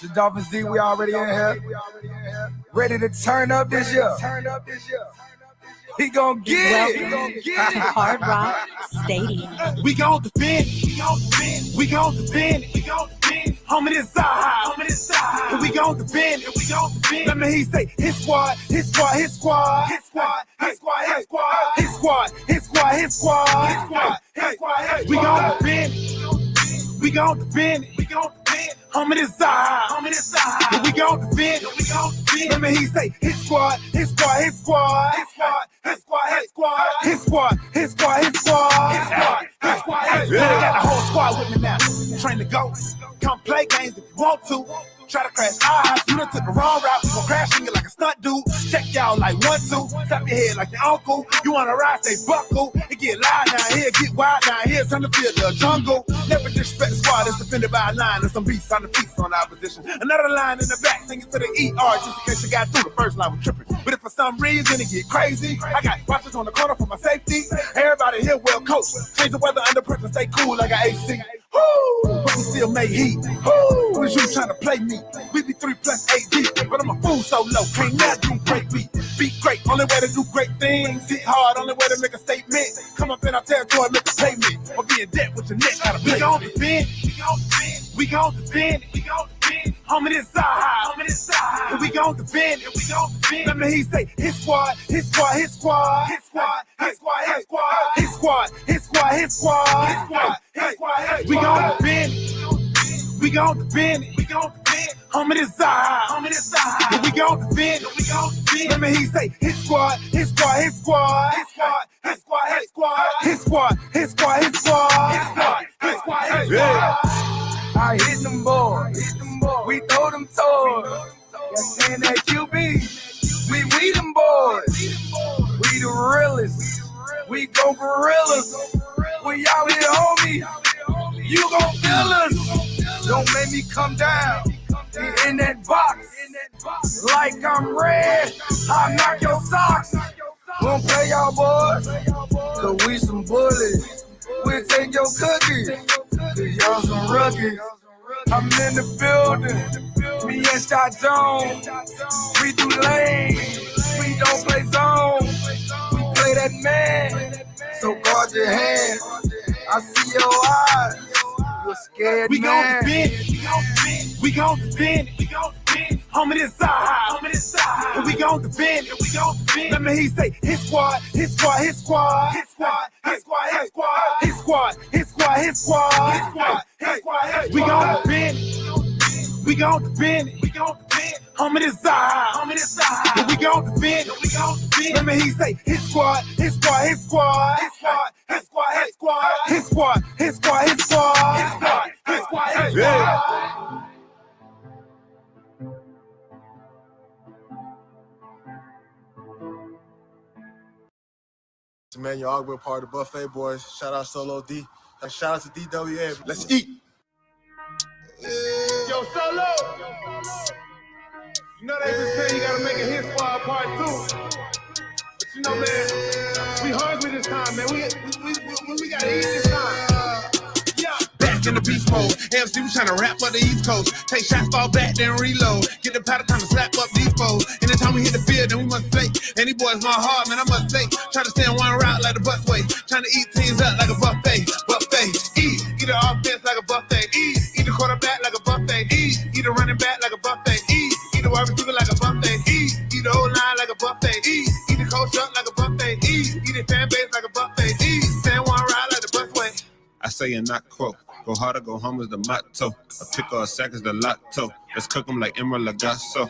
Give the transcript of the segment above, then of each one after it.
The Dolphins D, we already in here. Ready to turn up this year. We gon' get it. To Hard Rock Stadium. We gon' defend. We gon' defend. Homie, this side. We gon' defend. Let me hear you say his squad. We gon' defend. We gon' defend. Homie, this side. We gon' defend. Let me hear you say his squad. We got the whole squad with me now. Train to go. Come play games if you want to. Try to crash our house, you done took the wrong route. We gon' crash on you like a stunt dude. Check y'all like 1, 2. Tap your head like your uncle. You wanna ride, stay buckle. It get loud down here, get wild down here. Turn the field to a jungle. Never disrespect the squad that's defended by a line. And some beats on the piece on our position. Another line in the back, singing to the ER. Just in case you got through the first line with tripping. But if for some reason it get crazy, I got watchers on the corner for my safety. Everybody here well coached. Change the weather under pressure, stay cool like an AC. Woo! But we still make heat. Woo! Was you trying to play me? We be 3 plus 8 deep, but I'm a fool so low. Can't never do great beat. Be great, only way to do great things. Hit hard, only way to make a statement. Come up in our territory, make a payment. Or be in debt with your neck. Gotta we gon' defend. We gon' defend. Homie, this side. We gon' defend. Let me hear you say his squad. We gon' defend. Homie, this side. We gon' defend. Let me hear you say his squad. I hit them boys. We throw them toys. Got saying that QB. We them boys. We the realest. We go gorillas. We out here, homie. You gon' feel us. Don't make me come down. Get in that box. Like I'm red. I'll knock your socks. Won't play y'all boys. Cause we some bullies. We'll take your cookies. Cause y'all some rookies. I'm in the building. Me and Shot Jones. We do lane. We don't play zone. We play that man. So guard your hand. I see your eyes. You're scared, we man. We gon' defend. Homie, this side. We gon' defend. Let me hear you say his squad. We gon' defend. Homie, this side. We gon' defend. Let me hear you say his squad. Emmanuel Ogba, part of the Buffet Boys. Shout out Solo D. Shout out to DWA. Let's eat. Yo, Solo. You know they been saying you gotta make a hit squad part 2. But you know, man, we hungry this time, man. We gotta eat this time. Back in the beast mode. AFC, we tryna rap for the East Coast. Take shots, fall back, then reload. Get the powder time to slap up these foes. Anytime we hit the field, then we must play. Any boys going hard, man, I must say. Try to stay in one route like the busway. Trying to eat teams up like a buffet. Eat the offense like a buffet. Eat the quarterback like a buffet. Eat the running back like a buffet. Eat the wide receiver like a buffet. Eat the whole line like a buffet. Eat the coach up like a buffet. Eat the fan base like a buffet. Stay in one route like the busway. I say and not quote. Go harder, go home is the motto. A pick or a sack is the lotto. Let's cook them like Emerald Lagasso.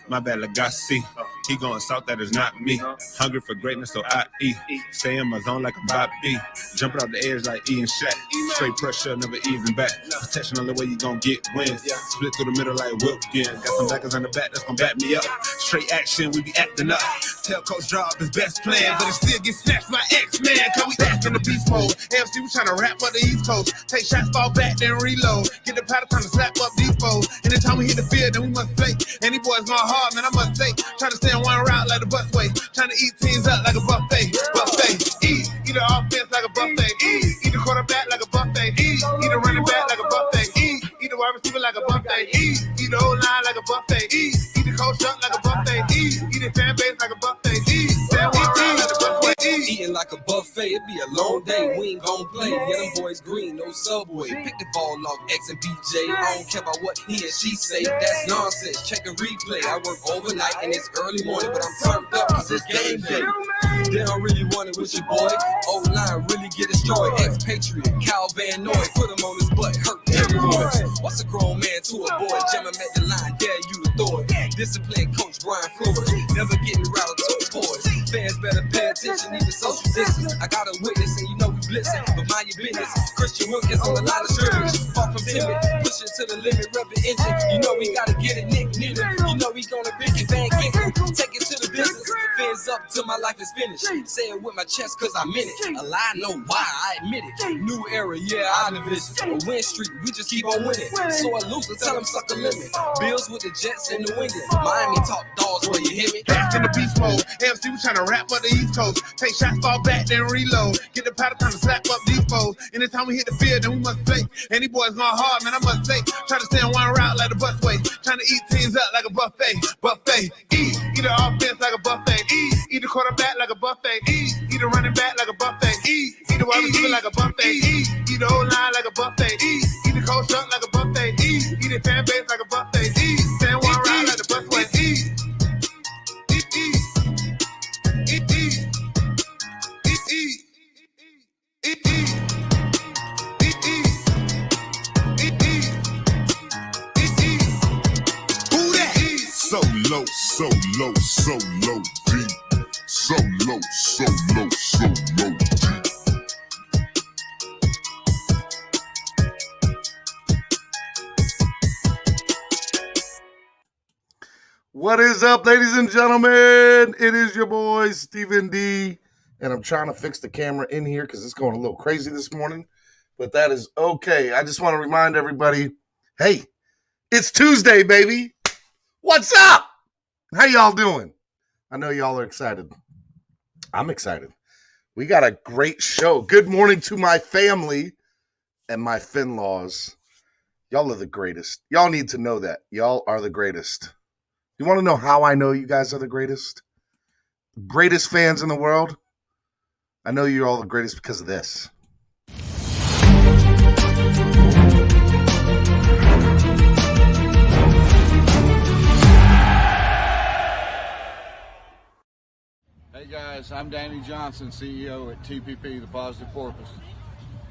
My bad, Lagasse. He going south, that is not me. Hungry for greatness, so I eat. Stay in my zone like a Bobby. Jumping off the edge like E and Shaq. Straight pressure, never easing back. Protection on the way you gon' get wins. Split through the middle like Wilkins. Got some backers on the back that's gon' back me up. Straight action, we be acting up. Tell Coach Job his best plan, but it still get snatched by X-Man. Cause we back in the beast mode. AFC, we tryna rap for the East Coast. Take shots, fall back, then reload. Get the powder time to slap up these foes. Anytime we hit the field, then we must play. Any boys going hard, man, I must say. Try to stay in one route like the busway. Tryna eat teams up like a buffet. Eat the offense like a buffet. Eat the quarterback like a buffet. Eat the running back like a buffet. Eat the wide receiver like a buffet. Eat the buffet. It be a long day, we ain't gon' play. Yeah, them boys green, no subway. Pick the ball off X and BJ. I don't care about what he and she say. That's nonsense. Check a replay. I work overnight and it's early morning, but I'm turned up cause it's game day. They don't really want it with your boy. Old line really get destroyed. Ex-Patriot, Cal Van Noy. Put him on his butt, hurt everyone. What's a grown man to a boy? Jam him at the line, dare you to throw it. Discipline coach Brian Flores. Never getting rattled to the boys. Fans better pay attention, even social distance. I got a witness and you know we blitzing, but mind your business. Christian Wilkins on the line of scrimmage. Far from timid, pushing to the limit, rubbing engine. You know we gotta get it, Nick Nina. You know we gonna big it, Van Ginkle. Take it to the business. Fins up till my life is finished. Say it with my chest cause I'm in it. A lie, no why, I admit it. New era, yeah, I division. A win streak, we just keep on winning. So I lose and tell them suck a limit. Bills with the Jets and New England. Miami top dogs where you hear me. Back in the beast mode. AFC, we tryna rap up the East Coast. Take shots, fall back, then reload. Get the powder, time to slap up these foes. Anytime we hit the field, then we must play. Any boys going hard, man, I must say. Try to stay on one route like the busway. Trying to eat teams up like a buffet. Buffet, eat the offense like a buffet. Eat the quarterback like a buffet. Eat the running back like a buffet. Eat the wide receiver like a buffet. Eat the whole line like a buffet. Eat the coach up like a buffet. Eat the fan base like a buffet. Stand one round like the busway. So low, so low, so low, deep. So low, so low, so low, deep. What is up, ladies and gentlemen? It is your boy, Stephen D. And I'm trying to fix the camera in here because it's going a little crazy this morning. But that is okay. I just want to remind everybody, hey, it's Tuesday, baby. What's up? How y'all doing? I know y'all are excited. I'm excited. We got a great show. Good morning to my family and my Finlaws. Y'all are the greatest. Y'all need to know that. Y'all are the greatest. You want to know how I know you guys are the greatest? Greatest fans in the world? I know you're all the greatest because of this. Hey guys, I'm Danny Johnson, CEO at TPP, The Positive Porpoise.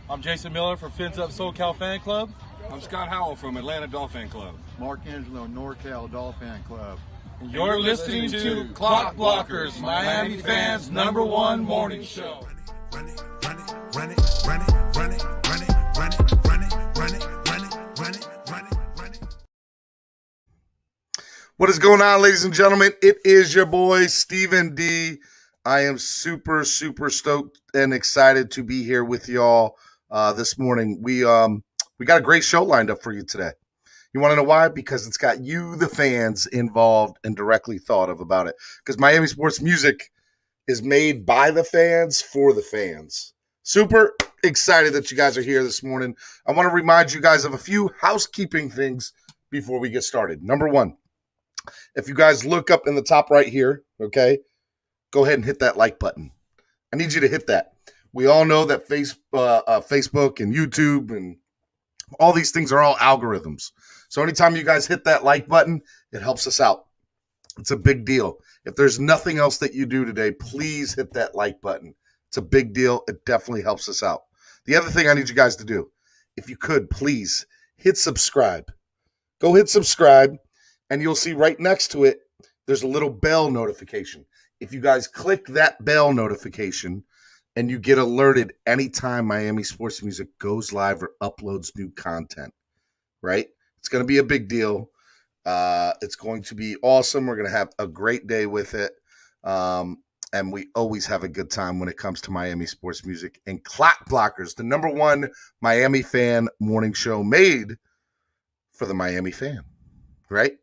I'm Jason Miller from Fins Up SoCal Fan Club. I'm Scott Howell from Atlanta Dolphin Club. Mark Angelo, NorCal Dolphin Club. And you're listening to Clock Blockers, Miami fans' #1 morning show. Run it, run it, run it, run it, run it, run it, run it, run it, run it, run it, run it, run it, run it. What is going on, ladies and gentlemen? It is your boy, Stephen D. I am super, super stoked and excited to be here with y'all this morning. We got a great show lined up for you today. You want to know why? Because it's got you, the fans, involved and directly thought of about it. Because Miami sports music is made by the fans for the fans. Super excited that you guys are here this morning. I want to remind you guys of a few housekeeping things before we get started. Number one, if you guys look up in the top right here, okay, go ahead and hit that like button. I need you to hit that. We all know that Facebook and YouTube and all these things are all algorithms. So anytime you guys hit that like button, it helps us out. It's a big deal. If there's nothing else that you do today, please hit that like button. It's a big deal. It definitely helps us out. The other thing I need you guys to do, if you could, please hit subscribe. Go hit subscribe, and you'll see right next to it, there's a little bell notification. If you guys click that bell notification and you get alerted anytime Miami Sports Music goes live or uploads new content, right? It's going to be a big deal. It's going to be awesome. We're going to have a great day with it. And we always have a good time when it comes to Miami Sports Music. And Clock Blockers, the #1 Miami fan morning show made for the Miami fan, right?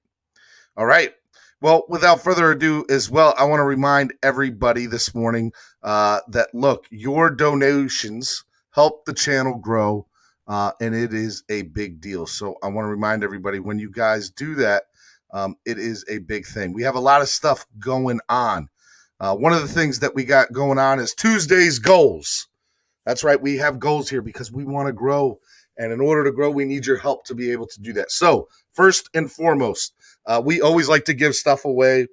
All right. Well, without further ado as well, I want to remind everybody this morning that, look, your donations help the channel grow, and it is a big deal. So I want to remind everybody, when you guys do that, it is a big thing. We have a lot of stuff going on. One of the things that we got going on is Tuesday's goals. That's right. We have goals here because we want to grow. And in order to grow, we need your help to be able to do that. So first and foremost, we always like to give stuff away.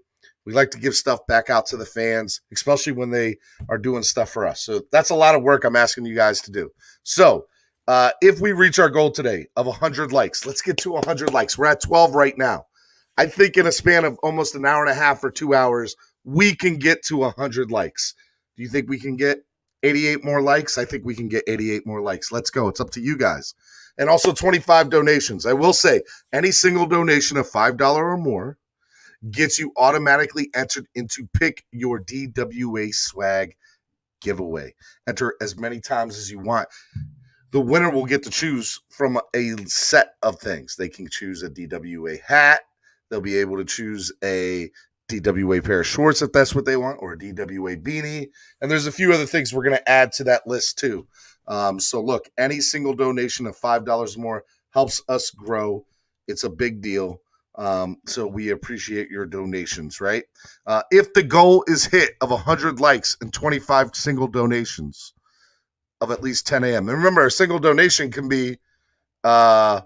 We like to give stuff back out to the fans, especially when they are doing stuff for us. So that's a lot of work I'm asking you guys to do. So if we reach our goal today of 100 likes, let's get to 100 likes. We're at 12 right now. I think in a span of almost an hour and a half or 2 hours, we can get to 100 likes. Do you think we can get 88 more likes? I think we can get 88 more likes. Let's go. It's up to you guys. And also 25 donations. I will say any single donation of $5 or more gets you automatically entered into Pick Your DWA Swag giveaway. Enter as many times as you want. The winner will get to choose from a set of things. They can choose a DWA hat. They'll be able to choose a DWA pair of shorts if that's what they want, or a DWA beanie. And there's a few other things we're going to add to that list too. So look, any single donation of $5 or more helps us grow. It's a big deal. So we appreciate your donations, right? If the goal is hit of 100 likes and 25 single donations of at least 10 a.m. And remember, a single donation can be $1,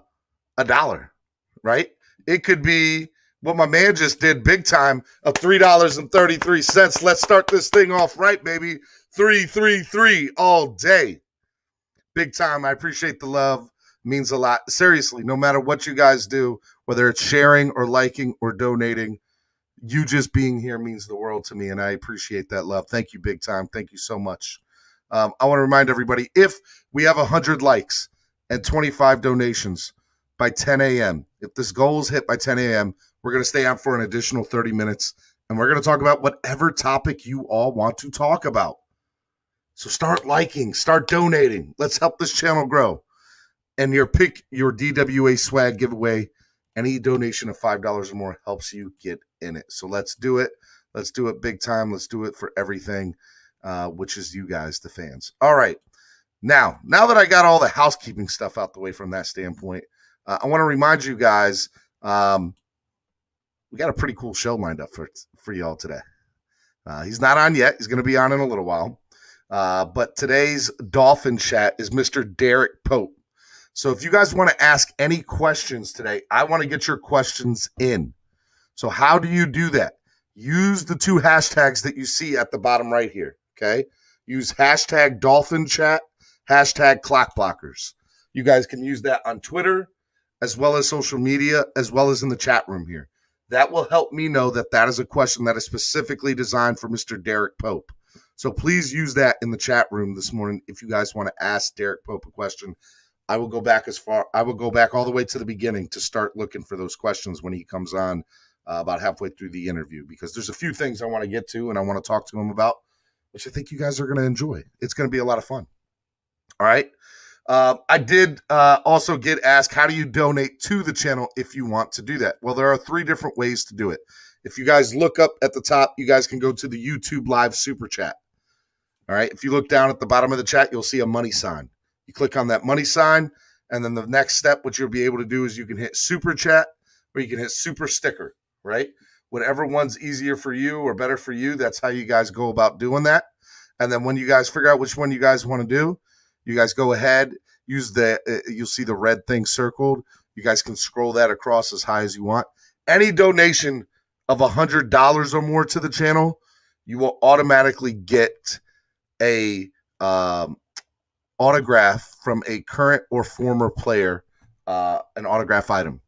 right? It could be what my man just did big time of $3.33. Let's start this thing off right, baby. 333 all day. Big time. I appreciate the love. Means a lot. Seriously, no matter what you guys do, whether it's sharing or liking or donating, you just being here means the world to me, and I appreciate that love. Thank you, big time. Thank you so much. I want to remind everybody, if we have 100 likes and 25 donations by 10 a.m., if this goal is hit by 10 a.m., we're going to stay on for an additional 30 minutes, and we're going to talk about whatever topic you all want to talk about. So start liking, start donating. Let's help this channel grow. And your Pick Your DWA Swag giveaway, any donation of $5 or more helps you get in it. So let's do it. Let's do it big time. Let's do it for everything, which is you guys, the fans. All right. Now that I got all the housekeeping stuff out the way from that standpoint, I want to remind you guys, we got a pretty cool show lined up for y'all today. He's not on yet. He's going to be on in a little while. But today's Dolphin chat is Mr. Derrick Pope. So if you guys want to ask any questions today, I want to get your questions in. So how do you do that? Use the two hashtags that you see at the bottom right here, okay? Use hashtag Dolphin Chat, hashtag Clock Blockers. You guys can use that on Twitter, as well as social media, as well as in the chat room here. That will help me know that that is a question that is specifically designed for Mr. Derrick Pope. So please use that in the chat room this morning if you guys want to ask Derrick Pope a question. I will go back all the way to the beginning to start looking for those questions when he comes on about halfway through the interview, because there's a few things I want to get to and I want to talk to him about, which I think you guys are going to enjoy. It's going to be a lot of fun. All right. I did also get asked, how do you donate to the channel if you want to do that? Well, there are 3 different ways to do it. If you guys look up at the top, you guys can go to the YouTube Live Super Chat. All right. If you look down at the bottom of the chat, you'll see a money sign. You click on that money sign, and then the next step, what you'll be able to do is you can hit Super Chat or you can hit Super Sticker, right? Whatever one's easier for you or better for you, that's how you guys go about doing that. And then when you guys figure out which one you guys want to do, you guys go ahead, use you'll see the red thing circled. You guys can scroll that across as high as you want. Any donation of $100 or more to the channel, you will automatically get a autograph from a current or former player, an autograph item.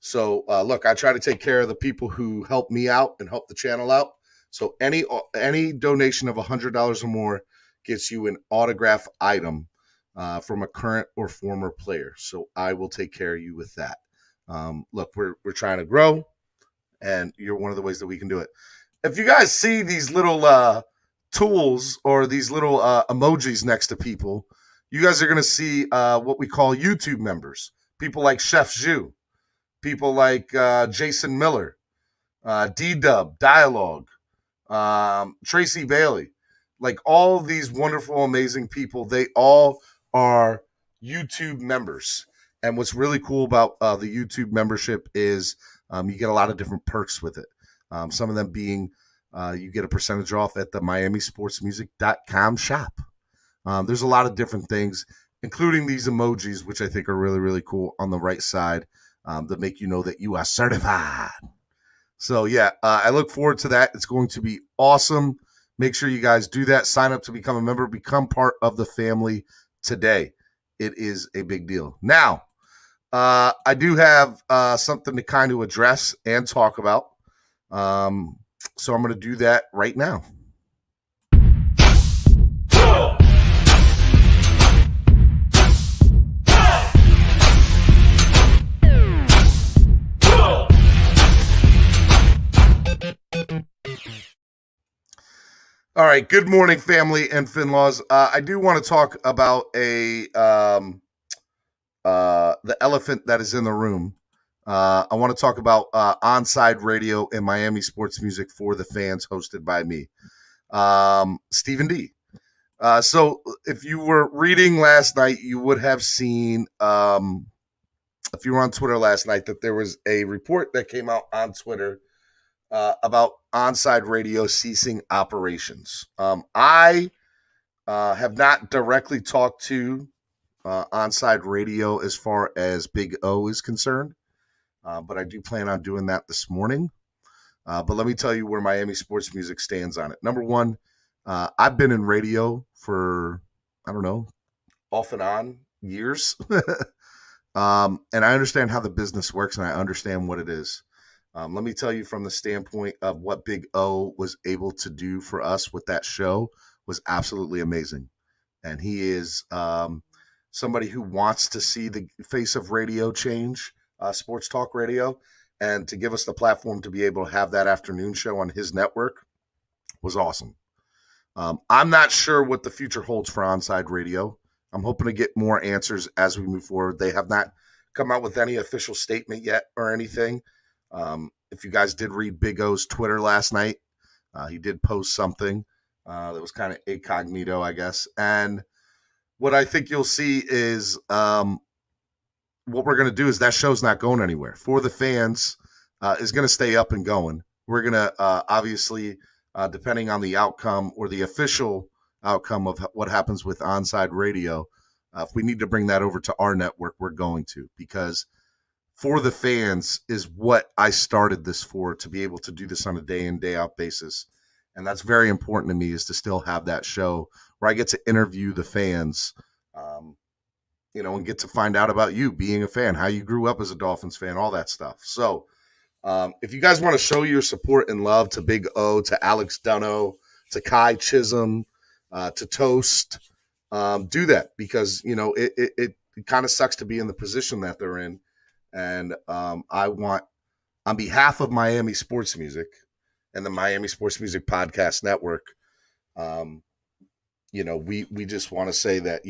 So look, I try to take care of the people who help me out and help the channel out. So any donation of $100 or more gets you an autograph item from a current or former player. So I will take care of you with that. Look, we're trying to grow, and you're one of the ways that we can do it. If you guys see these little tools or these little emojis next to people, you guys are going to see what we call YouTube members. People like Chef Zhu, people like Jason Miller, D-Dub, Dialogue, Tracy Bailey. Like all of these wonderful, amazing people, they all are YouTube members. And what's really cool about the YouTube membership is you get a lot of different perks with it. Some of them being you get a percentage off at the MiamiSportsMusic.com shop. There's a lot of different things, including these emojis, which I think are really, really cool on the right side that make you know that you are certified. So, yeah, I look forward to that. It's going to be awesome. Make sure you guys do that. Sign up to become a member. Become part of the family today. It is a big deal. Now, I do have something to kind of address and talk about. So I'm going to do that right now. All right. Good morning, family and FinLaws. I do want to talk about the elephant that is in the room. I want to talk about Onside Radio and Miami Sports Music for the Fans, hosted by me, Stephen D. So if you were reading last night, you would have seen, if you were on Twitter last night, that there was a report that came out on Twitter about Onside Radio ceasing operations. I have not directly talked to Onside Radio as far as Big O is concerned, but I do plan on doing that this morning. But let me tell you where Miami Sports Music stands on it. Number one, I've been in radio for, I don't know, off and on years. And I understand how the business works, and I understand what it is. Let me tell you from the standpoint of what Big O was able to do for us with that show was absolutely amazing. And he is somebody who wants to see the face of radio change, sports talk radio, and to give us the platform to be able to have that afternoon show on his network was awesome. I'm not sure what the future holds for Onside Radio. I'm hoping to get more answers as we move forward. They have not come out with any official statement yet or anything. If you guys did read Big O's Twitter last night, he did post something that was kind of incognito, I guess. And what I think you'll see is what we're going to do is that show's not going anywhere. For the Fans is going to stay up and going. We're going to obviously, depending on the outcome or the official outcome of what happens with Onside Radio, if we need to bring that over to our network, we're going to, because For the Fans is what I started this for, to be able to do this on a day in, day out basis. And that's very important to me, is to still have that show where I get to interview the fans, and get to find out about you being a fan, how you grew up as a Dolphins fan, all that stuff. So if you guys want to show your support and love to Big O, to Alex Dunno, to Kai Chisholm, to Toast, do that, because, it kind of sucks to be in the position that they're in. And I want, on behalf of Miami Sports Music and the Miami Sports Music Podcast Network, we just want to say that,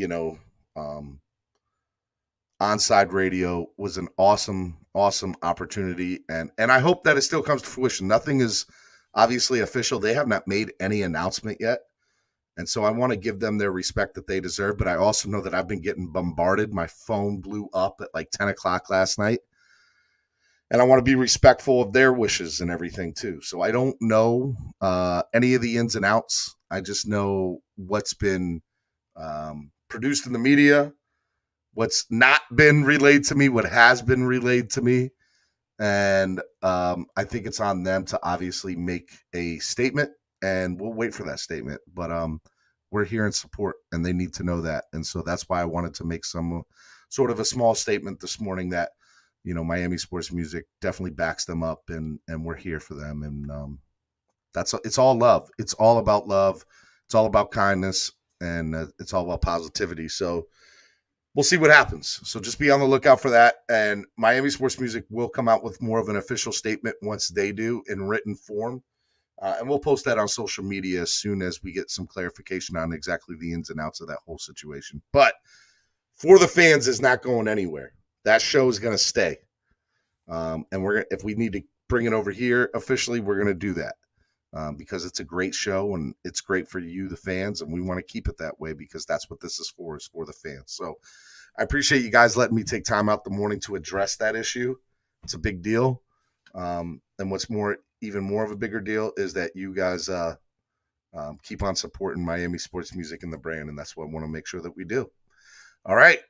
Onside Radio was an awesome, awesome opportunity. And I hope that it still comes to fruition. Nothing is obviously official. They have not made any announcement yet. And so I want to give them their respect that they deserve. But I also know that I've been getting bombarded. My phone blew up at like 10 o'clock last night. And I want to be respectful of their wishes and everything too. So I don't know any of the ins and outs. I just know what's been produced in the media, what's not been relayed to me, what has been relayed to me. And I think it's on them to obviously make a statement, and we'll wait for that statement. But we're here in support, and they need to know that. And so that's why I wanted to make some sort of a small statement this morning that, Miami Sports Music definitely backs them up, and we're here for them. And it's all love. It's all about love. It's all about kindness, and it's all about positivity. So we'll see what happens. So just be on the lookout for that. And Miami Sports Music will come out with more of an official statement once they do, in written form. And we'll post that on social media as soon as we get some clarification on exactly the ins and outs of that whole situation. But For the Fans is not going anywhere. That show is going to stay. And if we need to bring it over here officially, we're going to do that. Because it's a great show, and it's great for you, the fans, and we want to keep it that way, because that's what this is for the fans. So I appreciate you guys letting me take time out the morning to address that issue. It's a big deal. And what's more, even more of a bigger deal is that you guys keep on supporting Miami sports music and the brand, and that's what I want to make sure that we do. All right.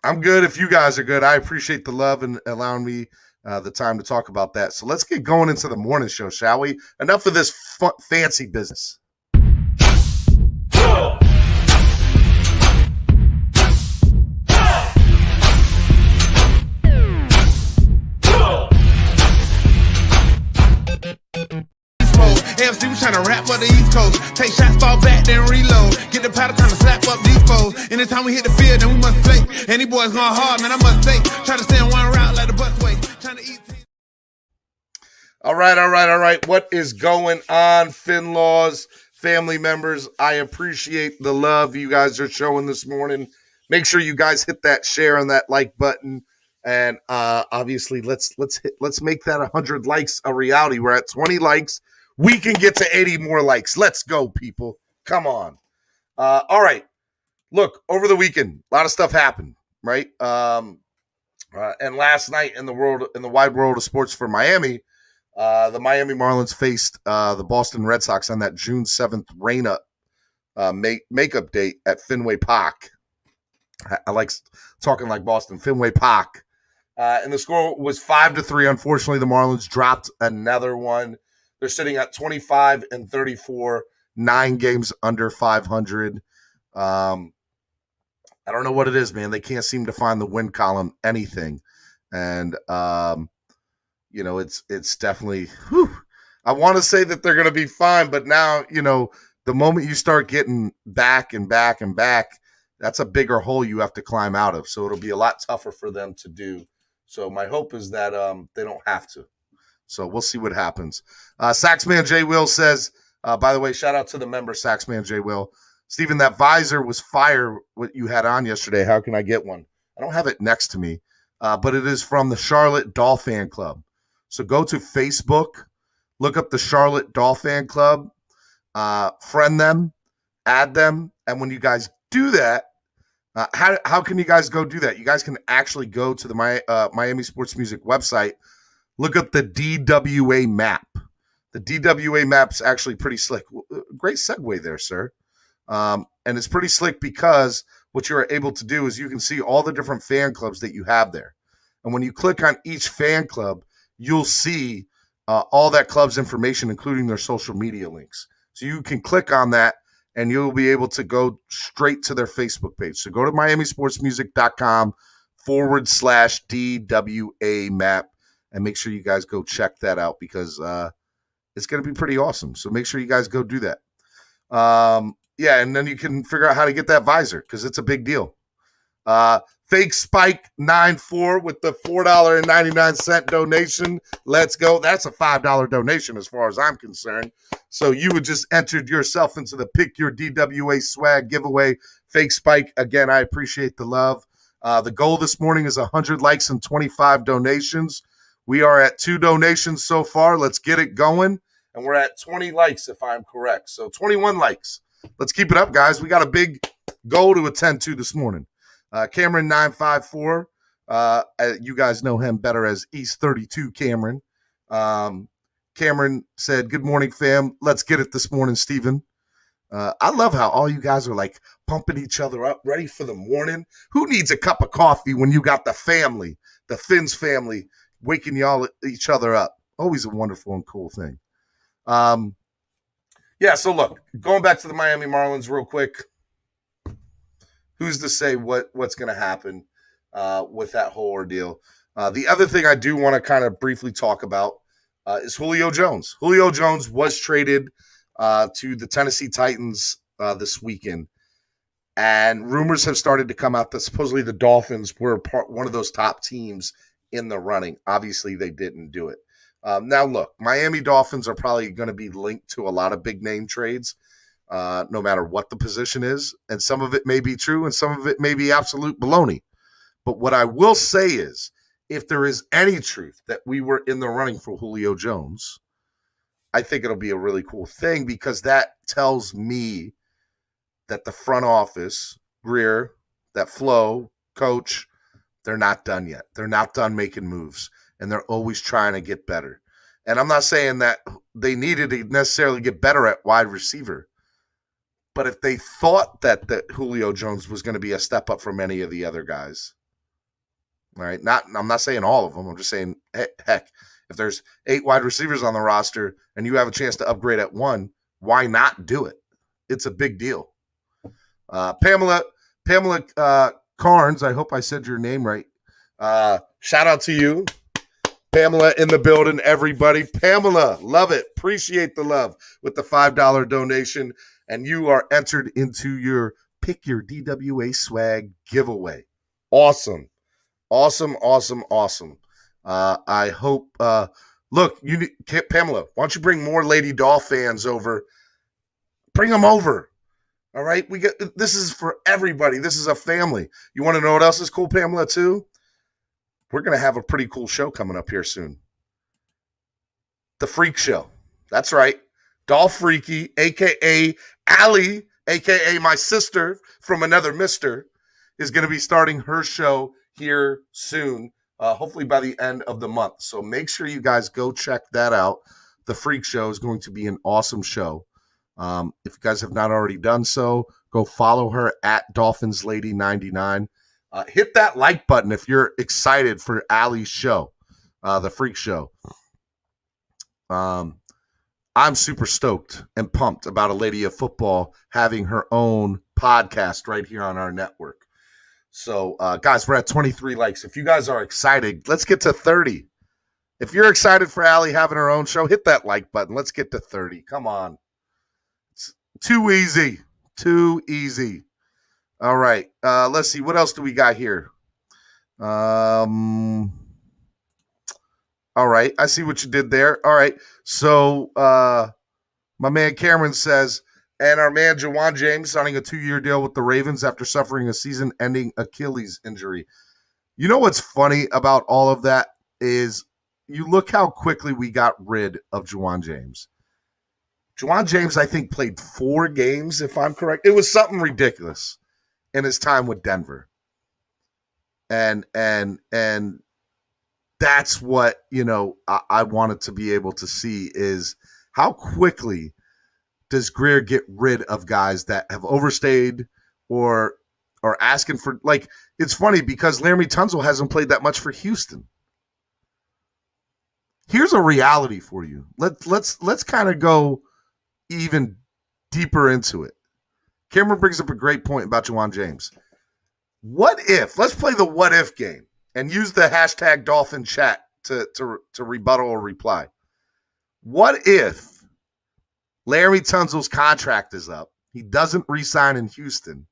I'm good if you guys are good. I appreciate the love and allowing me the time to talk about that. So let's get going into the morning show, shall we? Enough of this fancy business. AFC was trying to rap up the East Coast. Take shots, fall back, then reload. Get the powder, trying to slap up these foes. Anytime we hit the field, then we must play. Any boys going hard, man, I must say. Try to stay in one route like the busway. Trying to eat. All right. What is going on, Finlaws, family members? I appreciate the love you guys are showing this morning. Make sure you guys hit that share and that like button. And obviously, let's make that 100 likes a reality. We're at 20 likes. We can get to 80 more likes. Let's go, people. Come on. All right. Look, over the weekend, a lot of stuff happened, right? And last night in the wide world of sports for Miami, the Miami Marlins faced the Boston Red Sox on that June 7th rain-up makeup date at Fenway Park. I like talking like Boston, Fenway Park. And the score was 5-3. Unfortunately, the Marlins dropped another one. They're sitting at 25-34, 9 games under 500. I don't know what it is, man. They can't seem to find the win column anything. And, it's definitely I want to say that they're going to be fine, but now, the moment you start getting back and back and back, that's a bigger hole you have to climb out of. So it'll be a lot tougher for them to do. So my hope is that they don't have to. So we'll see what happens. Saxman J. Will says, by the way, shout out to the member, Saxman J. Will. Stephen, that visor was fire, what you had on yesterday. How can I get one? I don't have it next to me, but it is from the Charlotte Dolphin Club. So go to Facebook, look up the Charlotte Dolphin Club, friend them, add them. And when you guys do that, how can you guys go do that? You guys can actually go to the Miami Sports Music website, look up the DWA map. The DWA map's actually pretty slick. Great segue there, sir. And it's pretty slick because what you're able to do is you can see all the different fan clubs that you have there. And when you click on each fan club, you'll see all that club's information, including their social media links. So you can click on that and you'll be able to go straight to their Facebook page. So go to miamisportsmusic.com/DWA map and make sure you guys go check that out because it's going to be pretty awesome. So make sure you guys go do that. And then you can figure out how to get that visor because it's a big deal. Fake Spike 94 with the $4.99 donation. Let's go. That's a $5 donation as far as I'm concerned. So you would just entered yourself into the Pick Your DWA Swag giveaway. Fake Spike, again, I appreciate the love. The goal this morning is 100 likes and 25 donations. We are at 2 donations so far. Let's get it going. And we're at 20 likes if I'm correct. So 21 likes. Let's keep it up, guys. We got a big goal to attend to this morning. Cameron 954. You guys know him better as East 32 Cameron. Cameron said, "Good morning, fam. Let's get it this morning, Stephen." I love how all you guys are like pumping each other up, ready for the morning. Who needs a cup of coffee when you got the family, the Fins family, waking each other up? Always a wonderful and cool thing. So look, going back to the Miami Marlins real quick. Who's to say what's going to happen with that whole ordeal? The other thing I do want to kind of briefly talk about is Julio Jones. Julio Jones was traded to the Tennessee Titans this weekend. And rumors have started to come out that supposedly the Dolphins were one of those top teams in the running. Obviously, they didn't do it. Now, look, Miami Dolphins are probably going to be linked to a lot of big name trades, no matter what the position is. And some of it may be true and some of it may be absolute baloney. But what I will say is, if there is any truth that we were in the running for Julio Jones, I think it'll be a really cool thing because that tells me that the front office, Greer, that Flo, coach, they're not done yet. They're not done making moves, and they're always trying to get better. And I'm not saying that they needed to necessarily get better at wide receiver. But if they thought that Julio Jones was going to be a step up from any of the other guys, all right, I'm not saying all of them. I'm just saying, heck, if there's 8 wide receivers on the roster and you have a chance to upgrade at one, why not do it? It's a big deal. Pamela Carnes, I hope I said your name right. Shout out to you. Pamela in the building, everybody. Pamela, love it. Appreciate the love with the $5 donation. And you are entered into your Pick Your DWA Swag giveaway. Awesome. Awesome. I hope, look, Pamela, why don't you bring more Lady Dolph fans over? Bring them over. All right. This is for everybody. This is a family. You want to know what else is cool, Pamela, too? We're going to have a pretty cool show coming up here soon. The Freak Show. That's right. Dolph Freaky, a.k.a. Allie, a.k.a. my sister from another mister, is going to be starting her show here soon, hopefully by the end of the month. So make sure you guys go check that out. The Freak Show is going to be an awesome show. If you guys have not already done so, go follow her at DolphinsLady99. Hit that like button if you're excited for Allie's show, the Freak Show. I'm super stoked and pumped about a lady of football having her own podcast right here on our network. So, guys, we're at 23 likes. If you guys are excited, let's get to 30. If you're excited for Allie having her own show, hit that like button. Let's get to 30. Come on. It's too easy. Too easy. All right. Let's see. What else do we got here? All right. I see what you did there. All right. So my man Cameron says, and our man Juwan James signing a 2-year deal with the Ravens after suffering a season-ending Achilles injury. You know what's funny about all of that is you look how quickly we got rid of Juwan James. Juwan James, I think, played 4 games, if I'm correct. It was something ridiculous in his time with Denver. And that's what, I wanted to be able to see is how quickly does Greer get rid of guys that have overstayed or asking for, like, it's funny because Laramie Tunsil hasn't played that much for Houston. Here's a reality for you. Let's kind of go even deeper into it. Cameron brings up a great point about Juwan James. What if, let's play the what if game and use the hashtag Dolphin chat to rebuttal or reply. What if Larry Tunsil's contract is up, he doesn't re-sign in Houston,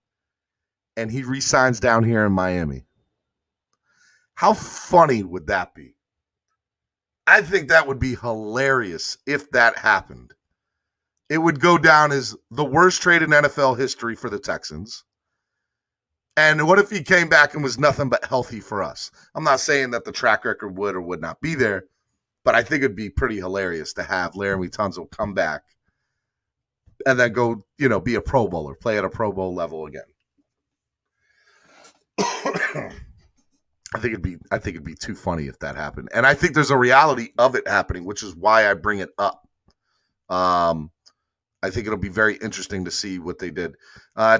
and he re-signs down here in Miami? How funny would that be? I think that would be hilarious if that happened. It would go down as the worst trade in NFL history for the Texans. And what if he came back and was nothing but healthy for us? I'm not saying that the track record would or would not be there, but I think it'd be pretty hilarious to have Laramie Tunsil come back and then go, be a Pro Bowler, play at a Pro Bowl level again. I think it'd be too funny if that happened. And I think there's a reality of it happening, which is why I bring it up. I think it'll be very interesting to see what they did.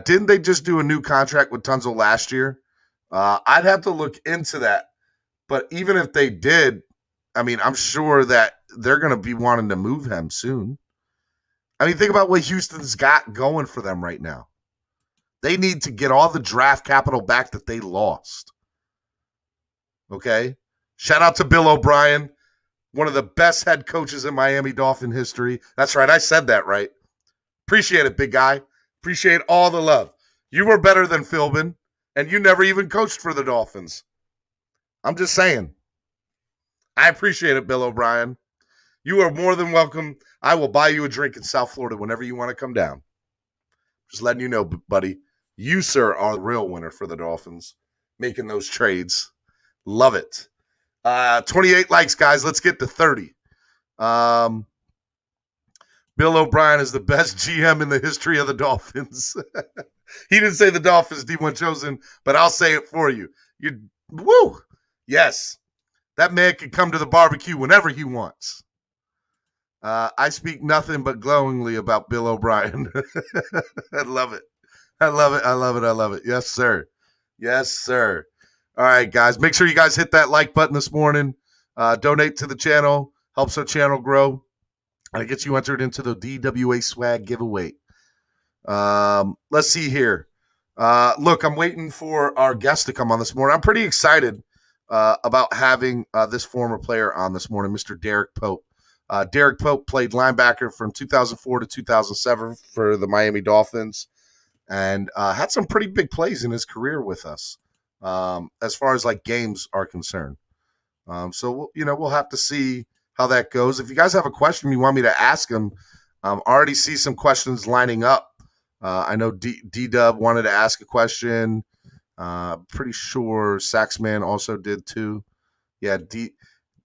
Didn't they just do a new contract with Tunsil last year? I'd have to look into that. But even if they did, I mean, I'm sure that they're going to be wanting to move him soon. I mean, think about what Houston's got going for them right now. They need to get all the draft capital back that they lost. Okay? Shout out to Bill O'Brien, one of the best head coaches in Miami Dolphin history. That's right. I said that right. Appreciate it, big guy. Appreciate all the love. You were better than Philbin, and you never even coached for the Dolphins. I'm just saying. I appreciate it, Bill O'Brien. You are more than welcome. I will buy you a drink in South Florida whenever you want to come down. Just letting you know, buddy. You, sir, are the real winner for the Dolphins, making those trades. Love it. 28 likes, guys. Let's get to 30. Bill O'Brien is the best GM in the history of the Dolphins. He didn't say the Dolphins D1 chosen, but I'll say it for you. Woo! Yes. That man can come to the barbecue whenever he wants. I speak nothing but glowingly about Bill O'Brien. I love it. I love it. I love it. I love it. Yes, sir. Yes, sir. All right, guys. Make sure you guys hit that like button this morning. Donate to the channel. Helps our channel grow. And it gets you entered into the DWA swag giveaway. Let's see here. Look, I'm waiting for our guest to come on this morning. I'm pretty excited about having this former player on this morning, Mr. Derrick Pope. Derrick Pope played linebacker from 2004 to 2007 for the Miami Dolphins and had some pretty big plays in his career with us as far as like games are concerned. So, we'll have to see how that goes. If you guys have a question you want me to ask him, I already see some questions lining up. I know D-Dub wanted to ask a question. Pretty sure Saxman also did too. Yeah,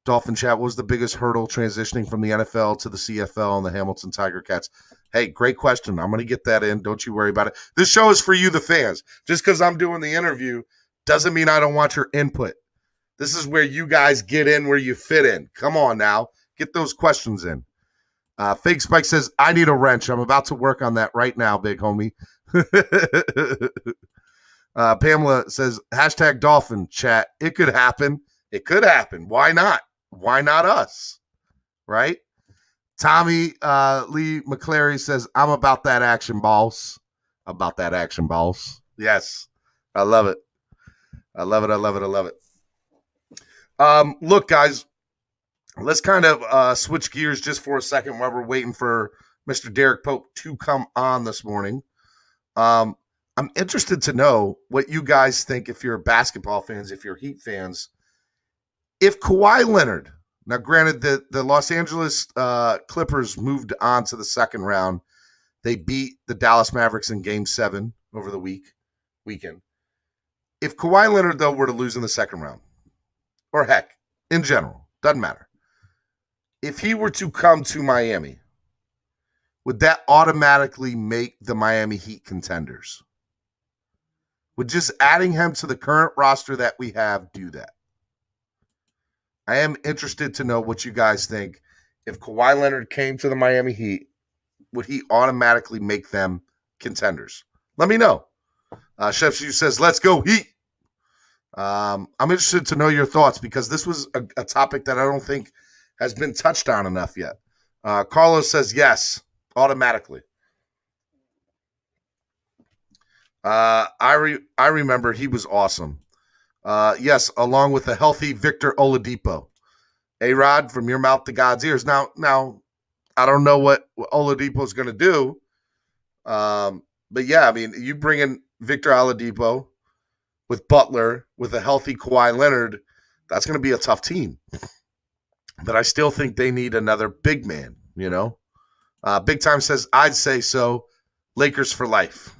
Dolphin Chat was the biggest hurdle transitioning from the NFL to the CFL and the Hamilton Tiger Cats. Hey, great question. I'm going to get that in. Don't you worry about it. This show is for you, the fans. Just because I'm doing the interview doesn't mean I don't want your input. This is where you guys get in where you fit in. Come on now. Get those questions in. Fake Spike says, I need a wrench. I'm about to work on that right now, big homie. Pamela says, hashtag Dolphin Chat. It could happen. It could happen. Why not? Why not us? Right? Tommy Lee McClary says, I'm about that action, boss. About that action, boss. Yes. I love it. I love it. I love it. I love it. Look, guys, let's kind of switch gears just for a second while we're waiting for Mr. Derrick Pope to come on this morning. I'm interested to know what you guys think if you're basketball fans, if you're Heat fans. If Kawhi Leonard, now granted the Los Angeles Clippers moved on to the second round. They beat the Dallas Mavericks in Game 7 over the weekend. If Kawhi Leonard, though, were to lose in the second round, or heck, in general, doesn't matter. If he were to come to Miami, would that automatically make the Miami Heat contenders? Would just adding him to the current roster that we have do that? I am interested to know what you guys think. If Kawhi Leonard came to the Miami Heat, would he automatically make them contenders? Let me know. Chef Shu says, let's go Heat. I'm interested to know your thoughts because this was a topic that I don't think has been touched on enough yet. Carlos says yes, automatically. I remember he was awesome. Yes, along with a healthy Victor Oladipo. A-Rod, from your mouth to God's ears. Now, I don't know what Oladipo is going to do. But yeah, I mean, you bring in Victor Oladipo with Butler, with a healthy Kawhi Leonard, that's going to be a tough team. But I still think they need another big man, Big Time says, I'd say so. Lakers for life.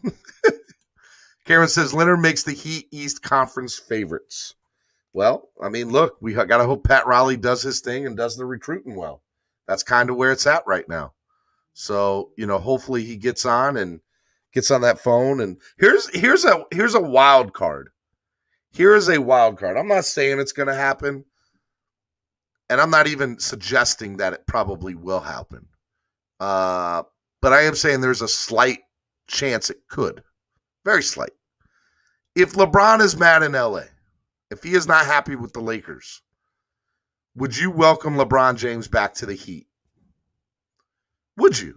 Karen says, Leonard makes the Heat East Conference favorites. Well, I mean, look, we got to hope Pat Riley does his thing and does the recruiting well. That's kind of where it's at right now. So, hopefully he gets on that phone. And here's a wild card. Here is a wild card. I'm not saying it's going to happen. And I'm not even suggesting that it probably will happen. But I am saying there's a slight chance it could. Very slight. If LeBron is mad in LA, if he is not happy with the Lakers, would you welcome LeBron James back to the Heat? Would you?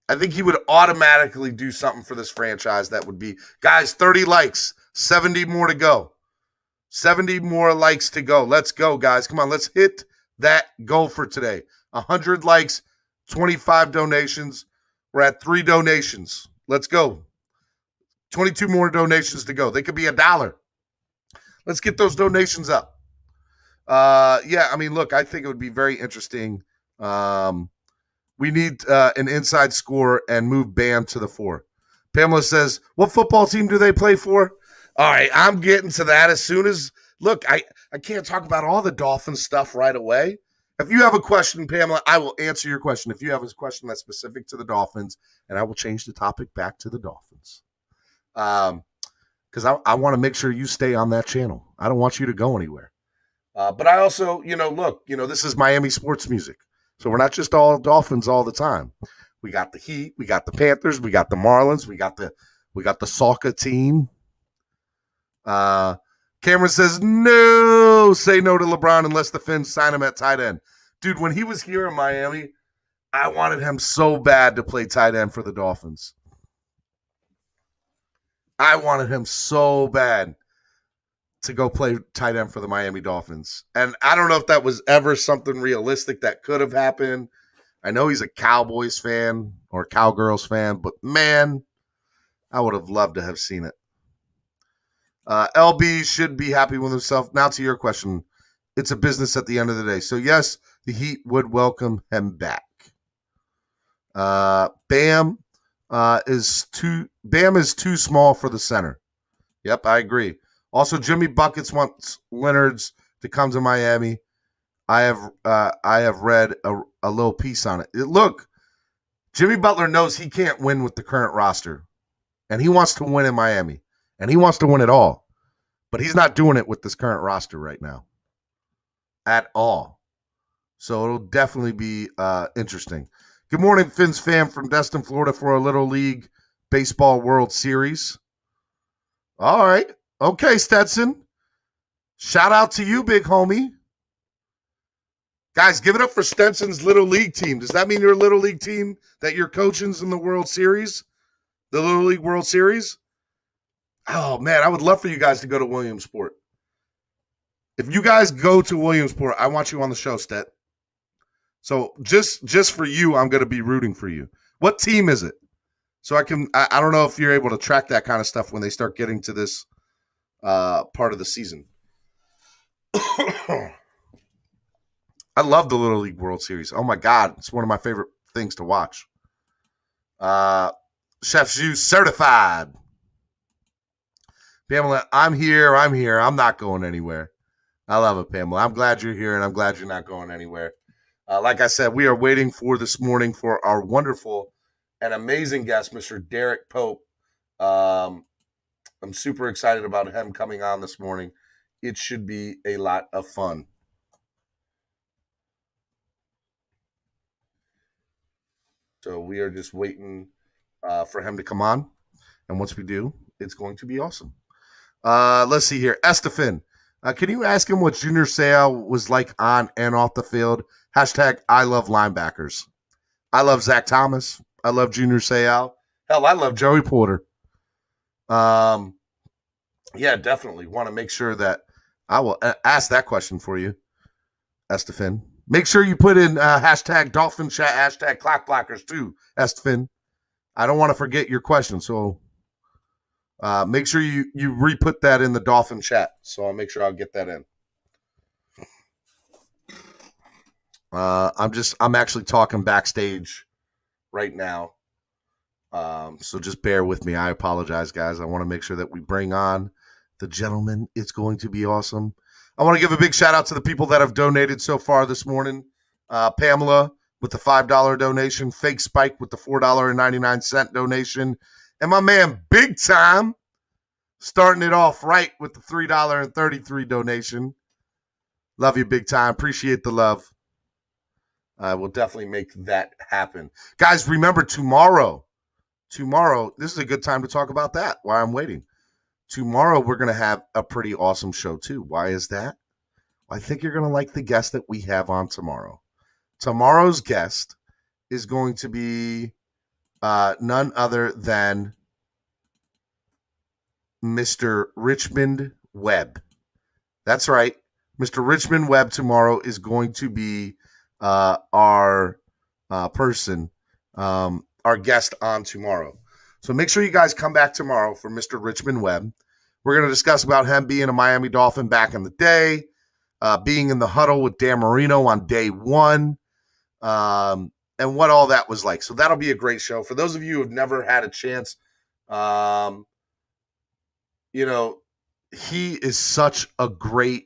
I think he would automatically do something for this franchise that would be, guys, 30 likes, 70 more to go. 70 more likes to go. Let's go, guys. Come on, let's hit that goal for today. 100 likes, 25 donations. We're at 3 donations. Let's go. 22 more donations to go. They could be $1. Let's get those donations up. Yeah, I mean, look, I think it would be very interesting. We need an inside score and move Bam to the 4. Pamela says, what football team do they play for? All right, I'm getting to that as soon as – look, I can't talk about all the Dolphins stuff right away. If you have a question, Pamela, I will answer your question. If you have a question that's specific to the Dolphins, and I will change the topic back to the Dolphins. Because I want to make sure you stay on that channel. I don't want you to go anywhere. But I also, look, this is Miami sports music. So we're not just all Dolphins all the time. We got the Heat, we got the Panthers, we got the Marlins, we got the soccer team. Cameron says, no, say no to LeBron unless the Finns sign him at tight end. Dude, when he was here in Miami, I wanted him so bad to play tight end for the Dolphins. I wanted him so bad to go play tight end for the Miami Dolphins. And I don't know if that was ever something realistic that could have happened. I know he's a Cowboys fan or Cowgirls fan, but man, I would have loved to have seen it. LB should be happy with himself. Now to your question. It's a business at the end of the day. So yes, the Heat would welcome him back. Bam is too small for the center. Yep, I agree. Also, Jimmy Buckets wants Leonard's to come to Miami. I have read a little piece on it. Look, Jimmy Butler knows he can't win with the current roster, and he wants to win in Miami, and he wants to win it all, but he's not doing it with this current roster right now at all. So it'll definitely be interesting. Good morning, Fins fam from Destin, Florida for a Little League Baseball World Series. All right. Okay, Stetson. Shout out to you, big homie. Guys, give it up for Stetson's Little League team. Does that mean your Little League team that you're coaching's in the World Series? The Little League World Series? Oh, man, I would love for you guys to go to Williamsport. If you guys go to Williamsport, I want you on the show, Stet. So just for you, I'm going to be rooting for you. What team is it? So I don't know if you're able to track that kind of stuff when they start getting to this part of the season. I love the Little League World Series. Oh my God, it's one of my favorite things to watch. Chef Juice certified. Pamela, I'm here. I'm not going anywhere. I love it, Pamela. I'm glad you're here, and I'm glad you're not going anywhere. Like I said, we are waiting for this morning for our wonderful and amazing guest, Mr. Derrick Pope. I'm super excited about him coming on this morning. It should be a lot of fun. So we are just waiting for him to come on. And once we do, it's going to be awesome. Let's see here. Estefan, can you ask him what Junior Seau was like on and off the field? Hashtag I love linebackers. I love Zach Thomas. I love Junior Seau. Hell, I love Joey Porter. Yeah, definitely want to make sure that I will ask that question for you, Estefan. Make sure you put in hashtag Dolphin Chat, hashtag Clock Blockers too, Estefan. I don't want to forget your question, so make sure you re-put that in the Dolphin Chat. So I'll make sure I'll get that in. I'm actually talking backstage right now. So just bear with me. I apologize, guys. I want to make sure that we bring on the gentleman. It's going to be awesome. I want to give a big shout out to the people that have donated so far this morning. Pamela with the $5 donation, Fake Spike with the $4.99 donation, and my man Big Time starting it off right with the $3.33 donation. Love you, Big Time. Appreciate the love. I will definitely make that happen. Guys, remember tomorrow, this is a good time to talk about that while I'm waiting. Tomorrow, we're going to have a pretty awesome show, too. Why is that? I think you're going to like the guest that we have on tomorrow. Tomorrow's guest is going to be none other than Mr. Richmond Webb. That's right. Mr. Richmond Webb tomorrow is going to be our person, our guest on tomorrow. So make sure you guys come back tomorrow for Mr. Richmond Webb. We're going to discuss about him being a Miami Dolphin back in the day, being in the huddle with Dan Marino on day one, and what all that was like. So that'll be a great show. For those of you who have never had a chance, he is such a great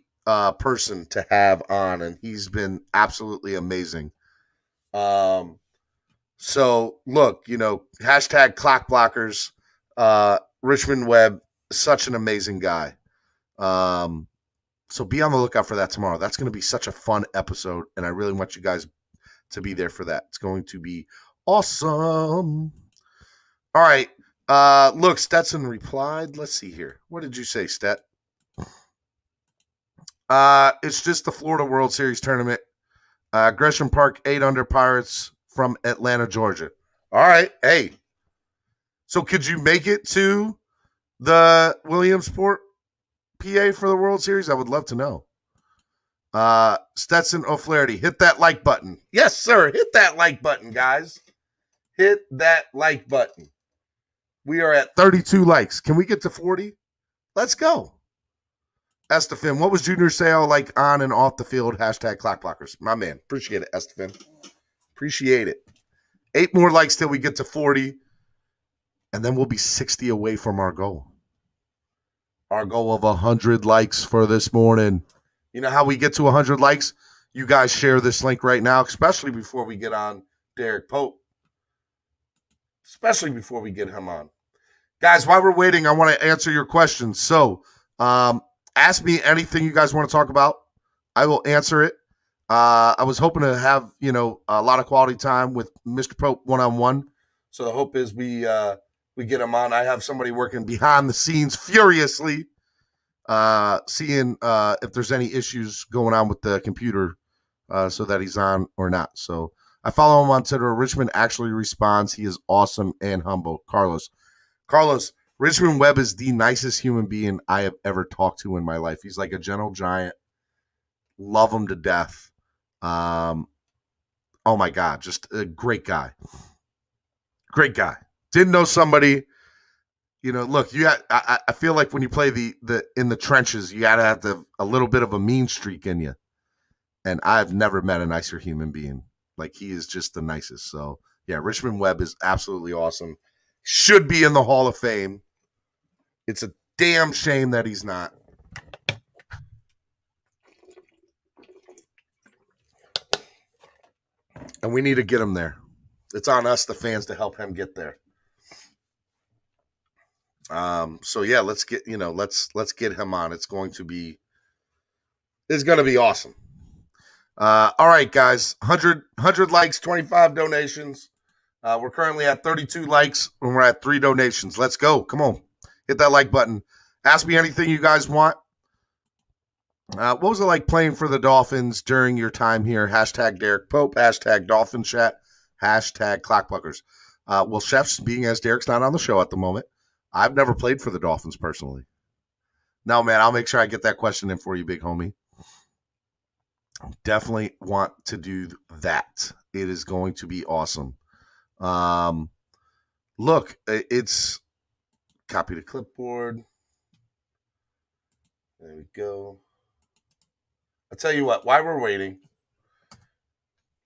person to have on, and he's been absolutely amazing. So look, hashtag Clock Blockers, Richmond Webb, such an amazing guy. So be on the lookout for that tomorrow. That's going to be such a fun episode, and I really want you guys to be there for that. It's going to be awesome. All right. Look, Stetson replied. Let's see here. What did you say, Stet? It's just the Florida World Series tournament. Gresham Park 8 under Pirates from Atlanta, Georgia. All right. Hey. So could you make it to the Williamsport, PA for the World Series? I would love to know. Stetson O'Flaherty, hit that like button. Yes, sir. Hit that like button, guys. Hit that like button. We are at 32 likes. Can we get to 40? Let's go. Estefan, what was Junior Seau like on and off the field? Hashtag clock blockers. My man. Appreciate it, Estefan. Appreciate it. 8 more likes till we get to 40. And then we'll be 60 away from our goal. Our goal of 100 likes for this morning. You know how we get to 100 likes? You guys share this link right now, especially before we get on Derrick Pope. Especially before we get him on. Guys, while we're waiting, I want to answer your questions. So, ask me anything you guys want to talk about. I will answer it. I was hoping to have, a lot of quality time with Mr. Pope one-on-one. So the hope is we get him on. I have somebody working behind the scenes furiously, seeing if there's any issues going on with the computer so that he's on or not. So I follow him on Twitter. Richmond actually responds. He is awesome and humble. Carlos, Richmond Webb is the nicest human being I have ever talked to in my life. He's like a gentle giant. Love him to death. Oh my God, just a great guy. Great guy. Didn't know somebody. Look, I feel like when you play the in the trenches, you gotta have a little bit of a mean streak in you. And I've never met a nicer human being. Like, he is just the nicest. So yeah, Richmond Webb is absolutely awesome. Should be in the Hall of Fame. It's a damn shame that he's not. And we need to get him there. It's on us, the fans, to help him get there. So yeah, let's get him on. It's going to be awesome. All right, guys, 100 likes, 25 donations. We're currently at 32 likes and we're at 3 donations. Let's go. Come on. Hit that like button. Ask me anything you guys want. What was it like playing for the Dolphins during your time here? Hashtag Derrick Pope, hashtag Dolphin Chat, hashtag Clockbuckers. Well, Chefs, being as Derrick's not on the show at the moment, I've never played for the Dolphins personally. No, man, I'll make sure I get that question in for you, big homie. Definitely want to do that. It is going to be awesome. Look, it's copy the clipboard. There we go. I'll tell you what, while we're waiting,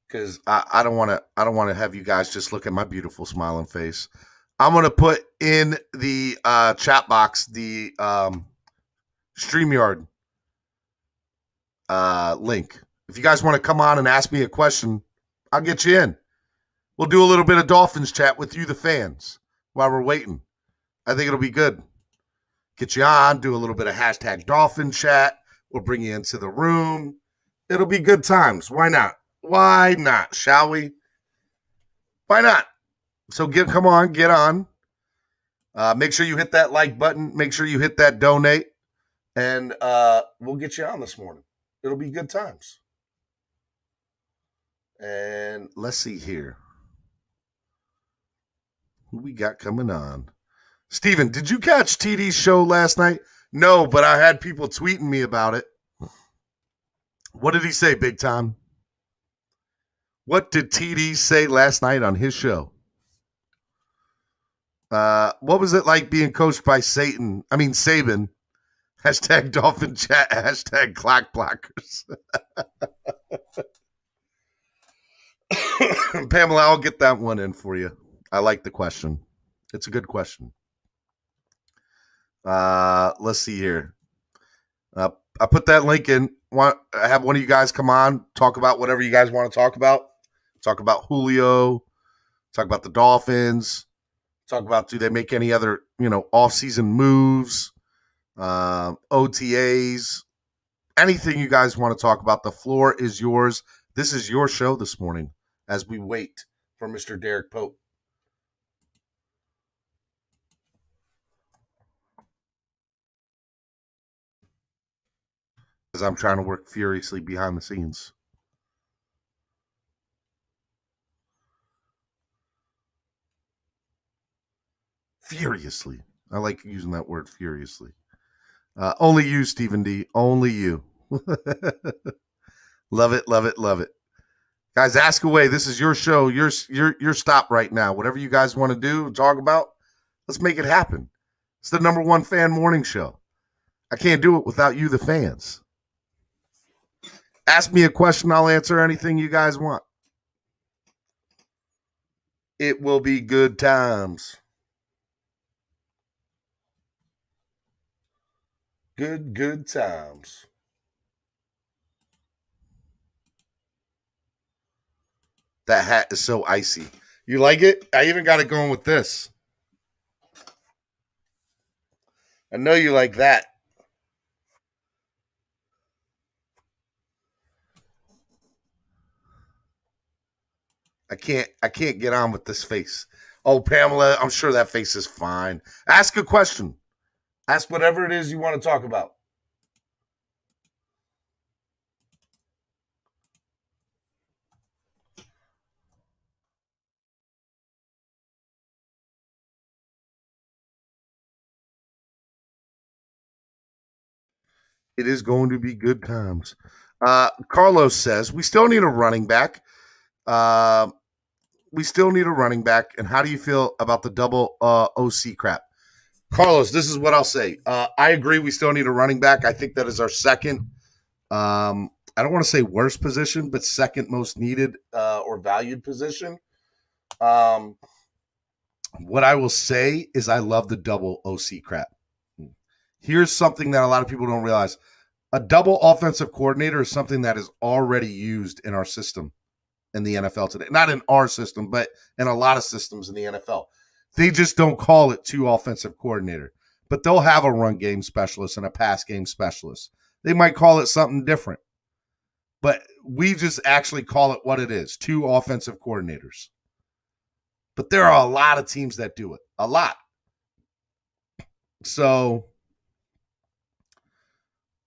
because I don't want to have you guys just look at my beautiful smiling face. I'm going to put in the chat box the StreamYard link. If you guys want to come on and ask me a question, I'll get you in. We'll do a little bit of Dolphins chat with you, the fans, while we're waiting. I think it'll be good. Get you on, do a little bit of hashtag Dolphin chat. We'll bring you into the room. It'll be good times. Why not? Why not? Shall we? Why not? So come on, get on. Make sure you hit that like button. Make sure you hit that donate. And we'll get you on this morning. It'll be good times. And let's see here. Who we got coming on? Steven, did you catch TD's show last night? No, but I had people tweeting me about it. What did he say, Big Tom? What did TD say last night on his show? What was it like being coached by Saban? Hashtag Dolphin Chat, hashtag Clock Blockers. Pamela, I'll get that one in for you. I like the question. It's a good question. Let's see here. I put that link in. I have one of you guys come on, talk about whatever you guys want to talk about. Talk about Julio. Talk about the Dolphins. Talk about, do they make any other, off-season moves, OTAs, anything you guys want to talk about. The floor is yours. This is your show this morning. as we wait for Mr. Derrick Pope. As I'm trying to work furiously behind the scenes. Furiously. I like using that word, furiously. Only you, Stephen D. Only you. Love it, love it, love it. Guys, ask away. This is your show. Your stop right now. Whatever you guys want to do, talk about, let's make it happen. It's the number one fan morning show. I can't do it without you, the fans. Ask me a question. I'll answer anything you guys want. It will be good times. Good times. That hat is so icy. You like it? I even got it going with this. I know you like that. I can't get on with this face. Oh, Pamela, I'm sure that face is fine. Ask a question. Ask whatever it is you want to talk about. It is going to be good times. Carlos says, we still need a running back. We still need a running back. And how do you feel about the double OC crap? Carlos, this is what I'll say. I agree we still need a running back. I think that is our second, I don't want to say worst position, but second most needed or valued position. What I will say is I love the double OC crap. Here's something that a lot of people don't realize. A double offensive coordinator is something that is already used in our system in the NFL today. Not in our system, but in a lot of systems in the NFL. They just don't call it two offensive coordinator, but they'll have a run game specialist and a pass game specialist. They might call it something different, but we just actually call it what it is, two offensive coordinators. But there are a lot of teams that do it, a lot. So,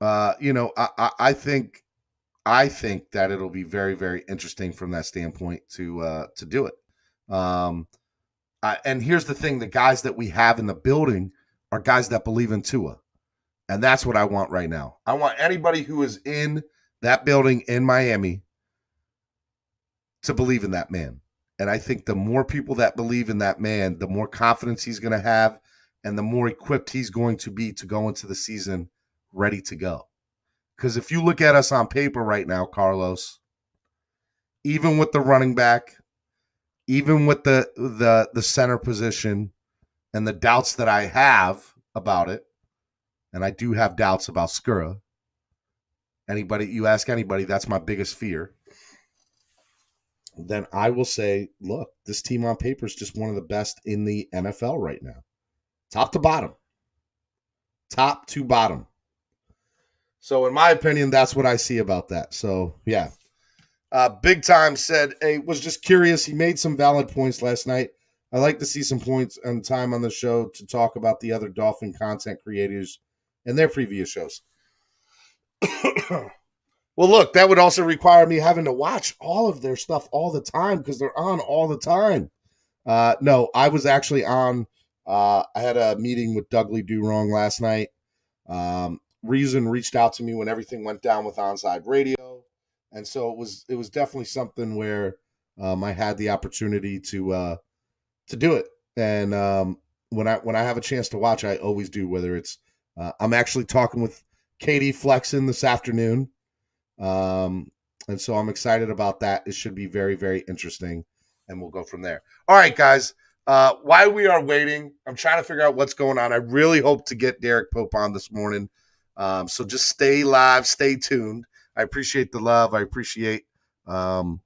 I think that it'll be very, very interesting from that standpoint to do it. And here's the thing: the guys that we have in the building are guys that believe in Tua, and that's what I want right now. I want anybody who is in that building in Miami to believe in that man. And I think the more people that believe in that man, the more confidence he's going to have, and the more equipped he's going to be to go into the season ready to go. Because if you look at us on paper right now, Carlos, even with the running back, even with the center position and the doubts that I have about it, and I do have doubts about Skura. You ask anybody, that's my biggest fear. Then I will say, look, this team on paper is just one of the best in the NFL right now. Top to bottom. Top to bottom. So in my opinion, that's what I see about that. So, yeah. Big Time said, hey, was just curious. He made some valid points last night. I like to see some points and time on the show to talk about the other Dolphin content creators and their previous shows. Well, look, that would also require me having to watch all of their stuff all the time because they're on all the time. No, I was actually on. I had a meeting with Dougley Do Wrong last night. Reason reached out to me when everything went down with Onside Radio. And so it was definitely something where I had the opportunity to do it. And when I have a chance to watch, I always do, whether it's I'm actually talking with Katie Flexen this afternoon. And so I'm excited about that. It should be very, very interesting, and we'll go from there. All right, guys. While we are waiting, I'm trying to figure out what's going on. I really hope to get Derrick Pope on this morning. So just stay live, stay tuned. I appreciate the love. I appreciate the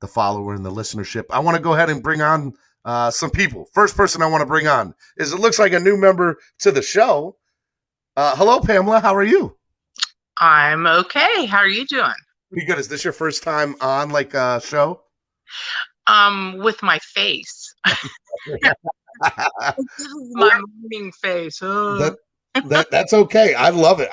follower and the listenership. I want to go ahead and bring on some people. First person I want to bring on is, it looks like a new member to the show. Hello, Pamela. How are you? I'm okay. How are you doing? Pretty good. Is this your first time on like a show? With my face. This is my morning face. That's okay. I love it.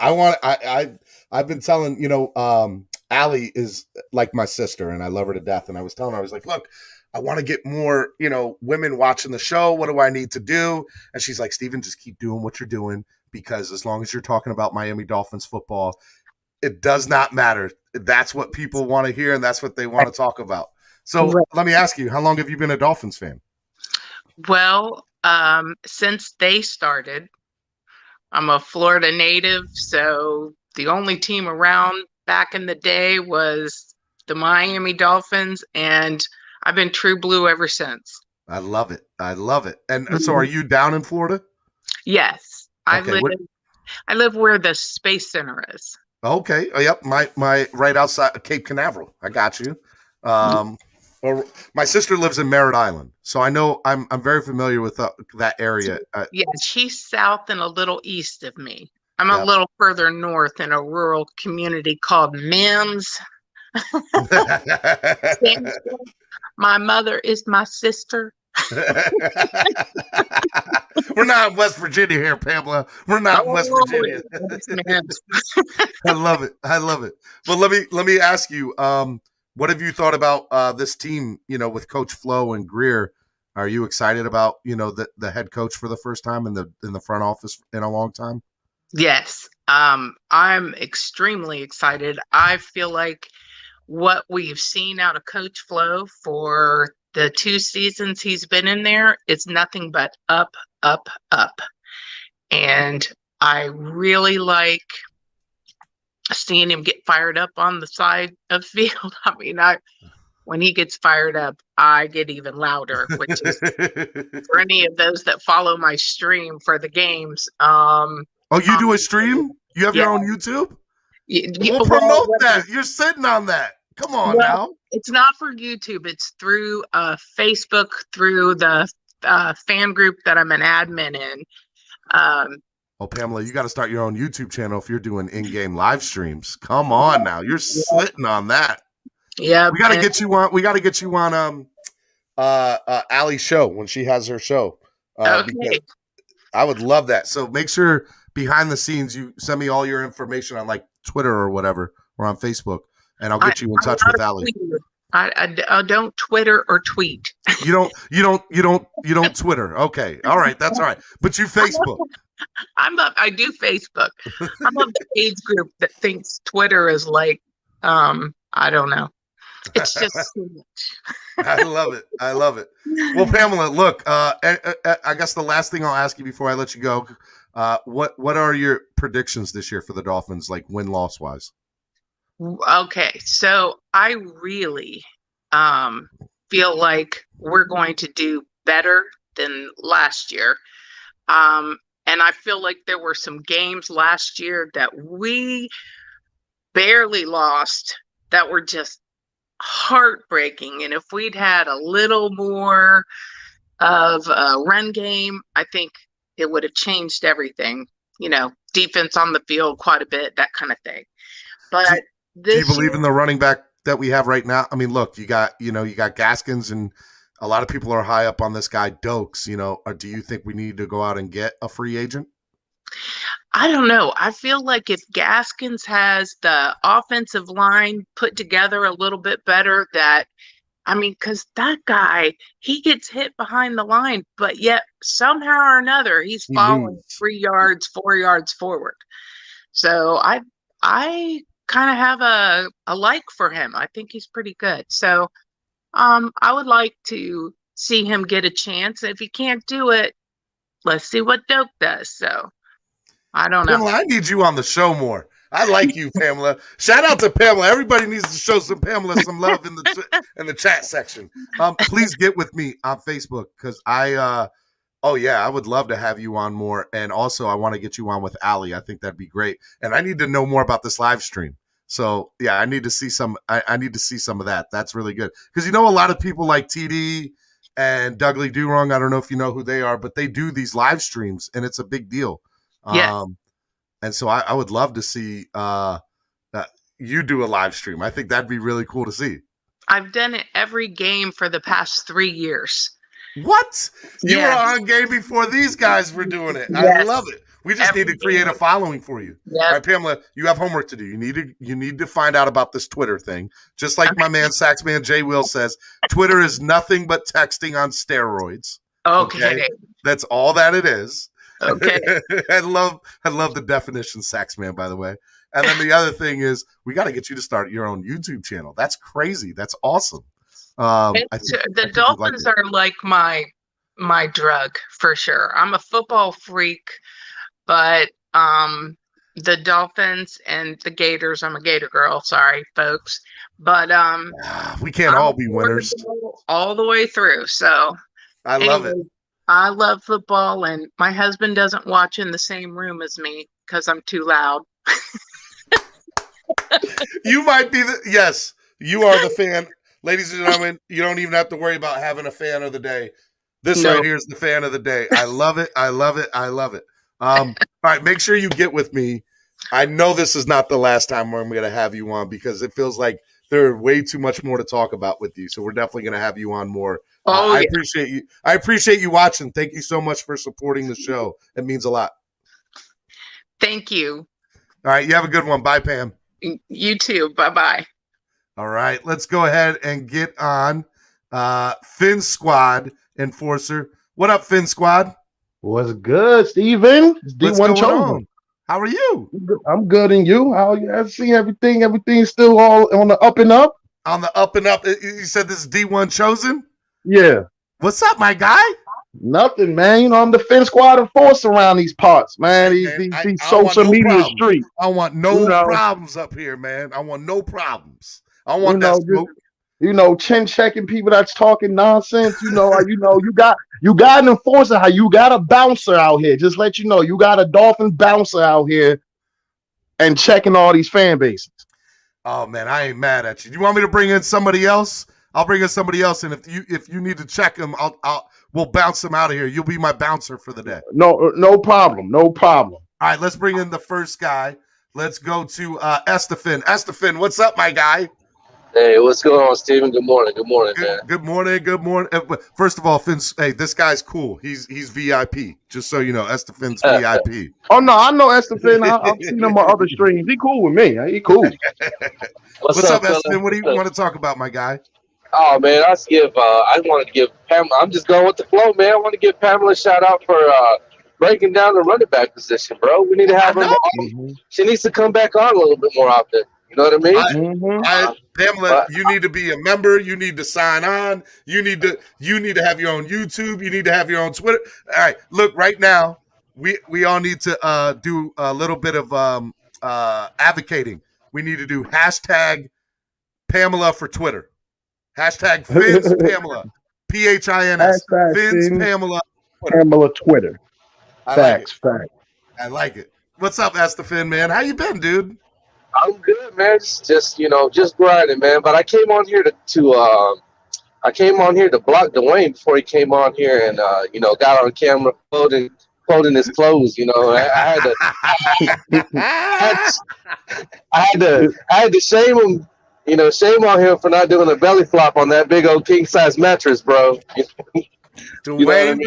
I've been telling, Allie is like my sister and I love her to death. And I was telling her, I was like, look, I want to get more, women watching the show. What do I need to do? And she's like, Stephen, just keep doing what you're doing, because as long as you're talking about Miami Dolphins football, it does not matter. That's what people want to hear, and that's what they want to talk about. So let me ask you, how long have you been a Dolphins fan? Well, since they started. I'm a Florida native, so the only team around back in the day was the Miami Dolphins, and I've been true blue ever since. I love it. I love it. And so are you down in Florida? Yes. Okay, I live where the Space Center is. Okay. Oh, yep. My right outside Cape Canaveral. I got you. Or my sister lives in Merritt Island, so I know I'm very familiar with that area. Yeah, she's south and a little east of me. I'm a little further north in a rural community called Mims. My mother is my sister. We're not in West Virginia here, Pamela. We're not in West Virginia. I love it. I love it. Well, let me ask you, what have you thought about this team, with Coach Flo and Greer? Are you excited about, the head coach for the first time in the front office in a long time? Yes. I'm extremely excited. I feel like what we've seen out of Coach Flo for the 2 seasons he's been in there is nothing but up, up, up. And I really like seeing him get fired up on the side of the field. I mean, when he gets fired up, I get even louder, which is for any of those that follow my stream for the games. You do a stream? You have your own YouTube? We'll promote that. You're sitting on that. Come on now. It's not for YouTube. It's through Facebook, through the fan group that I'm an admin in. Pamela, you got to start your own YouTube channel if you're doing in-game live streams. Come on now. You're sitting on that. Yeah. We got to get you on. We got to get you on Allie's show when she has her show. Okay. I would love that. So make sure behind the scenes you send me all your information on like Twitter or whatever, or on Facebook, and I'll get you in touch with Allie. I don't Twitter or tweet. You don't Twitter. Okay. All right. That's all right. But you Facebook. I do Facebook. I'm of the age group that thinks Twitter is like, I don't know. It's just too much. I love it. I love it. Well, Pamela, look, I guess the last thing I'll ask you before I let you go, what are your predictions this year for the Dolphins, like win-loss wise? Okay, so I really feel like we're going to do better than last year. And I feel like there were some games last year that we barely lost that were just heartbreaking. And if we'd had a little more of a run game, I think it would have changed everything. Defense on the field quite a bit, that kind of thing. But do you believe in the running back that we have right now? I mean, look, you got Gaskins, and a lot of people are high up on this guy Dokes. Or do you think we need to go out and get a free agent? I don't know. I feel like if Gaskins has the offensive line put together a little bit better, because that guy, he gets hit behind the line, but yet somehow or another, he's falling 3 yards, 4 yards forward. So I kind of have a like for him. I think he's pretty good. So I would like to see him get a chance. If he can't do it, let's see what Doak does. So I don't know. Pamela, I need you on the show more. I like you, Pamela. Shout out to Pamela. Everybody needs to show some Pamela some love in the chat section. Please get with me on Facebook, because I would love to have you on more. And also I want to get you on with Allie. I think that'd be great. And I need to know more about this live stream. So yeah, I need to see some of that. That's really good. Because a lot of people like TD and Dougley Durong, I don't know if you know who they are, but they do these live streams and it's a big deal. Yeah. And so I would love to see you do a live stream. I think that'd be really cool to see. I've done it every game for the past 3 years. What? You Yes. were on game before these guys were doing it. I Yes. love it. We just need to create a following for you. Yep. All right, Pamela, you have homework to do. You need to find out about this Twitter thing. Just like my man Saxman J. Will says, Twitter is nothing but texting on steroids. Okay. That's all that it is. Okay. I love the definition, Saxman, by the way. And then the other thing is we got to get you to start your own YouTube channel. That's crazy. That's awesome. The Dolphins are like my drug for sure. I'm a football freak, but the Dolphins and the Gators, I'm a Gator girl, sorry folks, but we can't all be winners all the way through. So I love it. I love football, and my husband doesn't watch in the same room as me because I'm too loud. You might be yes, you are the fan. Ladies and gentlemen, you don't even have to worry about having a fan of the day. This right here is the fan of the day. I love it. I love it. I love it. All right, make sure you get with me. I know this is not the last time I'm going to have you on because it feels like there's way too much more to talk about with you. So we're definitely going to have you on more. I appreciate you. I appreciate you watching. Thank you so much for supporting the show. It means a lot. Thank you. All right, you have a good one. Bye, Pam. You too. Bye-bye. All right, let's go ahead and get on Fin Squad Enforcer. What up, Fin Squad? What's good, Steven? It's D1 Chosen. How are you? I'm good, and you? How you? I see everything. Everything's still all on the up and up. On the up and up. You said this is D1 Chosen? Yeah. What's up, my guy? Nothing, man. You know, I'm the Fin Squad Enforcer around these parts, man. These social media streets. I want no problems up here, man. I want no problems. I want that smoke. Chin checking people that's talking nonsense. You got an enforcer. How you got a bouncer out here? Just let you know, you got a Dolphins bouncer out here and checking all these fan bases. Oh man, I ain't mad at you. You want me to bring in somebody else? I'll bring in somebody else, and if you need to check them, we'll bounce them out of here. You'll be my bouncer for the day. No problem. No problem. All right, let's bring in the first guy. Let's go to Estephen. Estephen, what's up, my guy? Hey, what's going on, Steven? Good morning, man. Good morning. First of all, Finn, hey, this guy's cool. He's VIP. Just so you know, Estephen's VIP. Oh no, I know Estephen. I've seen him on other streams. He cool with me. He cool. What's up, Estephen? What do you want to talk about, my guy? Oh man, I wanted to give Pamela. I'm just going with the flow, man. I want to give Pamela a shout out for breaking down the running back position, bro. We need to have her. She needs to come back on a little bit more often. You know what I mean? Pamela, you need to be a member. You need to sign on. You need to have your own YouTube. You need to have your own Twitter. All right, look, right now, we all need to do a little bit of advocating. We need to do hashtag Pamela for Twitter. Hashtag Fins Pamela. PHINS. Fins Pamela. Pamela Twitter. Facts. I like it. What's up, Estephen, man? How you been, dude? I'm good, man. Just grinding, man. But I came on here to block Dwayne before he came on here and got on camera folding his clothes. I had to shame him. Shame on him for not doing a belly flop on that big old king size mattress, bro. Dwayne.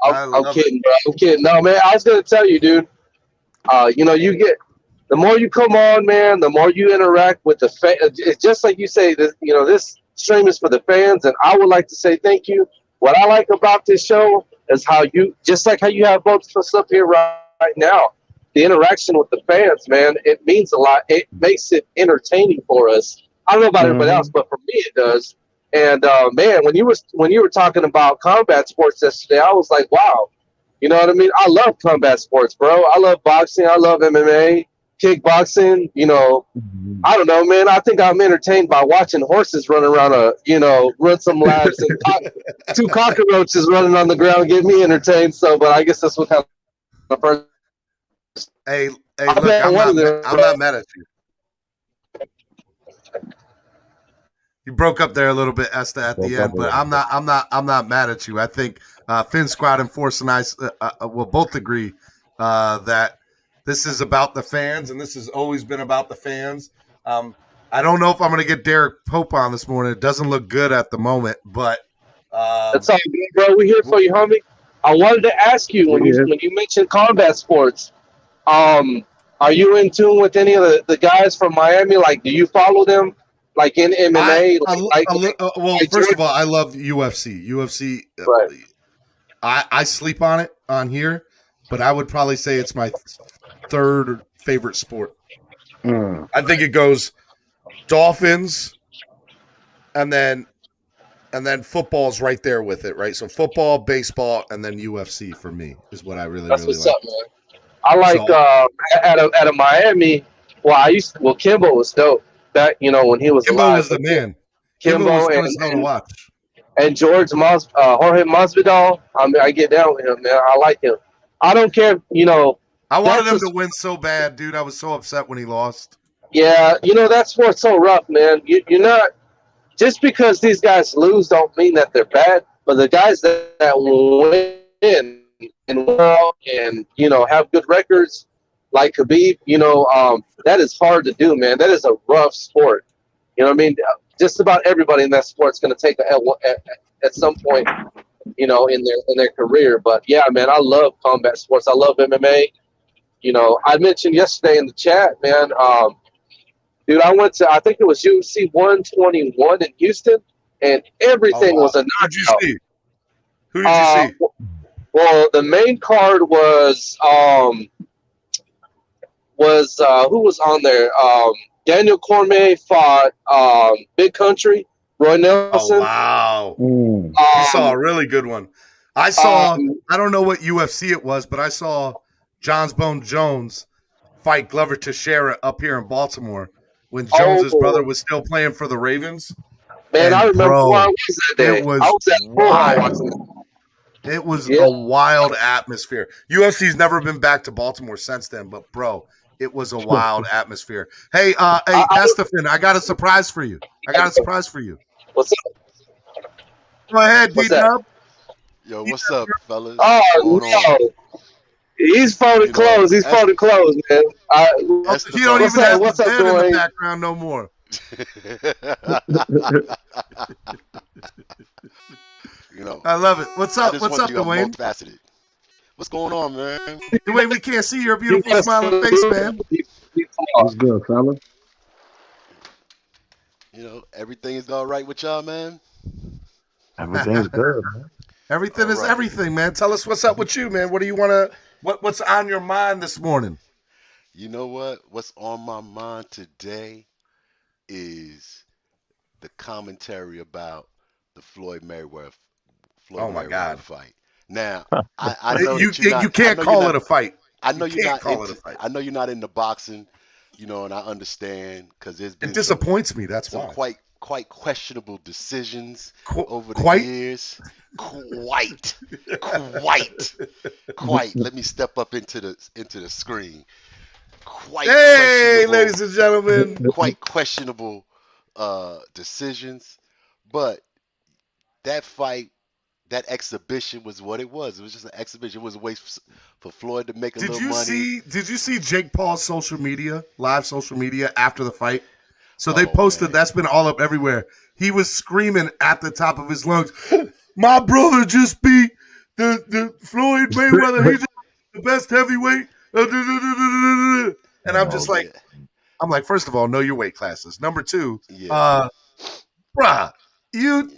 I'm kidding, bro. I'm kidding. No, man. I was gonna tell you, dude. You get. The more you come on, man, the more you interact with the fans. It's just like you say, this stream is for the fans, and I would like to say thank you. What I like about this show is how you have both of us up here right now, the interaction with the fans, man, it means a lot. It makes it entertaining for us. I don't know about everybody else, but for me it does. And man, when you were talking about combat sports yesterday, I was like, wow. You know what I mean? I love combat sports, bro. I love boxing. I love MMA. Kickboxing, I don't know, man. I think I'm entertained by watching horses run around run some laps and two cockroaches running on the ground get me entertained. So, but I guess that's what kind of person. Hey, look, I'm not mad at you. You broke up there a little bit, Esther, at the end, but I'm not mad at you. I think Fin Squad and Force and I will both agree that this is about the fans, and this has always been about the fans. I don't know if I'm going to get Derrick Pope on this morning. It doesn't look good at the moment, but that's all good, bro. We're here for you, homie. I wanted to ask you when you mentioned combat sports. Are you in tune with any of the guys from Miami? Like, do you follow them? Like in MMA? Well, first of all, I love UFC. UFC. Right. I sleep on it on here, but I would probably say it's my third favorite sport. I think it goes Dolphins, and then football's right there with it, right? So football, baseball, and then UFC for me is what I really That's really what's like. up, man. I like at a Miami. Well, Kimbo was dope. That when he was Kimbo alive. was the man. Kimbo was fun as hell to watch. And Jorge Masvidal. I mean, I get down with him, man. I like him. I don't care. I wanted him to win so bad, dude. I was so upset when he lost. Yeah, that sport's so rough, man. You're not just because these guys lose don't mean that they're bad. But the guys that win and well and have good records like Khabib, that is hard to do, man. That is a rough sport. You know what I mean? Just about everybody in that sport's going to take at some point, in their career. But yeah, man, I love combat sports. I love MMA. I mentioned yesterday in the chat, man. Dude, I went to, I think it was UFC 121 in Houston, and everything was a knockout. Who did you see? Well, the main card was who was on there? Daniel Cormier fought Big Country, Roy Nelson. Oh, wow. You saw a really good one. I saw, I don't know what UFC it was, but I saw Johns Bone Jones fight Glover Teixeira up here in Baltimore when Jones's brother was still playing for the Ravens. Man, and I remember where I was that day. It was I was at wild. It was a wild atmosphere. UFC's never been back to Baltimore since then, but bro, it was a wild atmosphere. Hey, Estephen, I got a surprise for you. What's up? Go ahead, D-Dub. Yo, what's up, fellas? Oh, no. He's folding clothes. He's folding clothes, man. You don't even have the bed in the background no more. I love it. What's up? What's up, Dwayne? Multifaceted. What's going on, man? Dwayne, we can't see your beautiful smiling face, man. What's good, fella? Everything is all right with y'all, man. Everything's good, man. Everything is everything, man. Tell us what's up with you, man. What do you want to? What's on your mind this morning? You know what? What's on my mind today is the commentary about the Floyd Mayweather fight. Now, I know you can't call it a fight. I know you're not call it a fight. I know you're not into boxing, and I understand because there's been it disappoints me. That's some why quite questionable decisions over the years. Quite. Let me step up into the screen. Hey, ladies and gentlemen. Quite questionable decisions, but that fight, that exhibition was what it was. It was just an exhibition. It was a way for Floyd to make a little money. Did you see Jake Paul's live social media after the fight? So they posted, that's been all up everywhere. He was screaming at the top of his lungs, "My brother just beat the Floyd Mayweather. He's the best heavyweight." And I'm just like, first of all, know your weight classes. Number two, bruh, you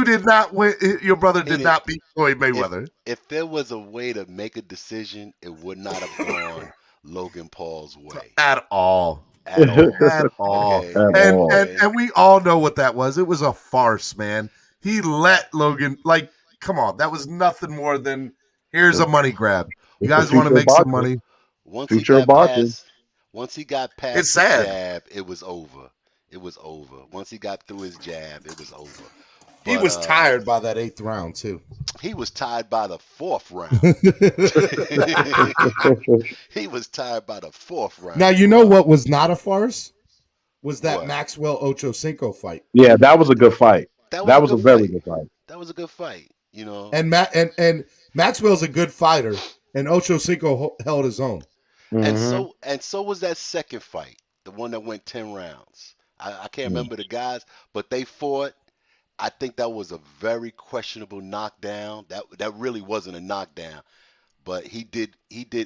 did not win. Your brother did not beat Floyd Mayweather. If there was a way to make a decision, it would not have gone Logan Paul's way at all. At all. Okay. And we all know what that was. It was a farce, man. He let Logan, come on, that was nothing more than here's a money grab. You guys want to make some money? Once he got past it's the sad. jab, it was over. Once he got through his jab, it was over. But, he was tired by that 8th round, too. He was tired by the 4th round. Now, you know what was not a farce? Was that Maxwell Ochocinco fight. Yeah, that was a good fight. That was a very good fight. That was a good fight, And Maxwell's a good fighter, and Ochocinco held his own. And so was that second fight, the one that went 10 rounds. I can't remember the guys, but they fought. I think that was a very questionable knockdown. That really wasn't a knockdown, but he did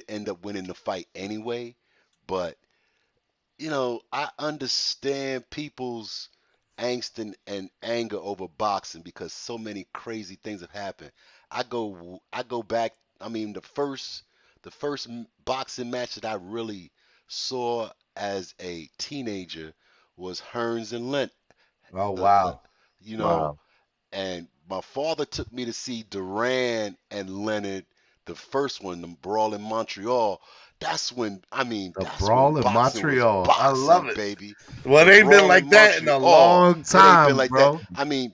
end up winning the fight anyway. But I understand people's angst and anger over boxing because so many crazy things have happened. I go back. I mean, the first boxing match that I really saw as a teenager was Hearns and Lent. Oh The wow. you know, Wow. and my father took me to see Duran and Leonard, the first one, the brawl in Montreal. The That's when brawl in boxing was Montreal. I love boxing, it. baby. Well, The it ain't been brawl in like that in a Montreal. long It ain't been time, like that. bro.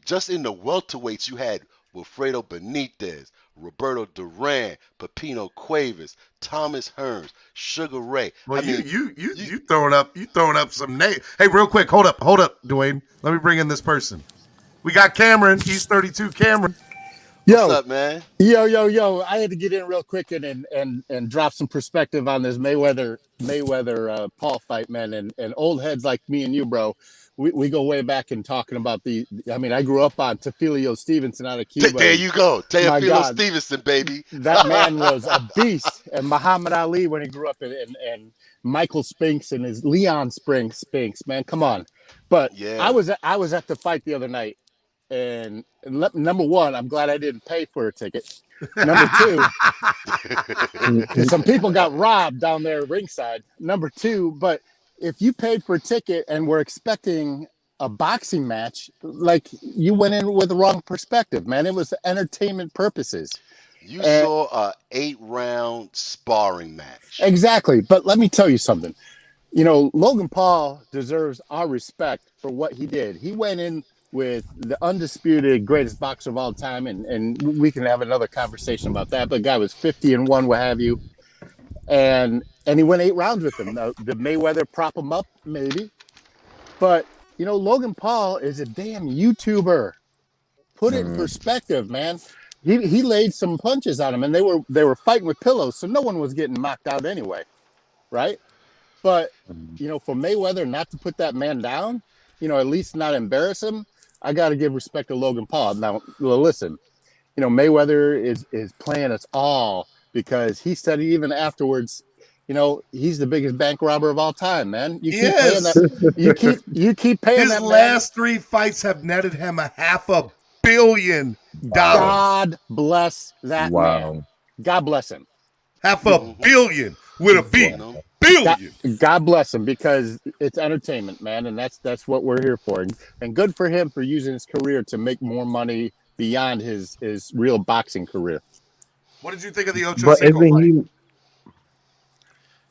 Just in the welterweights, you had Wilfredo Benitez, Roberto Duran, Pepino Cuevas, Thomas Hearns, Sugar Ray. Well, you You, you throwing up some names. Hey, real quick, hold up, Dwayne. Let me bring in this person. We got Cameron, East 32 Cameron. what's Yo, up, man? yo! I had to get in real quick and drop some perspective on this Mayweather Paul fight, man. And old heads like me and you, bro, we go way back in talking about the. I mean, I grew up on Tefilio Stevenson out of Cuba, There and you go, my Teofilo God, Stevenson, baby. that man was a beast. And Muhammad Ali when he grew up, and Michael Spinks and his Leon Spinks, man, come on. But I Yeah. was at the fight the other night, and number one, I'm glad I didn't pay for a ticket. Number two, because some people got robbed down there ringside. Number two, but if you paid for a ticket and were expecting a boxing match, like you went in with the wrong perspective, man. It was entertainment purposes. You And saw a 8-round sparring match. exactly. But let me tell you something. Logan Paul deserves our respect for what he did. He went in with the undisputed greatest boxer of all time, and we can have another conversation about that. But the guy was 50-1, what have you, and he went 8 rounds with him. Now, did Mayweather prop him up? Maybe, but Logan Paul is a damn YouTuber. Put it in perspective, man. He laid some punches on him, and they were fighting with pillows, so no one was getting knocked out anyway, right? But for Mayweather not to put that man down, at least not embarrass him, I got to give respect to Logan Paul. Now, well, listen, Mayweather is playing us all because he said it even afterwards. He's the biggest bank robber of all time, man. You He keep paying that. is. You keep paying His that man. last 3 fights have netted him $500 million. God bless that man. Wow. God bless him. Half a Hmm. billion with a B. You know, God, Billion. God bless him because it's entertainment, man, and that's what we're here for. And good for him for using his career to make more money beyond his real boxing career. What did you think of the Ocho But Cinco isn't fight? he?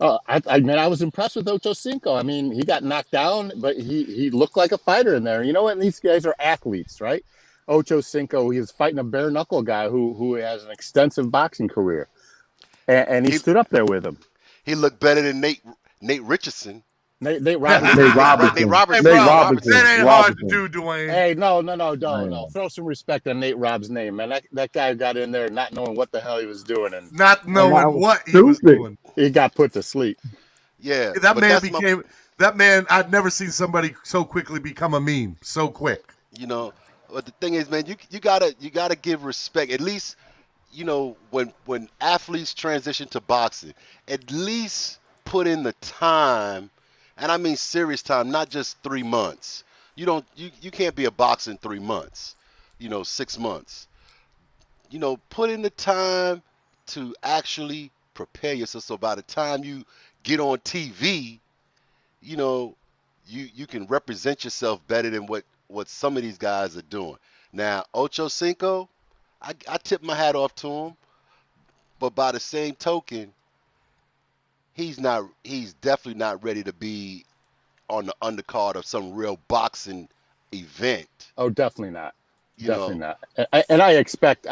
I was impressed with Ocho Cinco. I mean, he got knocked down, but he looked like a fighter in there. You know what? These guys are athletes, right? Ocho Cinco, he was fighting a bare knuckle guy who has an extensive boxing career, and he he stood up there with him. he looked better than Nate Richardson. Nate Nate Robinson. Nate Robinson. Hey, Robertson. Nate Nate bro, Robertson. that Robinson. ain't hard to Robinson. do, Dwayne. Hey, no. Man. Throw some respect on Nate Rob's name, man. That guy got in there not knowing what the hell he was doing, and Not And that knowing was what he was stupid. doing. he got put to sleep. Yeah, That but man that's my. became that man. I'd never seen somebody so quickly become a meme so quick. You know, but the thing is, man, you gotta give respect. At least, when athletes transition to boxing, at least put in the time, and I mean serious time, not just 3 months. You can't be a boxer in 3 months. 6 months. Put in the time to actually prepare yourself. So by the time you get on TV, you know, you can represent yourself better than what some of these guys are doing. Now, Ocho Cinco, I tip my hat off to him, but by the same token, he's definitely not ready to be on the undercard of some real boxing event. Oh, definitely not. You Definitely know, not. And I expect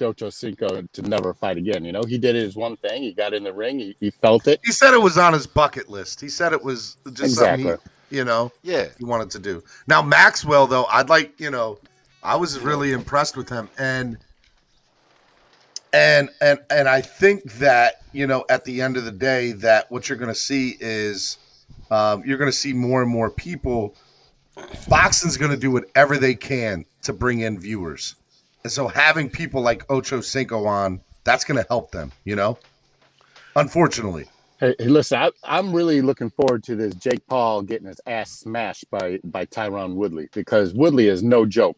Ocho Cinco to never fight again. He did his one thing. He got in the ring. He felt it. He said it was on his bucket list. He said it was just something Exactly. yeah, he wanted to do. Now Maxwell, though, I was you know, really impressed with him, and I think that at the end of the day, that what you're going to see is you're going to see more and more people. Boxing's going to do whatever they can to bring in viewers. And so having people like Ocho Cinco on, that's going to help them, unfortunately. Hey, listen, I'm really looking forward to this Jake Paul getting his ass smashed by Tyron Woodley, because Woodley is no joke.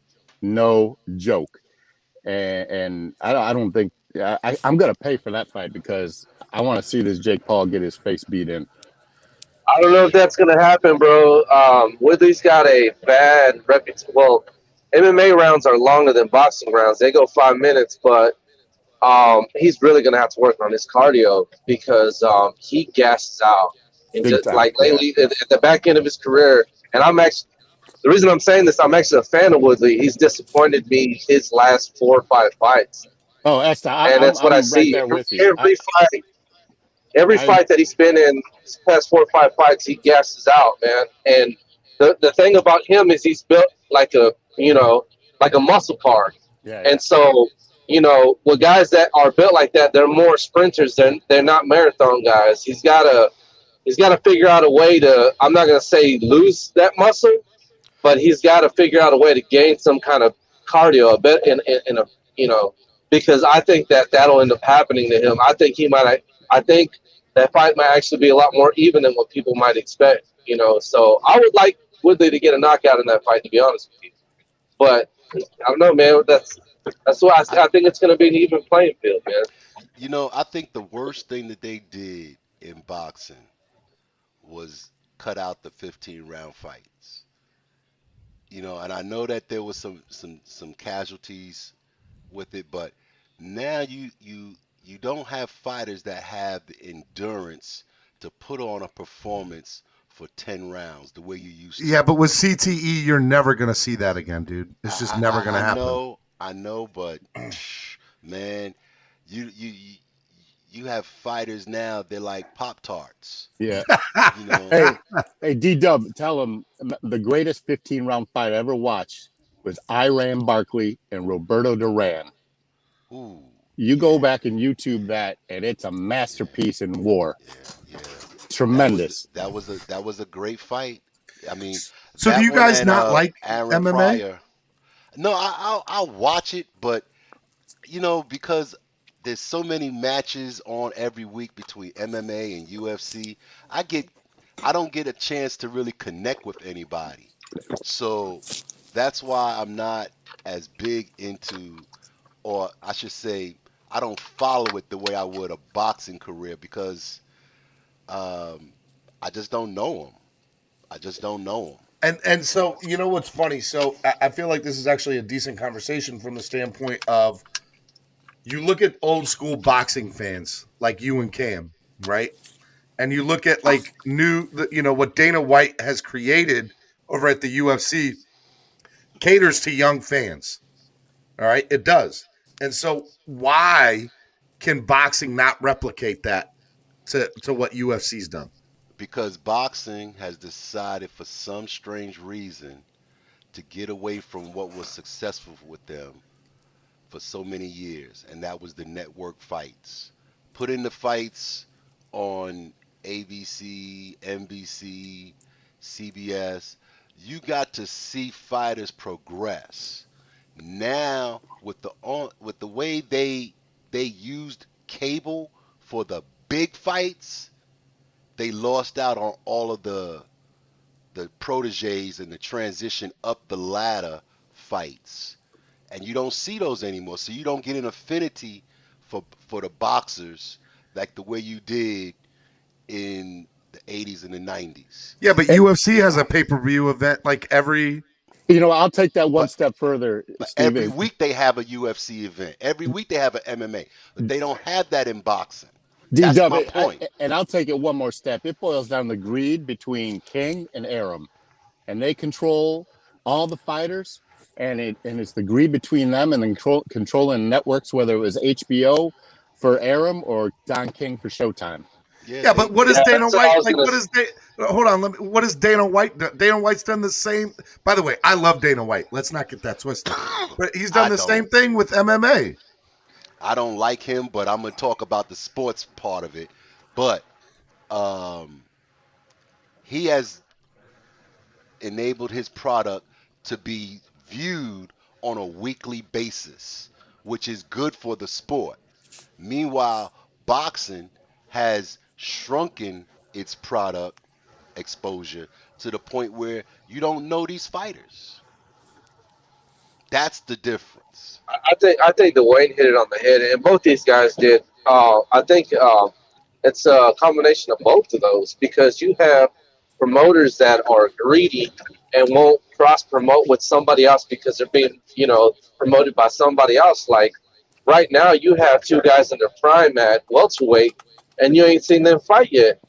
And I don't think I'm going to pay for that fight, because I want to see this Jake Paul get his face beat in. I don't know if that's going to happen, bro. Woodley's got a bad reputation. Well, MMA rounds are longer than boxing rounds. They go 5 minutes, but he's really going to have to work on his cardio, because he gasses out. And Big just time, like lately, at the back end of his career, and the reason I'm saying this, I'm actually a fan of Woodley. He's disappointed me his last 4 or 5 fights. Oh, Esther, And that's what I see. right there with you. Every fight that he's been in, his past 4 or 5 fights, he gasses out, man. And the thing about him is he's built like a muscle car. Yeah. And so, with guys that are built like that, they're more sprinters. They're not marathon guys. He's got to figure out a way to, I'm not going to say lose that muscle, but he's got to figure out a way to gain some kind of cardio a bit in a, because I think that'll end up happening to him. I think that fight might actually be a lot more even than what people might expect, So I would like Woodley to get a knockout in that fight, to be honest with you. But I don't know, man. That's why I think it's going to be an even playing field, man. I think the worst thing that they did in boxing was cut out the 15-round fights. And I know that there was some casualties with it, but now you don't have fighters that have the endurance to put on a performance for 10 rounds the way you used to. Yeah, but with CTE, you're never going to see that again, dude. It's just never going to happen. I know, but man, you have fighters now, they're like Pop-Tarts. Yeah. Hey, D-Dub, tell them the greatest 15-round fight I ever watched was Iran Barkley and Roberto Duran. Ooh. You go back and YouTube that, and it's a masterpiece in war. Yeah. Tremendous. That was a great fight. I mean, so do you guys not like Aaron MMA? Pryor. No, I'll watch it, but because there's so many matches on every week between MMA and UFC, I don't get a chance to really connect with anybody. So that's why I'm not as big into, or I should say, I don't follow it the way I would a boxing career, because I just don't know him. And so, what's funny? So I feel like this is actually a decent conversation from the standpoint of, you look at old school boxing fans like you and Cam, right? And you look at like what Dana White has created over at the UFC caters to young fans. All right, it does. And so why can boxing not replicate that to what UFC's done? Because boxing has decided for some strange reason to get away from what was successful with them for so many years, and that was the network fights. Putting the fights on ABC, NBC, CBS, you got to see fighters progress. Now, with the way they used cable for the big fights, they lost out on all of the proteges and the transition up the ladder fights. And you don't see those anymore. So you don't get an affinity for the boxers like the way you did in the 80s and the 90s. Yeah, but UFC has a pay-per-view event like every... I'll take that one step further, Steve. Every week they have a UFC event. Every week they have an MMA. But they don't have that in boxing. That's my point. And I'll take it one more step. It boils down to greed between King and Arum. And they control all the fighters. And it's the greed between them and controlling networks, whether it was HBO for Arum or Don King for Showtime. Yeah, but what is Dana White like? Hold on. What is Dana White? Dana White's done the same. By the way, I love Dana White. Let's not get that twisted. But he's done the same thing with MMA. I don't like him, but I'm gonna talk about the sports part of it. But he has enabled his product to be viewed on a weekly basis, which is good for the sport. Meanwhile, boxing has shrunken its product exposure to the point where you don't know these fighters. That's the difference. I think Dwayne hit it on the head, and both these guys did. I think it's a combination of both of those because you have promoters that are greedy and won't cross promote with somebody else because they're being promoted by somebody else. Like right now, you have two guys in their prime at welterweight, and you ain't seen them fight yet.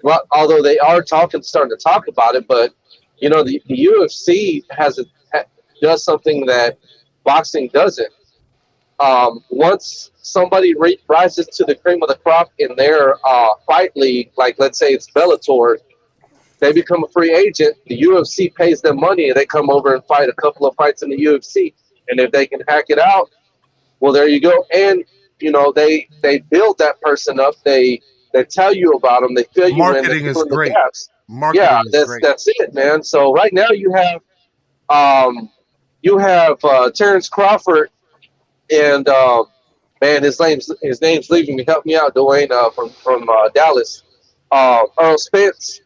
Well, although they are starting to talk about it, but the UFC does something that boxing doesn't. Once somebody rises to the cream of the crop in their fight league, like let's say it's Bellator, they become a free agent. The UFC pays them money, and they come over and fight a couple of fights in the UFC. And if they can hack it out, well, there you go. And they build that person up. They tell you about them. They fill you in. They fill in the gaps. That's it, man. So right now you have Terrence Crawford. And man, his name's leaving me. Help me out, Dwayne, from Dallas. Earl Spence.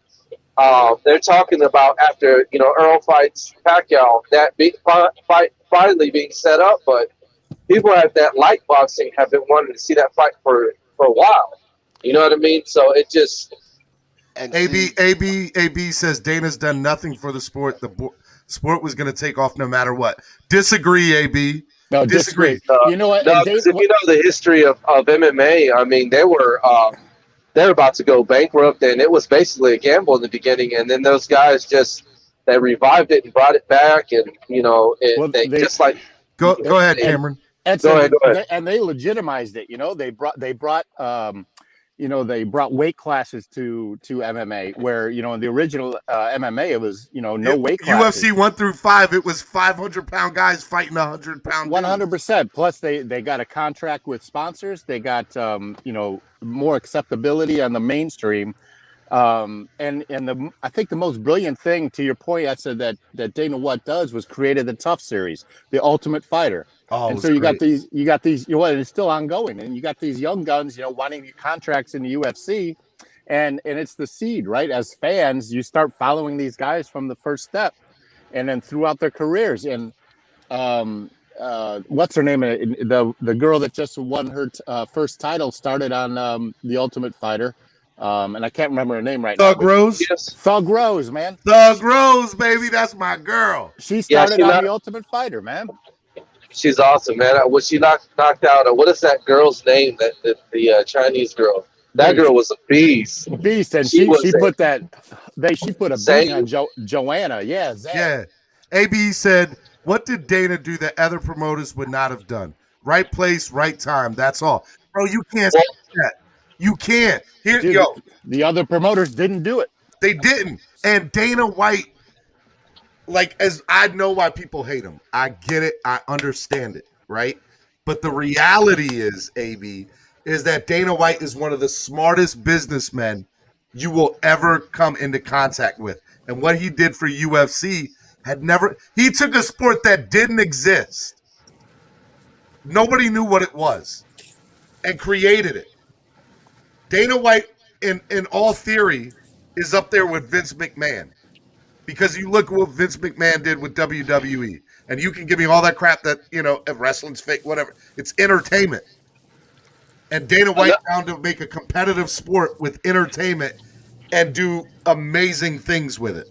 They're talking about after Earl fights Pacquiao, that big fight finally being set up. But people at that light boxing have been wanting to see that fight for a while. You know what I mean? So it just. And AB says Dana's done nothing for the sport. The sport was going to take off no matter what. Disagree, AB. No, disagree. You know what? No, because if you know the history of MMA, I mean, they were about to go bankrupt, and it was basically a gamble in the beginning. And then those guys they revived it and brought it back, and they just like go ahead, Cameron. Go ahead. And they legitimized it. They brought weight classes to MMA where, in the original MMA, it was, no weight classes. UFC 1 through 5, it was 500-pound guys fighting 100-pound 100%. Plus, they got a contract with sponsors. They got, more acceptability on the mainstream. I think the most brilliant thing, to your point, I said that Dana White does was created the Tough Series, the Ultimate Fighter. Oh, and so you got these, and it's still ongoing, and you got these young guns, wanting to get contracts in the UFC, and it's the seed, right? As fans, you start following these guys from the first step, and then throughout their careers. And what's her name? The girl that just won her first title started on the Ultimate Fighter. And I can't remember her name right now. Thug Rose? Yes. Thug Rose, man. Thug Rose, baby. That's my girl. She started on the Ultimate Fighter, man. She's awesome, man. Was she knocked out? What is that girl's name? The Chinese girl. That girl was a beast. And she put a bang on Joanna. Yeah. Yeah. AB said, what did Dana do that other promoters would not have done? Right place, right time. That's all. Bro, you can't say that. You can't. Here you go. The other promoters didn't do it. They didn't. And Dana White, as I know why people hate him. I get it. I understand it, right? But the reality is, AB, is that Dana White is one of the smartest businessmen you will ever come into contact with. And what he did for UFC he took a sport that didn't exist. Nobody knew what it was and created it. Dana White, in all theory, is up there with Vince McMahon. Because you look at what Vince McMahon did with WWE. And you can give me all that crap that, if wrestling's fake, whatever. It's entertainment. And Dana White found to make a competitive sport with entertainment and do amazing things with it.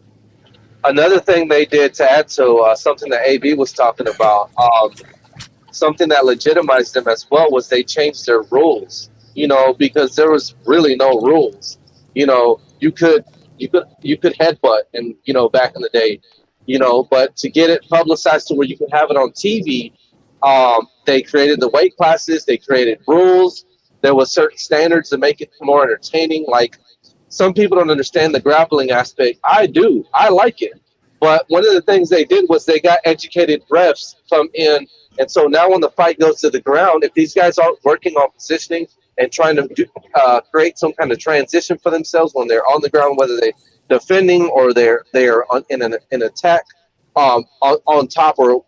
Another thing they did to add to something that AB was talking about, something that legitimized them as well, was they changed their rules. Because there was really no rules. You could headbutt, and back in the day, but to get it publicized to where you can have it on TV, they created the weight classes, they created rules. There was certain standards to make it more entertaining. Like, some people don't understand the grappling aspect. I do. I like it. But one of the things they did was they got educated refs come in. And so now when the fight goes to the ground, if these guys aren't working on positioning and trying to create some kind of transition for themselves when they're on the ground, whether defending or they're in an attack on top, or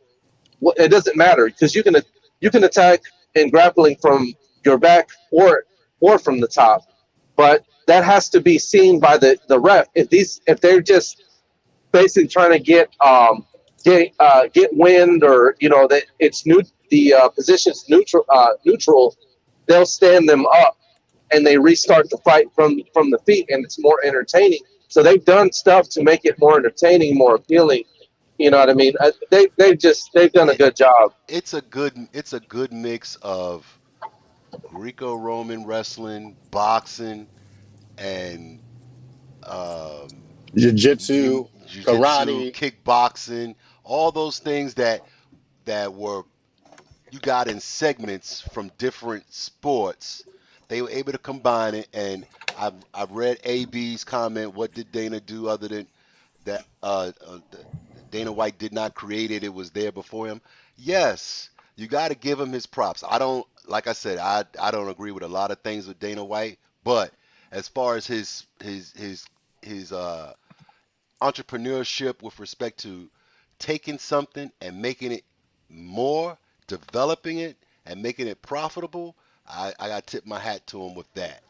it doesn't matter, because you can attack and grappling from your back or from the top, but that has to be seen by the ref. If they're just basically trying to get wind, or that it's the position's neutral, they'll stand them up and they restart the fight from the feet, and it's more entertaining. So they've done stuff to make it more entertaining, more appealing. You know what I mean? They've done a good job. It's a good mix of Greco-Roman wrestling, boxing, and jiu-jitsu, karate, kickboxing, all those things that were you got in segments from different sports. They were able to combine it, and I've read AB's comment. What did Dana do other than that? Dana White did not create it; it was there before him. Yes, you got to give him his props. Like I said, I don't agree with a lot of things with Dana White, but as far as his entrepreneurship with respect to taking something and making it more, developing it and making it profitable, I got to tip my hat to him with that.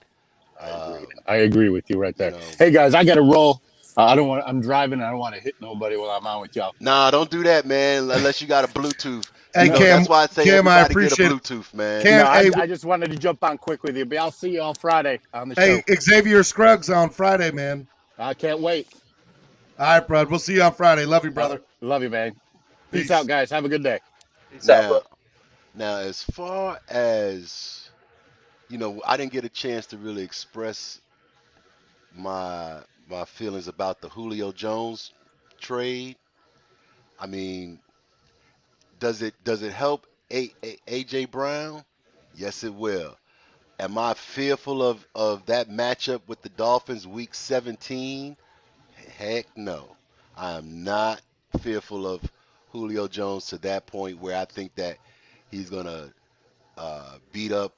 I agree with you right there. Hey guys, I got to roll. I'm driving. I don't want to hit nobody while I'm on with y'all. Nah, don't do that, man. Unless you got a Bluetooth. Hey, Cam, that's why I say Cam, I everybody appreciate get a Bluetooth, man. Cam, I just wanted to jump on quick with you, but I'll see you on Friday on the show. Hey, Xavier Scruggs on Friday, man. I can't wait. All right, bro. We'll see you on Friday. Love you, brother. Love you, man. Peace out, guys. Have a good day. Now, as far as I didn't get a chance to really express my feelings about the Julio Jones trade. I mean, does it help AJ Brown? Yes, it will. Am I fearful of that matchup with the Dolphins week 17? Heck no. I am not fearful of Julio Jones to that point where I think that he's going to beat up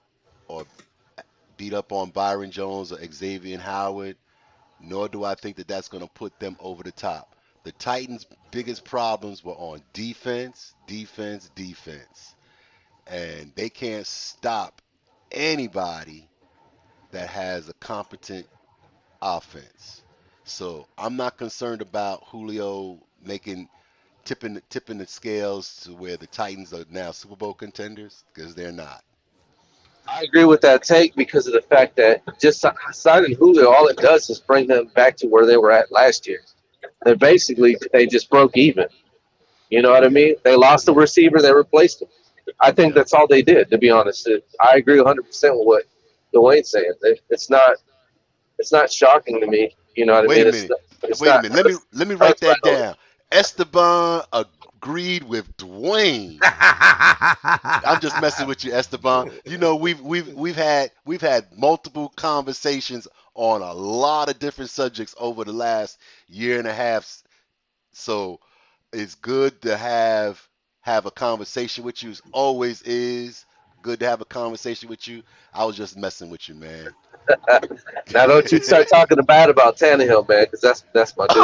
on Byron Jones or Xavier Howard, nor do I think that that's going to put them over the top. The Titans' biggest problems were on defense, and they can't stop anybody that has a competent offense. So I'm not concerned about Julio tipping the scales to where the Titans are now Super Bowl contenders, because they're not. I agree with that take because of the fact that just signing Julio, all it does is bring them back to where they were at last year. They just broke even. You know what I mean? They lost the receiver, they replaced him. I think that's all they did, to be honest. I agree 100% with what Dwayne's saying. It's not shocking to me. You know what I mean? Wait a minute. Let me write that down. Esteban agreed with Dwayne. I'm just messing with you, Esteban. We've had multiple conversations on a lot of different subjects over the last year and a half. So it's good to have a conversation with you. It always is good to have a conversation with you. I was just messing with you, man. Now don't you start talking bad about Tannehill, man, because that's my dude.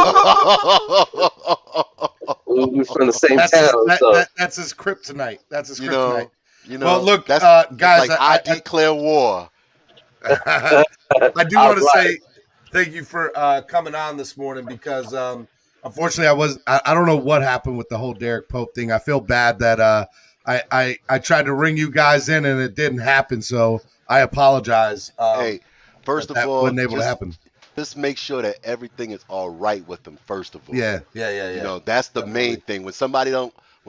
We're from the same town. That's his kryptonite. That's his kryptonite. Well, look, guys, like I declare war. I do want to say thank you for coming on this morning because unfortunately I don't know what happened with the whole Derrick Pope thing. I feel bad that I tried to ring you guys in and it didn't happen, so I apologize. Hey, first of all, wasn't able to happen. Just make sure that everything is all right with them. First of all, yeah. That's the main thing. When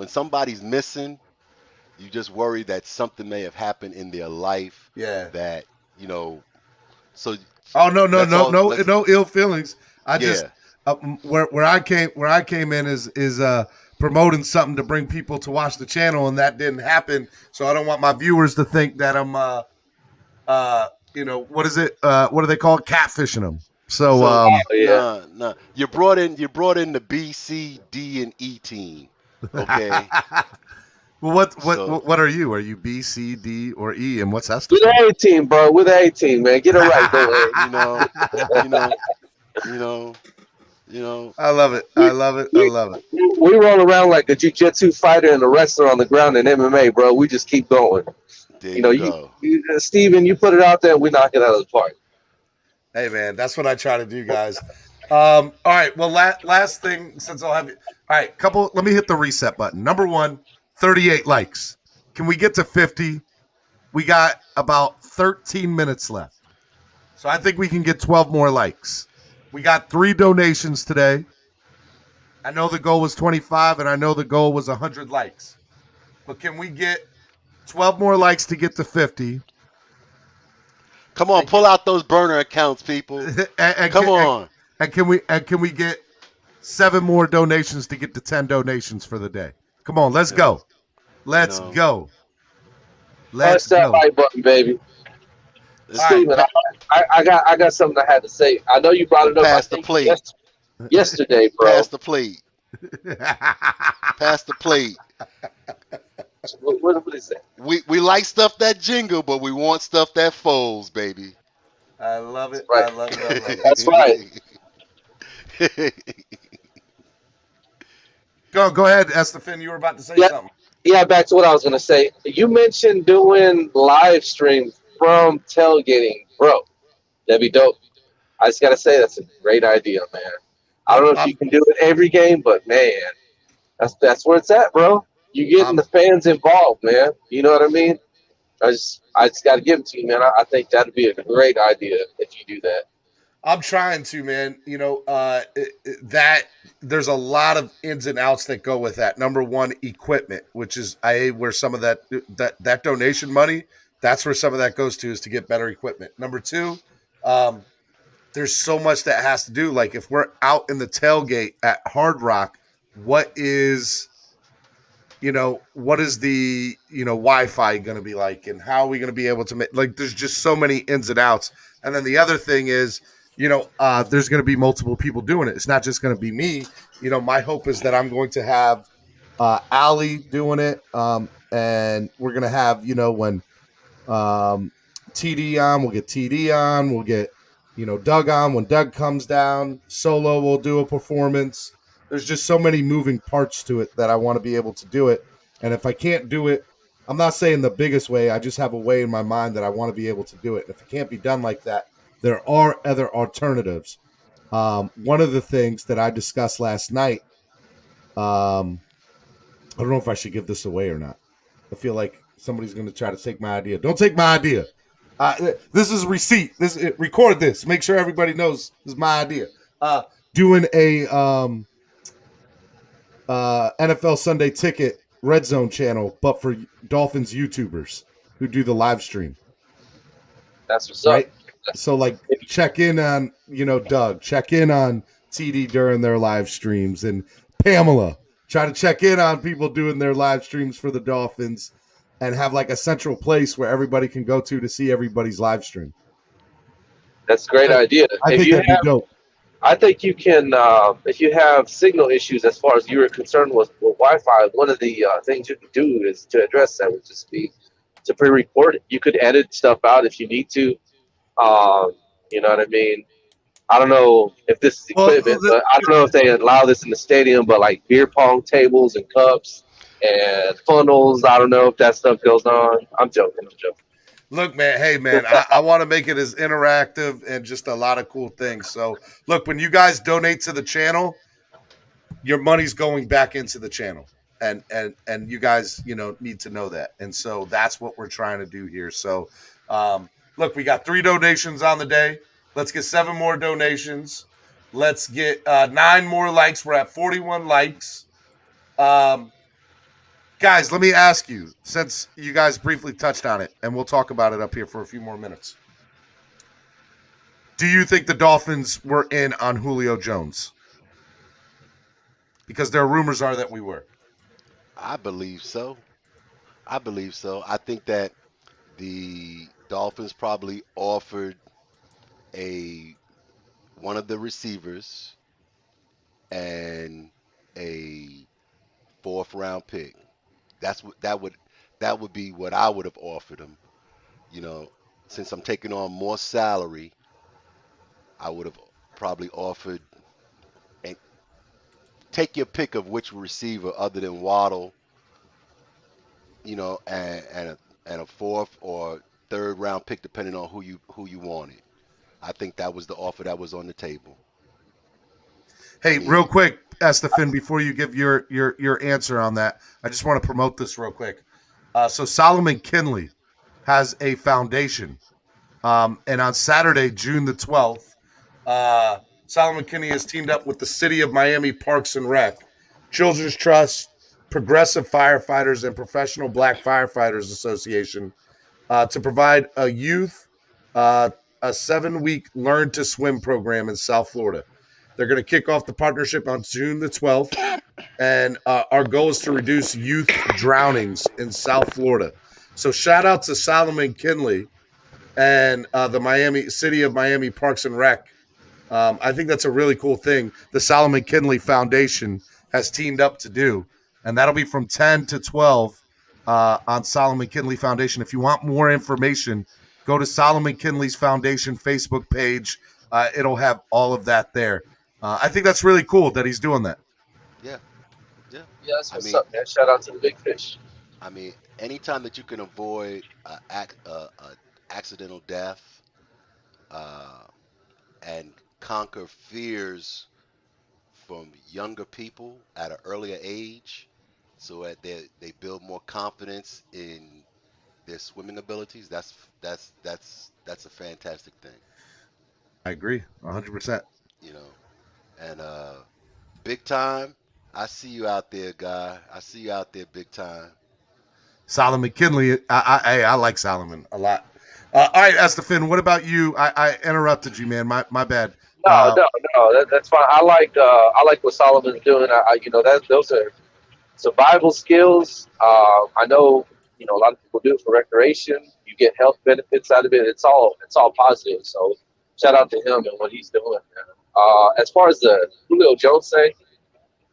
somebody's missing, you just worry that something may have happened in their life. Yeah. That So. Oh no ill feelings. I just where I came in is promoting something to bring people to watch the channel, and that didn't happen. So I don't want my viewers to think that I'm what is it? What do they call it? Catfishing them. So no. You brought in the B, C, D, and E team. Okay. Well, what are you? Are you B, C, D, or E? And what's that? We're the A team, bro. We're the A team, man. Get it right, You know, I love it. I love it. I love it. We roll around like a jiu-jitsu fighter and a wrestler on the ground in MMA, bro. We just keep going. there You you know, go. Steven, you put it out there, and we knock it out of the park. Hey, man, that's what I try to do, guys. All right. Well, last thing, since I'll have you. All right, let me hit the reset button. Number one, 38 likes. Can we get to 50? We got about 13 minutes left. So I think we can get 12 more likes. We got 3 donations today. I know the goal was 25, and I know the goal was 100 likes. But can we get 12 more likes to get to 50? Come on, pull out those burner accounts, people. Come on. And can we get 7 more donations to get to 10 donations for the day? Come on, let's go. Let's go. Let's Press that go. like button, baby. Steven, I got something I had to say. I know you brought it up. Pass the plate. Yesterday, bro. Pass the plate. Pass the plate. What is that? We like stuff that jingle, but we want stuff that folds, baby. I love it. Right. I love it. I love it. That's right. Go ahead, Estefan. You were about to say something. Yeah, back to what I was going to say. You mentioned doing live streams from tailgating. Bro, that'd be dope. I just got to say, that's a great idea, man. I don't know if you can do it every game, but, man, that's where it's at, bro. You're getting the fans involved, man. You know what I mean? I just got to give it to you, man. I think that'd be a great idea if you do that. I'm trying to, man. You know, that there's a lot of ins and outs that go with that. Number one, equipment, which is where some of that donation money, that's where some of that goes to, is to get better equipment. Number two, there's so much that has to do. Like if we're out in the tailgate at Hard Rock, what is the Wi-Fi going to be like, and how are we going to be able to make, like, there's just so many ins and outs. And then the other thing is, there's going to be multiple people doing it. It's not just going to be me. My hope is that I'm going to have Ali doing it. And we're going to have, when TD on, we'll get TD on. We'll get, Doug on when Doug comes down. Solo will do a performance. There's just so many moving parts to it that I want to be able to do it. And if I can't do it, I'm not saying the biggest way. I just have a way in my mind that I want to be able to do it. And if it can't be done like that, there are other alternatives. One of the things that I discussed last night, I don't know if I should give this away or not. I feel like somebody's going to try to take my idea. Don't take my idea. This is receipt. Record this. Make sure everybody knows this is my idea. Doing a NFL Sunday Ticket Red Zone channel, but for Dolphins YouTubers who do the live stream. That's what's up. So, like, check in on, Doug. Check in on TD during their live streams. And Pamela. Try to check in on people doing their live streams for the Dolphins and have, like, a central place where everybody can go to see everybody's live stream. That's a great idea. I think that'd be dope. I think you can, if you have signal issues as far as you were concerned with Wi-Fi, one of the things you can do is to address that would just be to pre-record it. You could edit stuff out if you need to. You know what I mean? I don't know if this is equipment, but I don't know if they allow this in the stadium, but like beer pong tables and cups and funnels, I don't know if that stuff goes on. I'm joking. Look, man, hey, man, I want to make it as interactive and just a lot of cool things. So, look, when you guys donate to the channel, your money's going back into the channel. And you guys, need to know that. And so that's what we're trying to do here. So, look, we got 3 donations on the day. Let's get 7 more donations. Let's get 9 more likes. We're at 41 likes. Guys, let me ask you, since you guys briefly touched on it, and we'll talk about it up here for a few more minutes. Do you think the Dolphins were in on Julio Jones? Because there are rumors are that we were. I believe so. I think that the Dolphins probably offered one of the receivers and a 4th round pick. That would be what I would have offered him. Since I'm taking on more salary, I would have probably offered take your pick of which receiver other than Waddle, and a fourth or third round pick depending on who you wanted. I think that was the offer that was on the table. Hey, real quick, Estefan, before you give your answer on that, I just want to promote this real quick. So Solomon Kinley has a foundation, and on Saturday, June the 12th, Solomon Kinley has teamed up with the City of Miami Parks and Rec, Children's Trust, Progressive Firefighters, and Professional Black Firefighters Association to provide a youth a 7-week Learn to Swim program in South Florida. They're going to kick off the partnership on June the 12th, and our goal is to reduce youth drownings in South Florida. So shout out to Solomon Kinley and the City of Miami Parks and Rec. I think that's a really cool thing the Solomon Kinley Foundation has teamed up to do, and that'll be from 10 to 12 on Solomon Kinley Foundation. If you want more information, go to Solomon Kinley's Foundation Facebook page. It'll have all of that there. I think that's really cool that he's doing that. Yeah. That's what's up, man. Shout out to the big fish. I mean, anytime that you can avoid accidental death and conquer fears from younger people at an earlier age, so that they build more confidence in their swimming abilities. That's a fantastic thing. I agree, 100%. And big time. I see you out there, guy. I see you out there, big time. Solomon Kinley. I like Solomon a lot. All right, Estefan, what about you? I interrupted you, man. My bad. No, that's fine. I like what Solomon's doing. Those are survival skills. I know, a lot of people do it for recreation. You get health benefits out of it. It's all positive. So shout out to him and what he's doing. As far as the Julio Jones thing,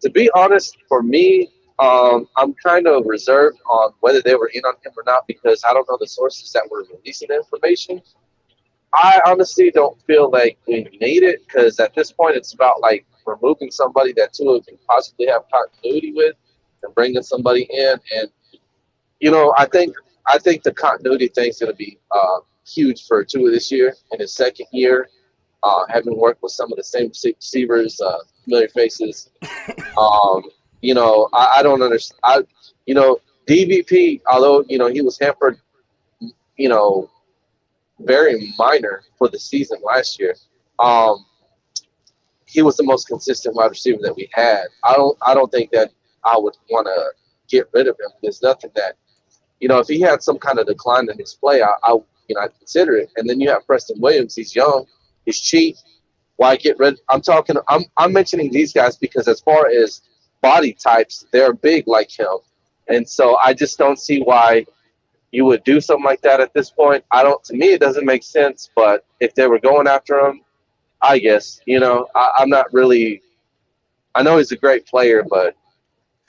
to be honest, for me, I'm kind of reserved on whether they were in on him or not because I don't know the sources that were releasing the information. I honestly don't feel like we need it because at this point it's about like removing somebody that Tua can possibly have continuity with and bringing somebody in. And I think the continuity thing is going to be huge for Tua this year in his second year, having worked with some of the same receivers, familiar faces. I don't understand. DVP, although he was hampered, very minor for the season last year. He was the most consistent wide receiver that we had. I don't think that I would want to get rid of him. There's nothing that, if he had some kind of decline in his play, I'd consider it. And then you have Preston Williams. He's young. He's cheap. Why get rid? I'm mentioning these guys because as far as body types, they're big like him. And so I just don't see why you would do something like that at this point. To me, it doesn't make sense, but if they were going after him, I guess, I'm not really, I know he's a great player, but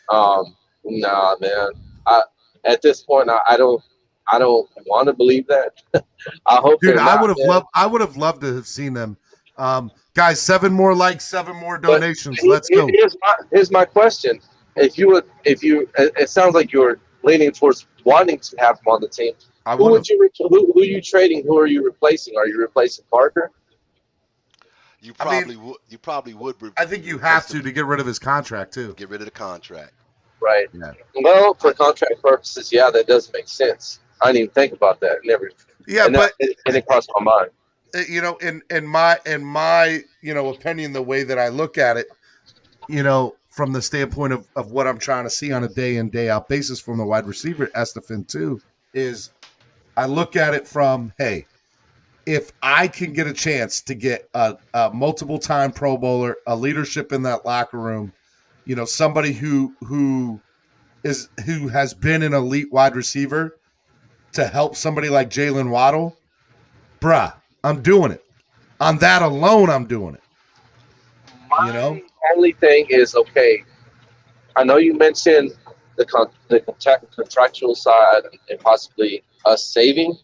nah, man, at this point, I don't want to believe that. I hope Dude, I would have loved to have seen them. Guys, 7 more likes, 7 more donations. Let's go. Here's my question. It sounds like you're leaning towards wanting to have him on the team. Who are you trading? Who are you replacing? Are you replacing Parker? You probably would. I think you have to get rid of his contract too. Get rid of the contract. Right. Yeah. Well, for contract purposes, yeah, that does make sense. I didn't even think about that. Never. Yeah, but it crossed my mind. In my opinion, the way that I look at it, from the standpoint of what I'm trying to see on a day in, day out basis from the wide receiver, Estefan too, is I look at it from, hey, if I can get a chance to get a multiple time Pro Bowler, a leadership in that locker room, somebody who has been an elite wide receiver to help somebody like Jalen Waddle, bruh, I'm doing it. On that alone, I'm doing it. My only thing is, okay, I know you mentioned the contractual side and possibly us saving.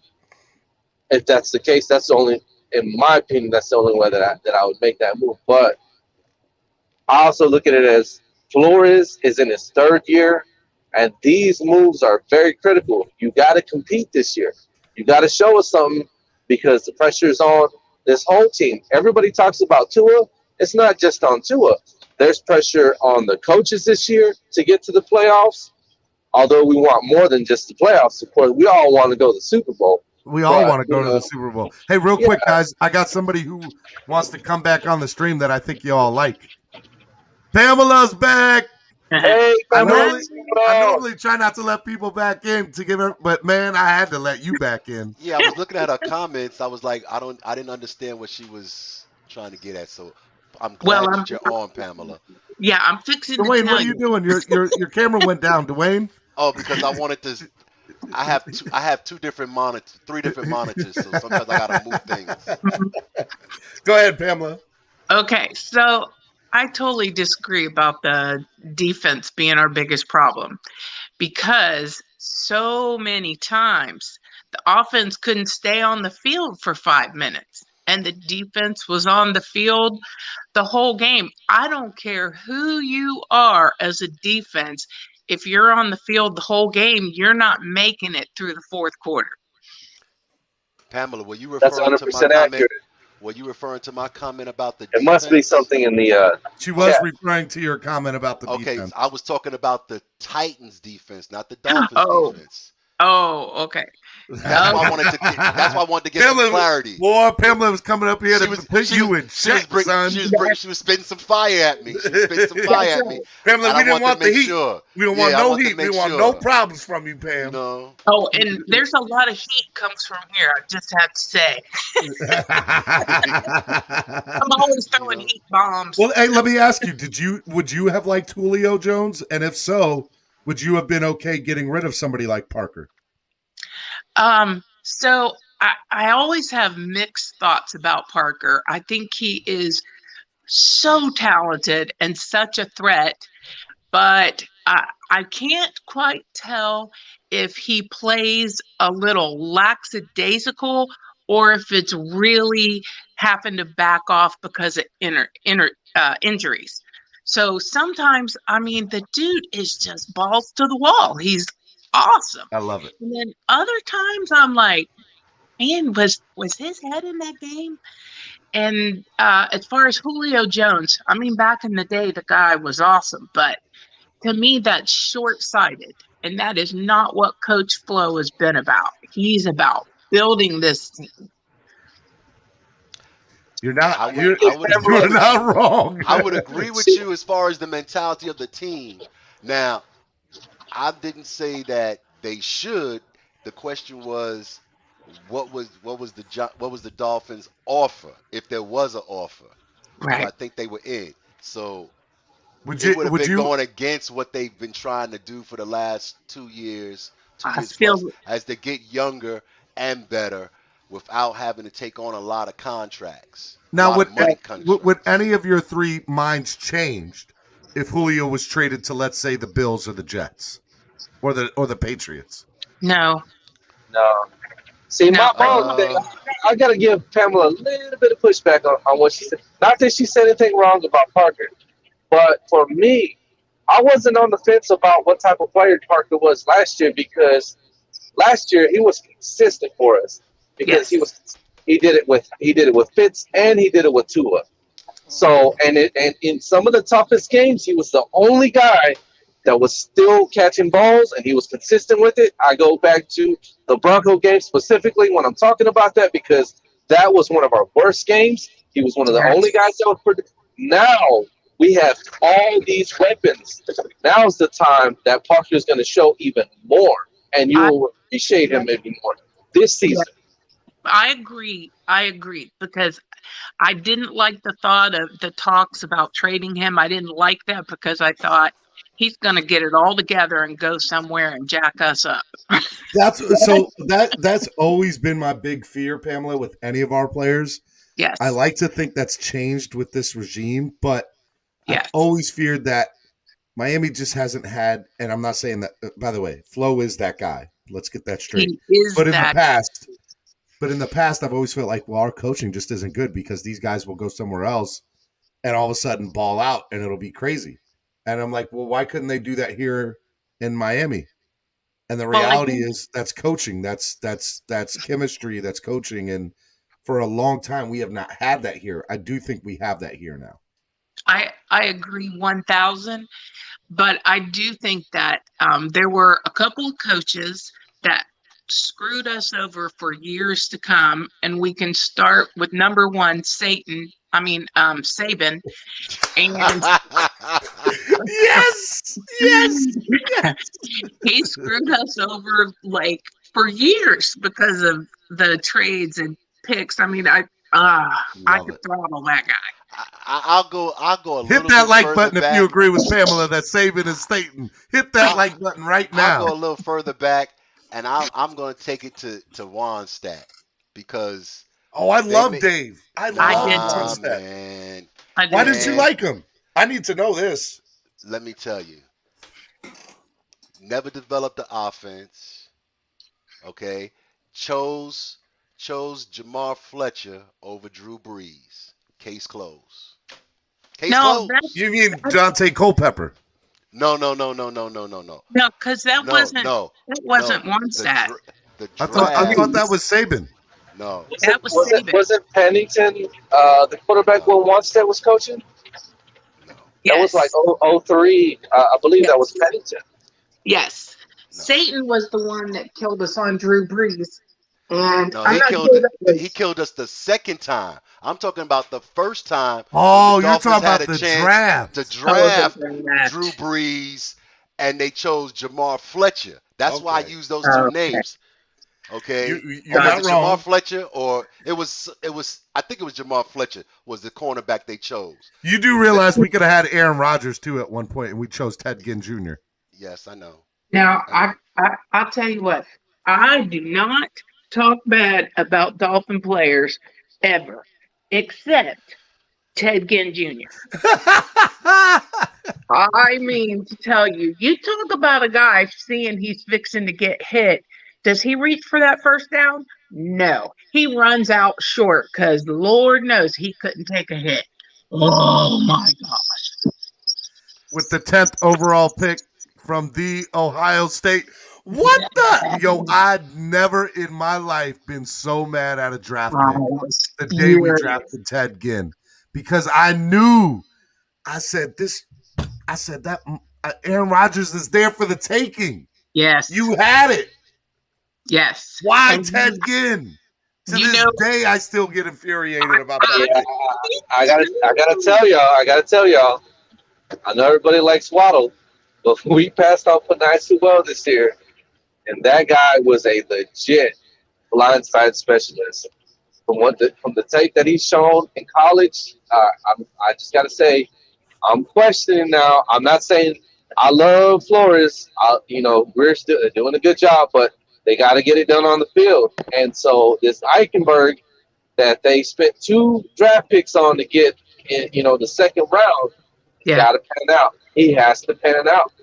If that's the case, that's the only, in my opinion, that's the only way that I would make that move. But I also look at it as Flores is in his third year, and these moves are very critical. You got to compete this year. You got to show us something because the pressure is on this whole team. Everybody talks about Tua. It's not just on Tua. There's pressure on the coaches this year to get to the playoffs. Although we want more than just the playoffs, of course, we all want to go to the Super Bowl. We all want to go to the Super Bowl. Hey, real quick, guys, I got somebody who wants to come back on the stream that I think you all like. Pamela's back. Hey, I normally try not to let people back in to give her, but man, I had to let you back in. Yeah, I was looking at her comments. I was like, I didn't understand what she was trying to get at. So I'm glad that you're on, Pamela. Yeah, I'm fixing Dwayne, to tell what are you doing? Your camera went down, Dwayne. Oh, because I wanted to. I have three different monitors, so sometimes I gotta move things. Go ahead, Pamela. Okay, so I totally disagree about the defense being our biggest problem because so many times the offense couldn't stay on the field for 5 minutes and the defense was on the field the whole game. I don't care who you are as a defense. If you're on the field the whole game, you're not making it through the fourth quarter. Pamela, were you That's referring to my 100% comment? accurate. Were you referring to my comment about the It defense? must be something in the She was chat. referring to your comment about the defense. I was talking about the Titans defense, not the Dolphins defense. Oh, okay. That's why I wanted to get some clarity. Boy, Pamela was coming up here to put you in check, son. She was spitting some fire at me. Pamela, we didn't want the heat. We don't want no heat. We want no sure. problems from you, Pam. No. Oh, and there's a lot of heat comes from here, I just have to say. I'm always throwing heat bombs. Well, hey, let me ask you, would you have liked Julio Jones? And if so, would you have been okay getting rid of somebody like Parker? So I always have mixed thoughts about Parker. I think he is so talented and such a threat, but I can't quite tell if he plays a little lackadaisical or if it's really happened to back off because of injuries. So sometimes, I mean, the dude is just balls to the wall. He's awesome. I love it. And then other times I'm like, man, was his head in that game? And as far as Julio Jones, I mean, back in the day, the guy was awesome. But to me, that's short-sighted. And that is not what Coach Flo has been about. He's about building this team. You're not wrong. I would agree with you as far as the mentality of the team. Now, I didn't say that they should. The question was, what was the Dolphins' offer, if there was an offer? Right. So I think they were in. So would it would have been going against what they've been trying to do for the last 2 years, as they get younger and better without having to take on a lot of contracts. Now, would any of your three minds changed if Julio was traded to, let's say, the Bills or the Jets or the Patriots? No. See, I got to give Pamela a little bit of pushback on what she said. Not that she said anything wrong about Parker, but for me, I wasn't on the fence about what type of player Parker was last year, because last year he was consistent for us because he did it with Fitz and he did it with Tua. So and in some of the toughest games, he was the only guy that was still catching balls, and he was consistent with it. I go back to the Bronco game specifically when I'm talking about that, because that was one of our worst games. He was one of the only guys that was now we have all these weapons. Now's the time that Parker is going to show even more, and you will appreciate him even more this season. I agree, because I didn't like the thought of the talks about trading him. I didn't like that because I thought he's going to get it all together and go somewhere and jack us up. That's always been my big fear, Pamela, with any of our players. Yes. I like to think that's changed with this regime, but I've always feared that Miami just hasn't had, and I'm not saying that, by the way, Flo is that guy. Let's get that straight. But in the past, I've always felt like, well, our coaching just isn't good because these guys will go somewhere else and all of a sudden ball out and it'll be crazy. And I'm like, well, why couldn't they do that here in Miami? And the reality is that's coaching. That's chemistry. That's coaching. And for a long time, we have not had that here. I do think we have that here now. I agree 1,000, but I do think that there were a couple of coaches that screwed us over for years to come, and we can start with number one, Saban, and yes, he screwed us over like for years because of the trades and picks. I mean, I could throttle that guy. I'll go a little Hit that bit like further button back. if you agree with Pamela that Saban is Satan. Hit that like button right now. I'll go a little further back, and I'm going to take it to Wannstedt because. Oh, I love Dave. I love Wannstedt. Man. Why did you like him? I need to know this. Let me tell you. Never developed the offense. Okay. Chose Jamar Fletcher over Drew Brees. Case closed. Closed. You mean Dante Culpepper? No. No, because that wasn't Wannstedt. I thought that was Saban. No. That was Saban. Wasn't Pennington the quarterback when Wannstedt was coaching? No. That was like 03. I believe that was Pennington. Yes. No. Satan was the one that killed us on Drew Brees. And he killed us the second time. I'm talking about the first time. Oh, you're talking about the draft. To draft Drew Brees, and they chose Jamar Fletcher. That's why I use those two names. Okay, you're not wrong. Jamar Fletcher, or it was. I think it was Jamar Fletcher was the cornerback they chose. You do realize we could have had Aaron Rodgers too at one point, and we chose Ted Ginn Jr. Yes, I know. Now I'll tell you what. I do not talk bad about Dolphin players ever, except Ted Ginn Jr. I mean to tell you, you talk about a guy seeing he's fixing to get hit. Does he reach for that first down? No. He runs out short because Lord knows he couldn't take a hit. Oh, my gosh. With the 10th overall pick from the Ohio State. What the? Yo, I'd never in my life been so mad at a draft pick the day we drafted Ted Ginn. Because I knew, I said that Aaron Rodgers is there for the taking. Yes. You had it. Yes. Why Ted Ginn? To this day, I still get infuriated about that. I gotta tell y'all. I know everybody likes Waddle, but we passed on PHINS TALK this year, and that guy was a legit blindside specialist. From the tape that he's shown in college, I just gotta say, I'm questioning now. I'm not saying I love Flores. We're still doing a good job, but they got to get it done on the field. And so this Eichenberg that they spent 2 draft picks on to get in, the second round, got to pan out. He has to pan out.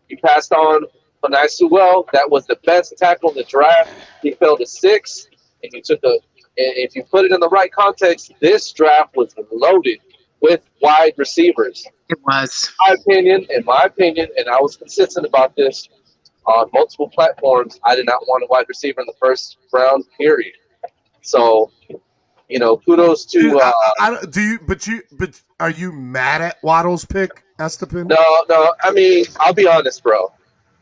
He passed on PHINS TALK. That was the best tackle in the draft. He fell to 6, and if you put it in the right context, this draft was loaded with wide receivers. It was. In my opinion, and I was consistent about this on multiple platforms, I did not want a wide receiver in the first round, period. So, kudos to. But are you mad at Waddle's pick, Estepin? No. I mean, I'll be honest, bro.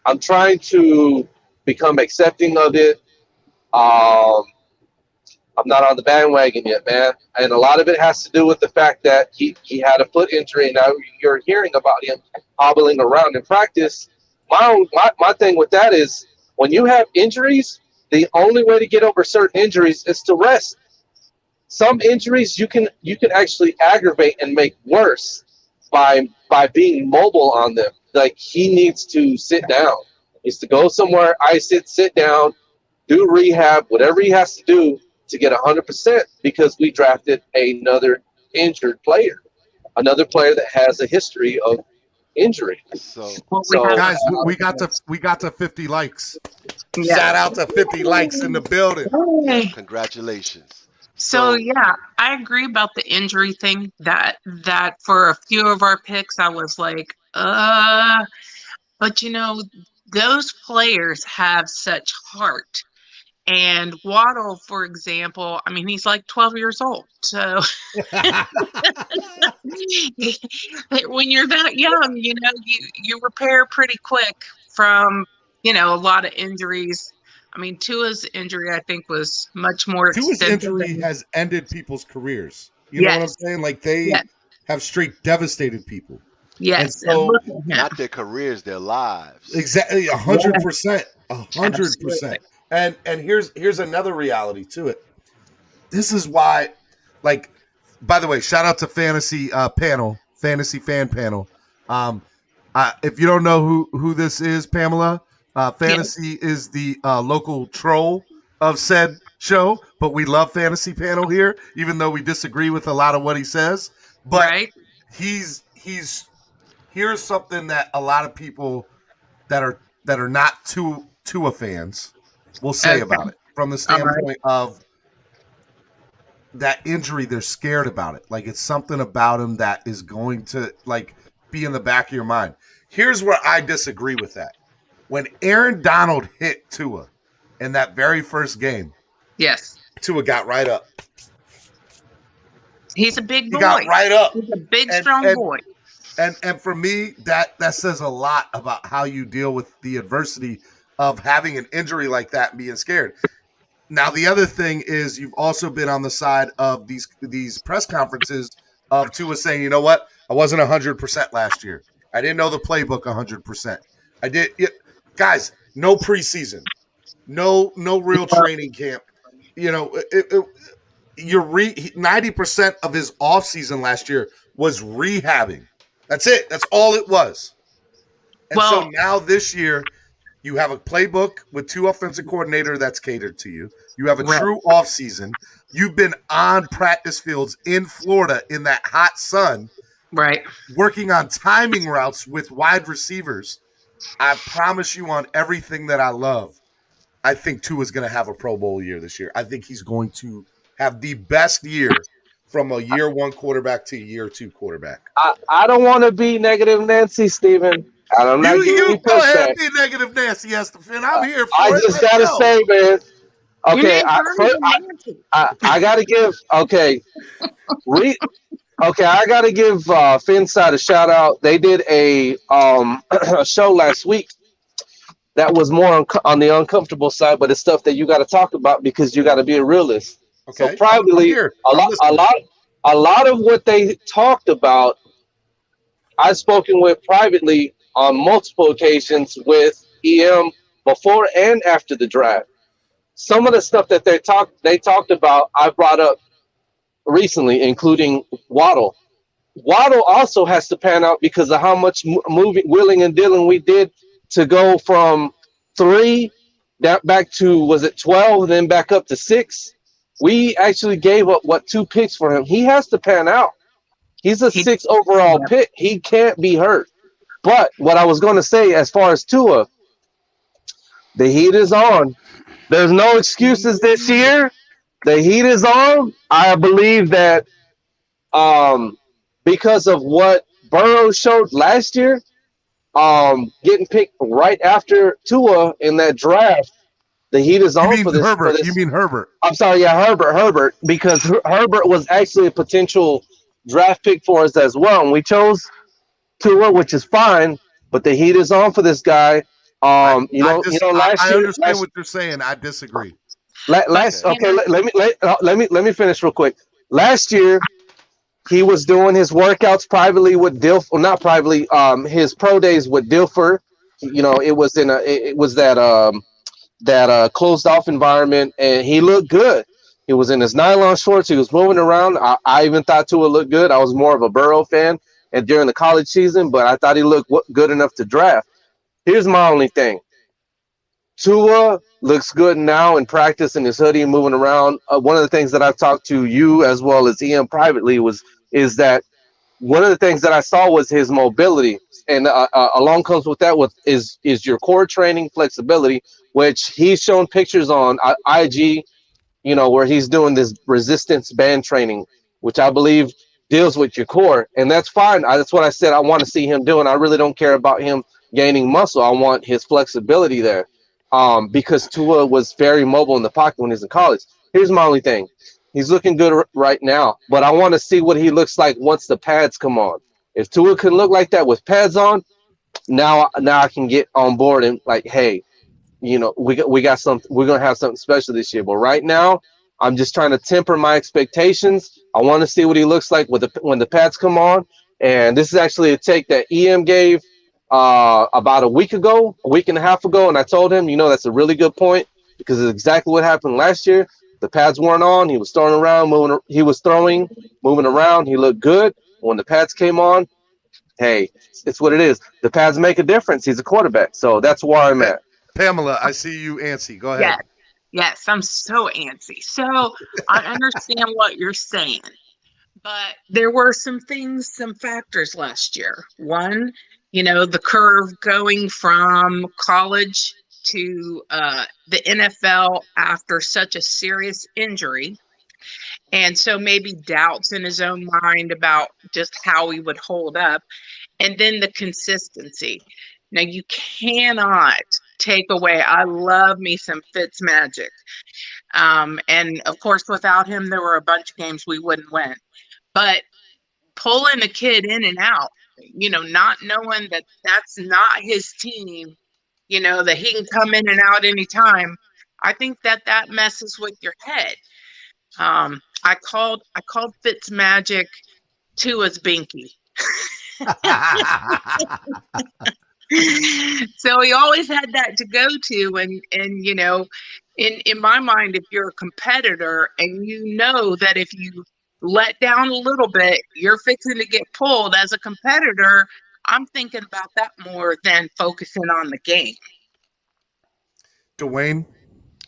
I'm trying to become accepting of it. I'm not on the bandwagon yet, man. And a lot of it has to do with the fact that he had a foot injury, and now you're hearing about him hobbling around in practice. My thing with that is when you have injuries, the only way to get over certain injuries is to rest. Some injuries you can actually aggravate and make worse by being mobile on them. Like, he needs to sit down. He needs to go somewhere, sit down, do rehab, whatever he has to do to get 100%, because we drafted another injured player, another player that has a history of injury. So guys, we got to 50 likes. Yeah. Shout out to 50 likes in the building. Congratulations. So yeah, I agree about the injury thing. That for a few of our picks, I was like, But those players have such heart. And Waddle, for example, I mean, he's like 12 years old. So when you're that young, you repair pretty quick from, a lot of injuries. I mean, Tua's injury, I think, was much more Tua's extensive. injury has ended people's careers. You know what I'm saying? Like they have straight devastated people. Yes. And so, not their careers, their lives. Exactly, 100%. 100%. And here's another reality to it. This is why, like, by the way, shout out to fantasy fan panel. If you don't know who this is, Pamela, Fantasy is the local troll of said show, but we love Fantasy Panel here, even though we disagree with a lot of what he says. But he's here's something that a lot of people that are not Tua fans will say about it from the standpoint of that injury. They're scared about it. Like it's something about him that is going to like be in the back of your mind. Here's where I disagree with that. When Aaron Donald hit Tua in that very first game, Tua got right up. He's a big boy. He got right up. He's a big, strong boy. And for me, that says a lot about how you deal with the adversity of having an injury like that and being scared. Now, the other thing is you've also been on the side of these press conferences of Tua saying, you know what? I wasn't 100% last year. I didn't know the playbook 100%. I did. Guys, no preseason. No real training camp. 90% of his offseason last year was rehabbing. That's it. That's all it was. And so now this year, you have a playbook with two offensive coordinator that's catered to you. You have a true offseason. You've been on practice fields in Florida in that hot sun, working on timing routes with wide receivers. I promise you on everything that I love, I think Tua is going to have a Pro Bowl year this year. I think he's going to have the best year from a year one quarterback to a year two quarterback. I don't want to be negative Nancy, Steven. I'm not you go ahead and be negative Nancy, Estefan. I'm here for I just got to say, man. Okay, I got to give. Okay, I got to give Finside a shout out. They did a show last week that was more on the uncomfortable side, but it's stuff that you got to talk about because you got to be a realist. Okay. So probably a lot of what they talked about, I've spoken with privately on multiple occasions with EM before and after the draft. Some of the stuff that they talked about, I brought up recently, including Waddle. Waddle also has to pan out because of how much wheeling and dealing we did to go from 3 back to, was it 12, then back up to 6. We actually gave up 2 picks for him. He has to pan out. He's a 6 overall pick. He can't be hurt. But what I was going to say as far as Tua, the heat is on. There's no excuses this year. The heat is on. I believe that because of what Burrow showed last year, getting picked right after Tua in that draft, the heat is on for this. You mean Herbert? I'm sorry, yeah, Herbert, because Herbert was actually a potential draft pick for us as well, and we chose Tua, which is fine. But the heat is on for this guy. I understand what you're saying. I disagree. Let me finish real quick. Last year, he was doing his workouts privately with Dilfer, not privately. His pro days with Dilfer. It was that closed off environment, and he looked good. He was in his nylon shorts. He was moving around. I even thought Tua looked good. I was more of a Burrow fan, and during the college season, but I thought he looked good enough to draft. Here's my only thing. Tua looks good now in practice in his hoodie, moving around. One of the things that I've talked to you as well as Ian privately is that one of the things that I saw was his mobility, and along comes with that is your core training flexibility, which he's shown pictures on IG, where he's doing this resistance band training, which I believe deals with your core, and that's fine. That's what I said I want to see him doing. I really don't care about him gaining muscle. I want his flexibility there, because Tua was very mobile in the pocket when he's in college. Here's my only thing: he's looking good right now, but I want to see what he looks like once the pads come on. If Tua can look like that with pads on, now I can get on board and like, hey, we got something. We're gonna have something special this year. But right now, I'm just trying to temper my expectations. I want to see what he looks like when the pads come on. And this is actually a take that EM gave about a week and a half ago, and I told him, that's a really good point because it's exactly what happened last year. The pads weren't on. He was throwing around, moving. He was throwing, moving around. He looked good. When the pads came on, hey, it's what it is. The pads make a difference. He's a quarterback, so that's where I'm at. Pamela, I see you antsy. Go ahead. Yes, I'm so antsy. So I understand what you're saying, but there were some factors last year. One, the curve going from college to the NFL after such a serious injury. And so maybe doubts in his own mind about just how he would hold up. And then the consistency. Now, you cannot take away, I love me some Fitz magic. And of course, without him, there were a bunch of games we wouldn't win. But pulling a kid in and out, not knowing that that's not his team, that he can come in and out anytime, I think that messes with your head. I called Fitz magic Tua's binky. So he always had that to go to, and in my mind, if you're a competitor and that if you let down a little bit, you're fixing to get pulled as a competitor, I'm thinking about that more than focusing on the game. Dwayne,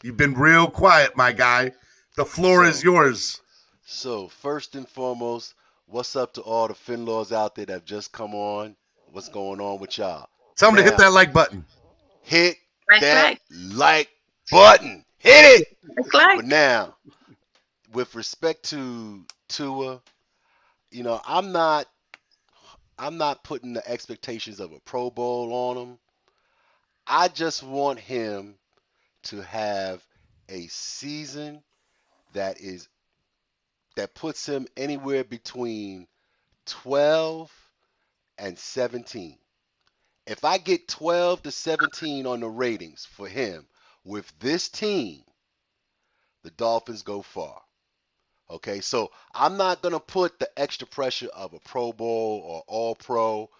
you've been real quiet, my guy. The floor is yours. So first and foremost, what's up to all the Finlaws out there that have just come on? What's going on with y'all? Tell them to hit that like button. Hit that like button. Hit it. But now, with respect to Tua, I'm not putting the expectations of a Pro Bowl on him. I just want him to have a season that puts him anywhere between 12 and 17. If I get 12 to 17 on the ratings for him with this team, the Dolphins go far. Okay, so I'm not going to put the extra pressure of a Pro Bowl or All-Pro.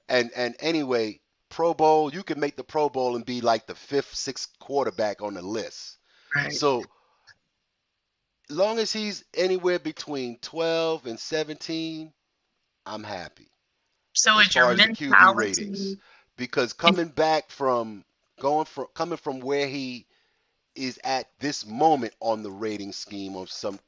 And anyway, Pro Bowl, you can make the Pro Bowl and be like the 5th, 6th quarterback on the list. Right. So long as he's anywhere between 12 and 17, I'm happy. So as is your far as the mentality QB ratings, because coming from where he is at this moment on the rating scheme of some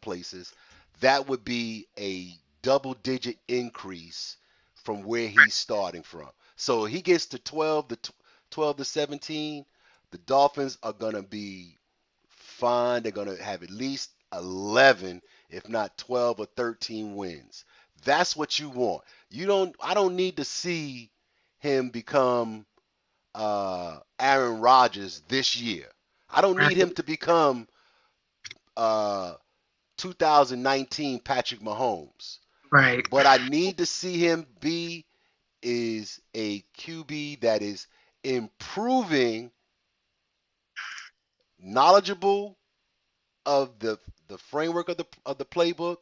places, that would be a double-digit increase from where he's starting from. So he gets to 12 to 17, the Dolphins are going to be fine. They're going to have at least 11, if not 12 or 13 wins. That's what you want. I don't need to see him become Aaron Rodgers this year. I don't need him to become 2019 Patrick Mahomes. Right. What I need to see him be is a QB that is improving, knowledgeable of the framework of the playbook,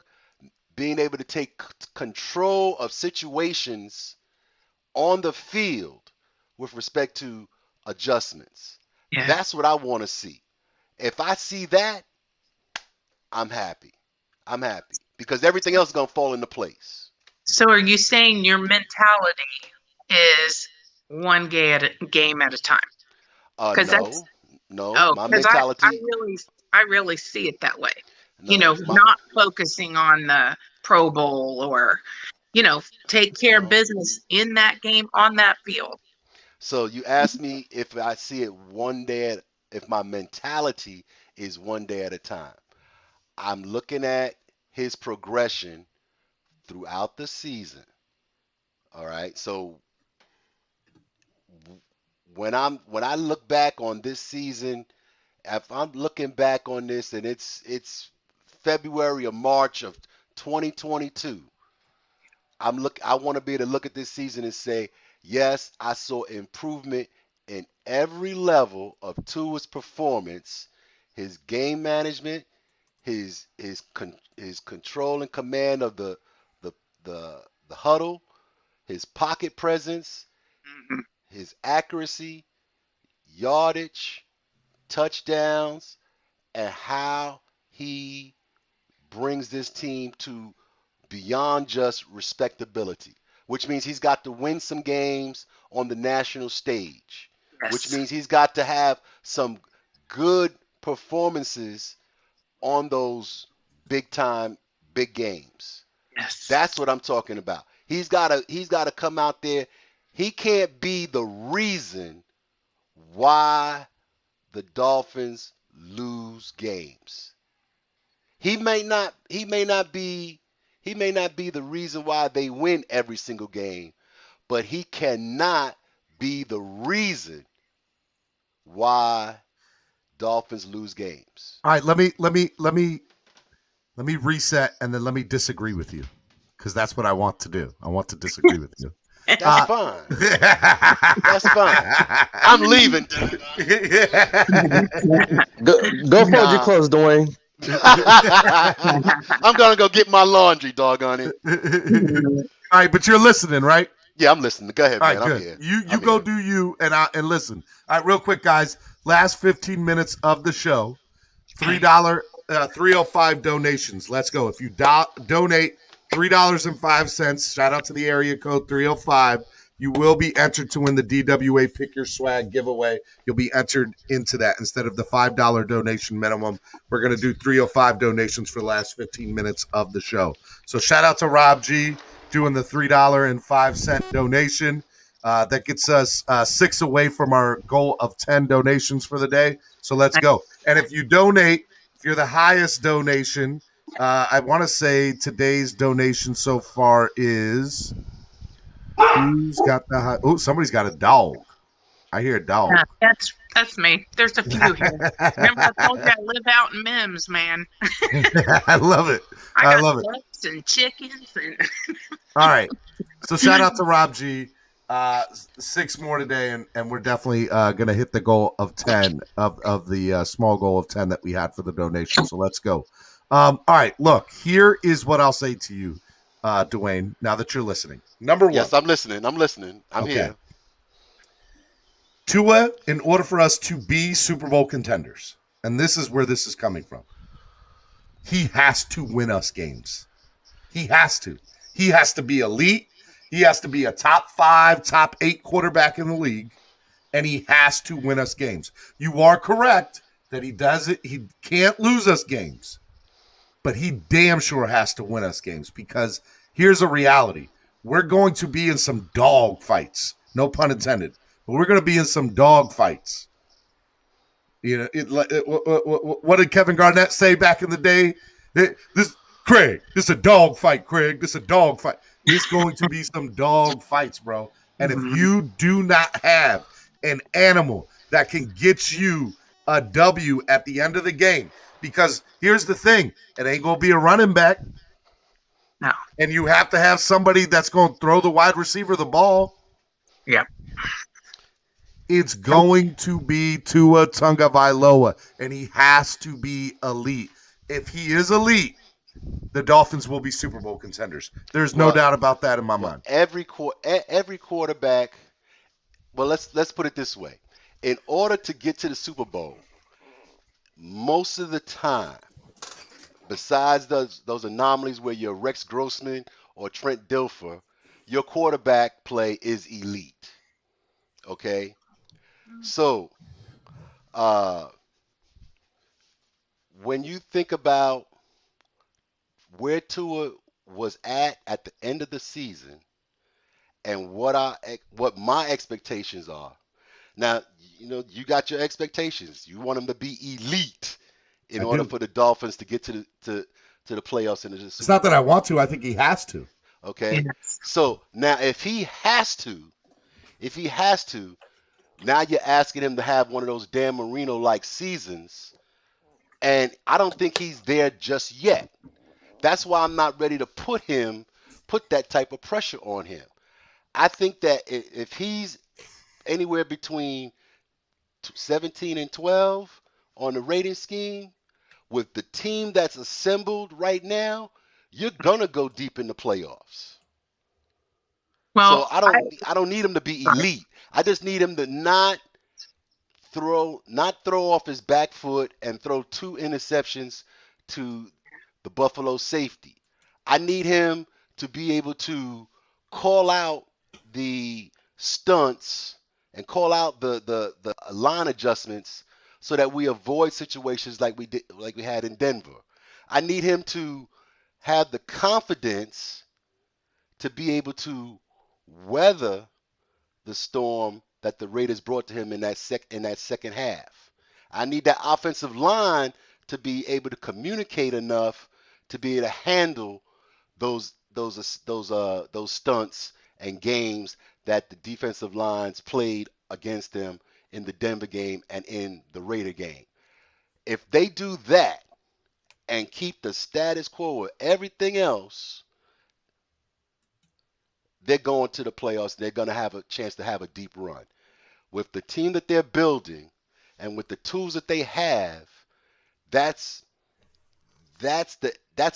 being able to take control of situations on the field with respect to adjustments. Yeah. That's what I want to see. If I see that, I'm happy. I'm happy because everything else is going to fall into place. So are you saying your mentality is one game at a time? No. My mentality. I really see it that way. No, not focusing on the Pro Bowl or, take care of business in that game on that field. So you asked me if I see it one day, if my mentality is one day at a time. I'm looking at his progression throughout the season. All right. So when I look back on this season, if I'm looking back on this and it's February or March of 2022, I want to be able to look at this season and say, yes, I saw improvement in every level of Tua's performance, his game management, his control and command of the the huddle, his pocket presence, his accuracy, yardage, touchdowns, and how he brings this team to beyond just respectability, which means he's got to win some games on the national stage, which means he's got to have some good performances on those big games. Yes. That's what I'm talking about. He's got to come out there. He can't be the reason why the Dolphins lose games. He may not be the reason why they win every single game, but he cannot be the reason why Dolphins lose games. All right, let me reset and then let me disagree with you, because that's what I want to do. I want to disagree with you. That's fine. That's fine. I'm leaving. Go fold your clothes, Dwayne. I'm gonna go get my laundry, doggone it. All right, but you're listening, right? Yeah, I'm listening. Go ahead, man. All right, I'm good. here. You go do you and listen. All right, real quick, guys. Last 15 minutes of the show, $3 305 donations. Let's go. If you donate $3.05, shout out to the area code 305. You will be entered to win the DWA Pick Your Swag giveaway. You'll be entered into that instead of the $5 donation minimum. We're going to do 305 donations for the last 15 minutes of the show. So shout out to Rob G doing the $3.05 donation. That gets us 6 away from our goal of 10 donations for the day. So let's go. And if you donate, if you're the highest donation, I want to say today's donation so far is... Who's got the high? Oh, somebody's got a dog. I hear a dog. Yeah, that's me. There's a few here. Remember I told you I live out in Mims, man. I love it. I love it. Ducks and chickens and all right. So shout out to Rob G. 6 more today, and we're definitely gonna hit the goal of 10 of the small goal of 10 that we had for the donation. So let's go. All right, look, here is what I'll say to you, Dwayne, now that you're listening. Number one. Yes, I'm listening. I'm here. Tua, in order for us to be Super Bowl contenders, and this is where this is coming from, he has to win us games. He has to. He has to be elite. He has to be a top 5, top 8 quarterback in the league, and he has to win us games. You are correct that he does it. He can't lose us games, but he damn sure has to win us games, because here's a reality. We're going to be in some dog fights. No pun intended. But we're going to be in some dog fights. You know, what did Kevin Garnett say back in the day? This is a dog fight, Craig. This is a dog fight. It's going to be some dog fights, bro. And if you do not have an animal that can get you a W at the end of the game, because here's the thing, it ain't going to be a running back. No. And you have to have somebody that's going to throw the wide receiver the ball. Yeah. It's going to be Tua Tagovailoa, and he has to be elite. If he is elite, the Dolphins will be Super Bowl contenders. There's no doubt about that in my mind. Every quarterback. Well, let's put it this way: in order to get to the Super Bowl, most of the time, besides those anomalies where you're Rex Grossman or Trent Dilfer, your quarterback play is elite. Okay? So, when you think about where Tua was at the end of the season and what my expectations are. Now, you know, you got your expectations. You want him to be elite in order for the Dolphins to get to the playoffs. It's not that I want to. I think he has to. Okay, Yes. so now if he has to, now you're asking him to have one of those Dan Marino-like seasons, and I don't think he's there just yet. That's why I'm not ready to put that type of pressure on him. I think that if he's anywhere between 17 and 12 on the rating scheme, with the team that's assembled right now, you're gonna go deep in the playoffs. So Well, I don't need him to be elite. I just need him to not throw off his back foot and throw 2 interceptions to the Buffalo safety. I need him to be able to call out the stunts and call out the line adjustments so that we avoid situations like we had in Denver. I need him to have the confidence to be able to weather the storm that the Raiders brought to him in that second half. I need that offensive line to be able to communicate enough to be able to handle those stunts and games that the defensive lines played against them in the Denver game and in the Raider game. If they do that and keep the status quo with everything else, they're going to the playoffs. They're going to have a chance to have a deep run. With the team that they're building and with the tools that they have, that's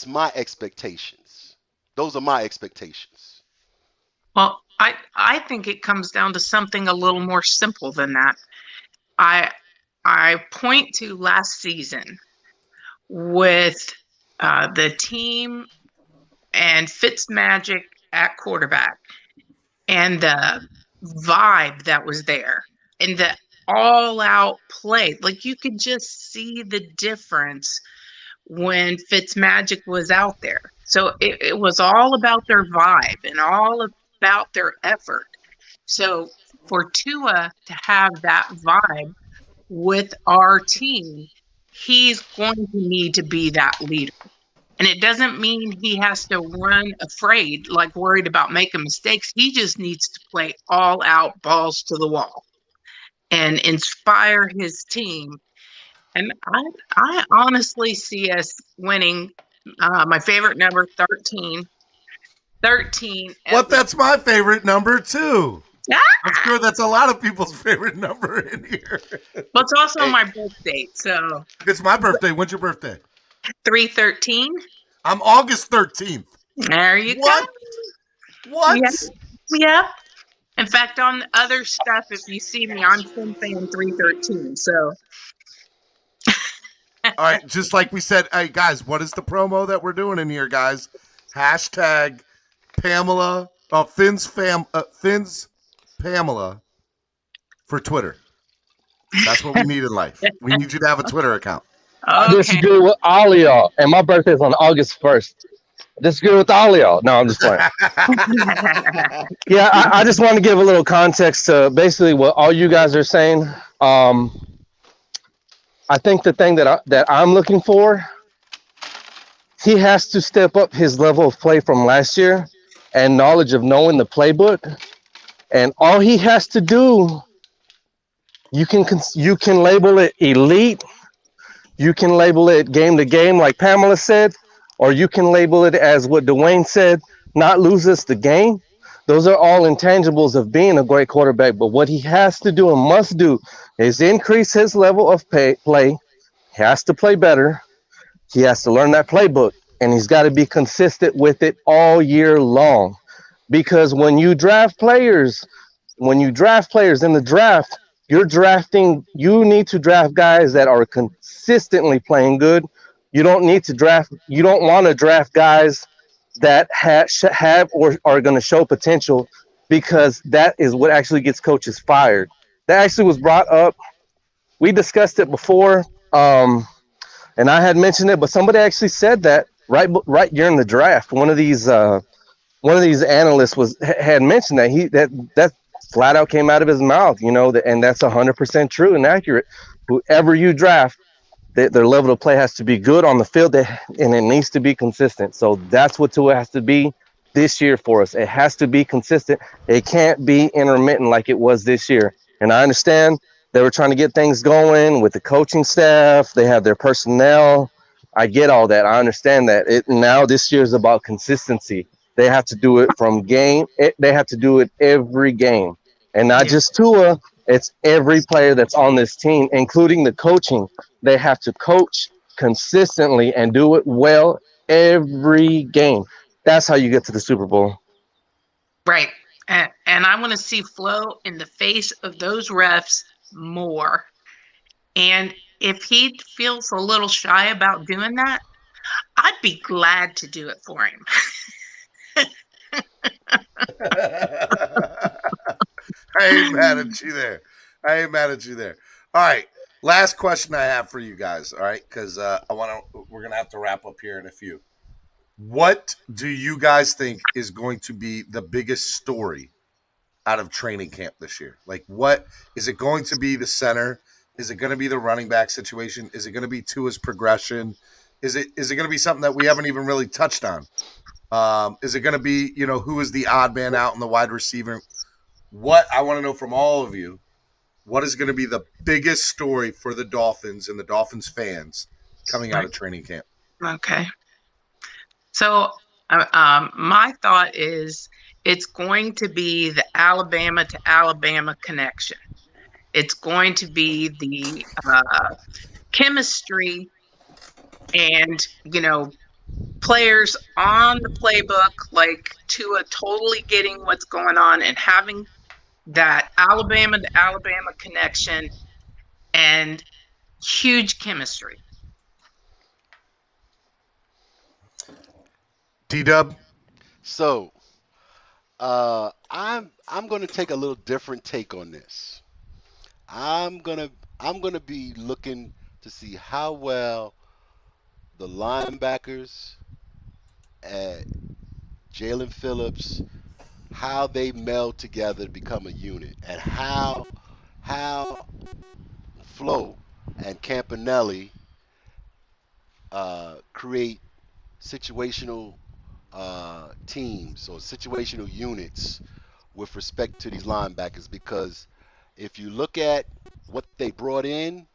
my expectations. Those are my expectations. Well, I think it comes down to something a little more simple than that. I point to last season with the team and Fitzmagic at quarterback and the vibe that was there and the all-out play. Like, you could just see the difference when Fitzmagic was out there. So it was all about their vibe and all about their effort. So for Tua to have that vibe with our team, he's going to need to be that leader. And it doesn't mean he has to run afraid, like worried about making mistakes. He just needs to play all out, balls to the wall, and inspire his team. And I honestly see us winning. My favorite number, 13. 13. That's my favorite number too. Ah! I'm sure that's a lot of people's favorite number in here. Well, it's also my birthday, so. It's my birthday. When's your birthday? 3/13. I'm August 13th. There you go. What? Yeah. In fact, on the other stuff, if you see me, I'm FinFan 313. So. All right, just like we said, hey guys, what is the promo that we're doing in here, guys? Hashtag Pamela, Fins Pamela for Twitter. That's what we need in life. We need you to have a Twitter account. I disagree with all of y'all, and my birthday is on August 1st. I disagree with all of y'all. No, I'm just playing. Yeah, I just want to give a little context to basically what all you guys are saying. I think the thing that I'm looking for, he has to step up his level of play from last year and knowledge of knowing the playbook. And all he has to do, you can label it elite, you can label it game to game like Pamela said, or you can label it as what Dwayne said, not lose us the game. Those are all intangibles of being a great quarterback. But what he has to do and must do is increase his level of play. He has to play better. He has to learn that playbook. And he's got to be consistent with it all year long. Because when you draft players in the draft, you need to draft guys that are consistently playing good. You don't want to draft guys that have or are going to show potential, because that is what actually gets coaches fired. That actually was brought up. We discussed it before, and I had mentioned it, but somebody actually said that right during the draft. One of these analysts had mentioned that flat out came out of his mouth, and that's 100% true and accurate. Whoever you draft, their level of play has to be good on the field, and it needs to be consistent. So that's what Tua has to be this year for us. It has to be consistent. It can't be intermittent like it was this year. And I understand they were trying to get things going with the coaching staff. They have their personnel. I get all that. I understand that. Now this year is about consistency. They have to do it from game. They have to do it every game, and not just Tua. It's every player that's on this team, including the coaching. They have to coach consistently and do it well every game. That's how you get to the Super Bowl. Right. And I want to see Flo in the face of those refs more. And if he feels a little shy about doing that, I'd be glad to do it for him. I ain't mad at you there. All right. Last question I have for you guys. All right. Because we're going to have to wrap up here in a few. What do you guys think is going to be the biggest story out of training camp this year? Like, what is it going to be? The center? Is it going to be the running back situation? Is it going to be Tua's progression? Is it going to be something that we haven't even really touched on? Is it going to be, who is the odd man out in the wide receiver? What I want to know from all of you, what is going to be the biggest story for the Dolphins and the Dolphins fans coming out of training camp? Okay. So my thought is it's going to be the Alabama to Alabama connection. It's going to be the chemistry and, players on the playbook, like Tua totally getting what's going on and having that Alabama to Alabama connection and huge chemistry. D-Dub? So, I'm going to take a little different take on this. I'm gonna be looking to see how well the linebackers at Jalen Phillips, how they meld together to become a unit, and how Flo and Campanelli create situational teams or situational units with respect to these linebackers. Because if you look at what they brought in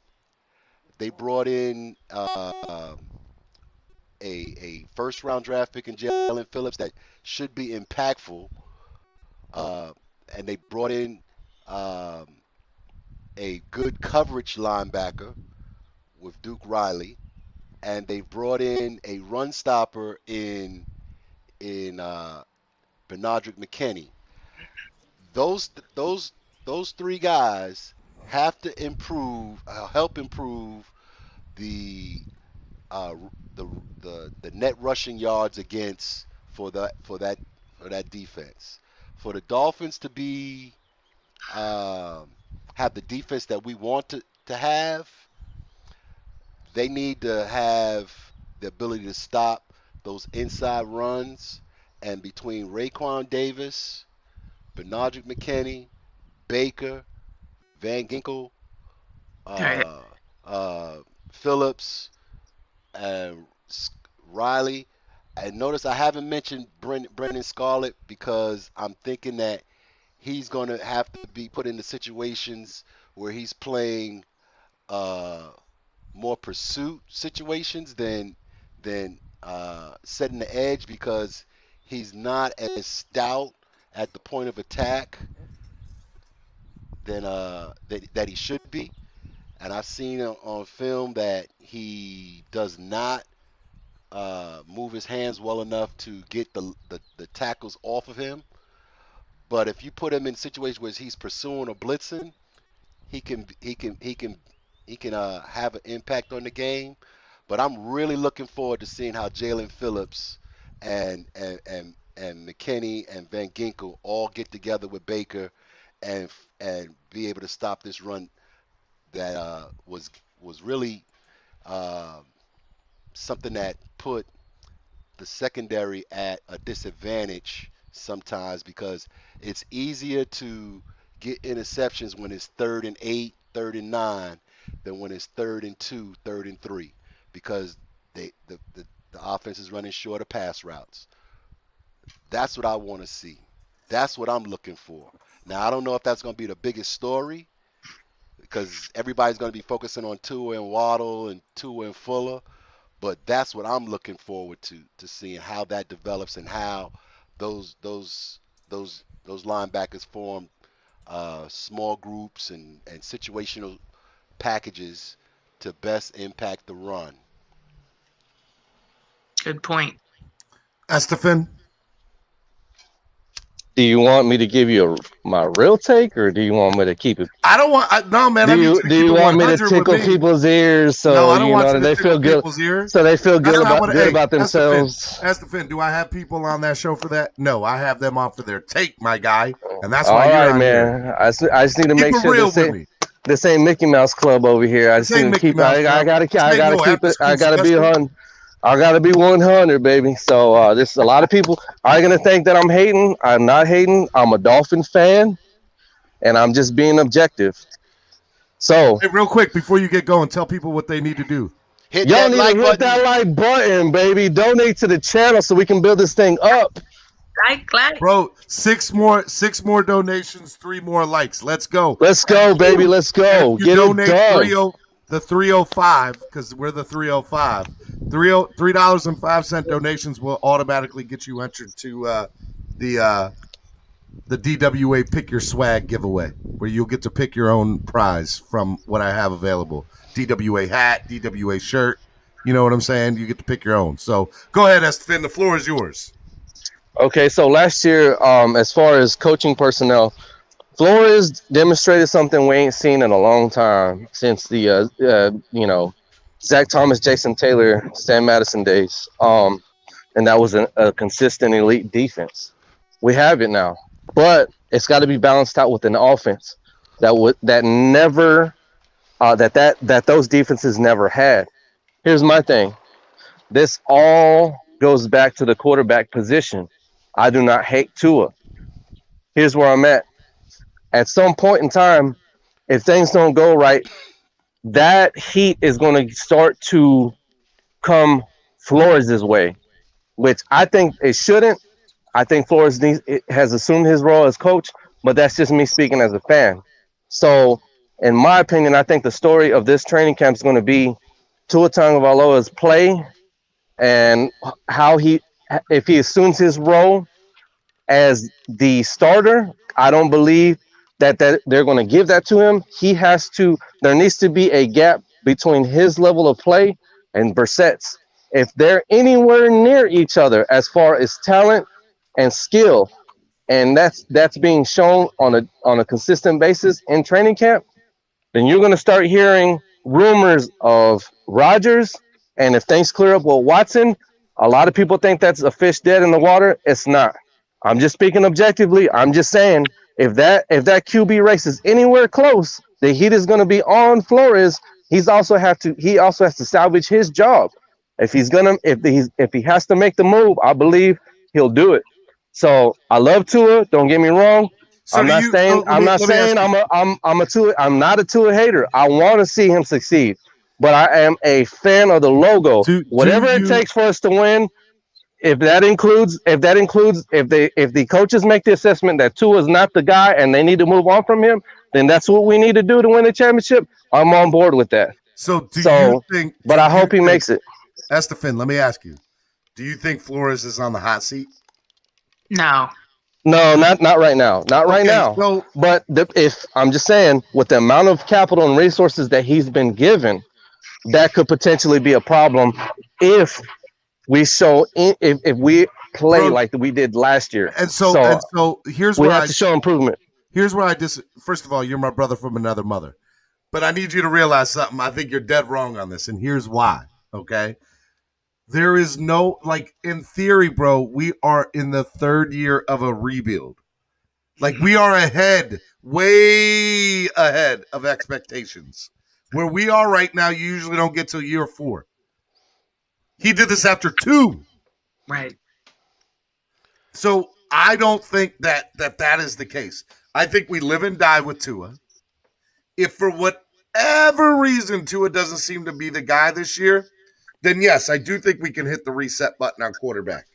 a first round draft pick in Jalen Phillips that should be impactful, and they brought in a good coverage linebacker with Duke Riley, and they brought in a run stopper in Benardrick McKinney. Those three guys have to help improve the net rushing yards against for that defense. For the Dolphins to be have the defense that we want to have, they need to have the ability to stop those inside runs, and between Raekwon Davis, Benardrick McKinney, Baker, Van Ginkel, Phillips, and Riley. And notice I haven't mentioned Brendan Scarlett because I'm thinking that he's going to have to be put into situations where he's playing more pursuit situations than setting the edge, because he's not as stout at the point of attack than that he should be. And I've seen on film that he does not move his hands well enough to get the tackles off of him. But if you put him in situations where he's pursuing or blitzing, he can have an impact on the game. But I'm really looking forward to seeing how Jalen Phillips and McKinney and Van Ginkel all get together with Baker and be able to stop this run that was really something that put the secondary at a disadvantage sometimes, because it's easier to get interceptions when it's 3rd and 8, 3rd and 9 than when it's 3rd and 2, 3rd and 3, because the offense is running shorter pass routes. That's what I want to see. That's what I'm looking for. Now, I don't know if that's going to be the biggest story because everybody's going to be focusing on Tua and Waddle and Tua and Fuller, but that's what I'm looking forward to seeing how that develops and how those linebackers form small groups and situational packages to best impact the run. Good point. Estephen? Do you want me to give you my real take, or do you want me to keep it? I don't want. No, man. Do you want me to tickle people's ears so I don't you want know you that they feel good? So they feel good about themselves. Estephen, do I have people on that show for that? No, I have them on for their take, my guy, and that's All why you're right, on man. here. I just need to make sure this ain't Mickey Mouse Club over here. I just need to keep. I gotta keep it. I gotta be 100. I gotta be 100, baby. So there's a lot of people are gonna think that I'm hating. I'm not hating. I'm a Dolphin fan, and I'm just being objective. So, hey, real quick before you get going, tell people what they need to do. Y'all need to hit that like button, baby. Donate to the channel so we can build this thing up. Like. Bro, six more donations, 3 more likes. Let's go. Let's go, baby. Let's go. Get it done. The 305, because we're the 305. $3.05 donations will automatically get you entered to the DWA Pick Your Swag giveaway, where you'll get to pick your own prize from what I have available. DWA hat, DWA shirt. You know what I'm saying? You get to pick your own. So go ahead, Estefan. The floor is yours. Okay, so last year, as far as coaching personnel, Flores demonstrated something we ain't seen in a long time since the Zach Thomas, Jason Taylor, Stan Madison days. And that was a consistent elite defense. We have it now, but it's got to be balanced out with an offense that those defenses never had. Here's my thing. This all goes back to the quarterback position. I do not hate Tua. Here's where I'm at. At some point in time, if things don't go right, that heat is going to start to come Flores' way, which I think it shouldn't. I think Flores has assumed his role as coach, but that's just me speaking as a fan. So, in my opinion, I think the story of this training camp is going to be Tua Tagovailoa's play and how if he assumes his role as the starter. I don't believe that they're going to give that to him. There needs to be a gap between his level of play and Brissett's. If they're anywhere near each other as far as talent and skill, and that's being shown on a consistent basis in training camp, then you're going to start hearing rumors of Rodgers. And if things clear up with Watson, a lot of people think that's a fish dead in the water. It's not. I'm just speaking objectively. I'm just saying if that QB race is anywhere close, the heat is going to be on Flores. He also has to salvage his job. If he has to make the move, I believe he'll do it. So I love Tua. Don't get me wrong. So I'm not a Tua hater. I want to see him succeed, but I am a fan of the logo. Whatever it takes for us to win. If the coaches make the assessment that Tua is not the guy and they need to move on from him, then that's what we need to do to win the championship. I'm on board with that. But I hope he makes it. Estefan, let me ask you: do you think Flores is on the hot seat? No, not right now. Not right now. So, but if I'm just saying, with the amount of capital and resources that he's been given, that could potentially be a problem if we play like we did last year. And so here's where we have to show improvement. Here's where first of all, you're my brother from another mother. But I need you to realize something. I think you're dead wrong on this, and here's why. Okay? There is no, in theory, bro, we are in the 3rd year of a rebuild. We are way ahead of expectations. Where we are right now, you usually don't get till year 4. He did this after 2. Right. So I don't think that is the case. I think we live and die with Tua. If for whatever reason Tua doesn't seem to be the guy this year, then yes, I do think we can hit the reset button on quarterback.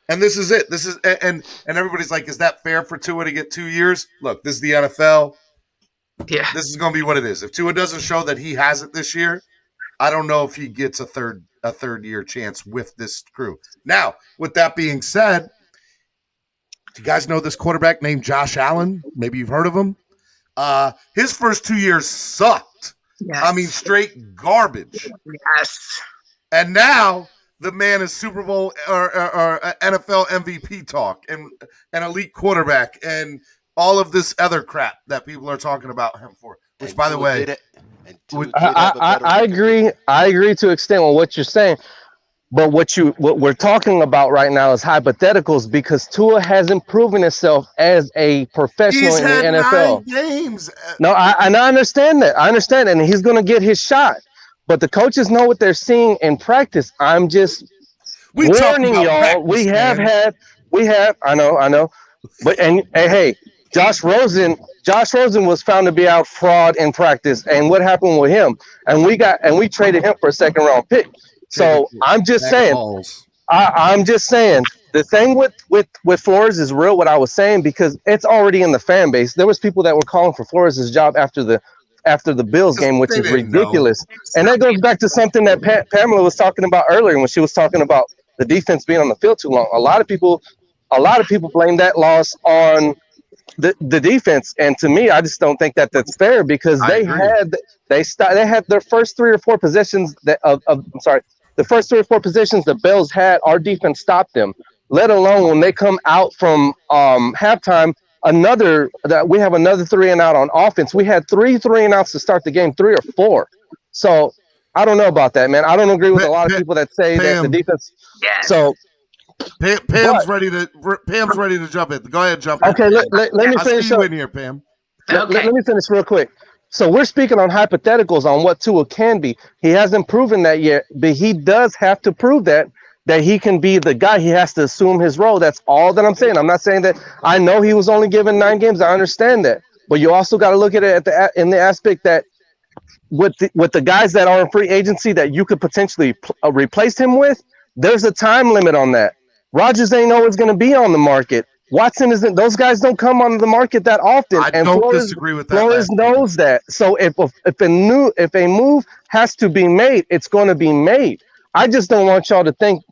And this is it. This is and everybody's like, is that fair for Tua to get 2 years? Look, this is the NFL. Yeah. This is going to be what it is. If Tua doesn't show that he has it this year, I don't know if he gets a third year chance with this crew. Now, with that being said, do you guys know this quarterback named Josh Allen? Maybe you've heard of him. His first 2 years sucked. Yes. I mean, straight garbage. Yes. And now the man is Super Bowl or NFL MVP talk and an elite quarterback and all of this other crap that people are talking about him for. Which, by the way, I agree. I agree to an extent on what you're saying. But what we're talking about right now is hypotheticals because Tua hasn't proven himself as a professional in the NFL. 9 games. No, I understand that. I understand, and he's going to get his shot. But the coaches know what they're seeing in practice. I'm just warning y'all. I know. But hey, Josh Rosen was found to be out fraud in practice, and what happened with him? And we traded him for a second round pick. So I'm just saying, I'm just saying the thing with Flores is real. What I was saying because it's already in the fan base. There was people that were calling for Flores' job after the Bills game, which is ridiculous. And that goes back to something that Pamela was talking about earlier when she was talking about the defense being on the field too long. A lot of people blame that loss on the defense, and to me, I just don't think that that's fair because they had their first 3 or 4 possessions the first 3 or 4 possessions the Bills had, our defense stopped them. Let alone when they come out from halftime, we have another 3 and out on offense. We had 3 and outs to start the game, 3 or 4. So I don't know about that, man. I don't agree with a lot of people that say that the defense. Yes. So Pam's ready to jump in. Go ahead, jump in. Okay, let me finish up in here, Pam. Let me finish real quick. So we're speaking on hypotheticals on what Tua can be. He hasn't proven that yet, but he does have to prove that he can be the guy. He has to assume his role. That's all that I'm saying. I'm not saying that I know he was only given 9 games. I understand that, but you also got to look at it in the aspect that with the guys that are in free agency that you could potentially replace him with, there's a time limit on that. Rodgers ain't always going to be on the market. Watson isn't. Those guys don't come onto the market that often. I don't disagree with that. Flores knows that. So if a move has to be made, it's going to be made. I just don't want y'all to think,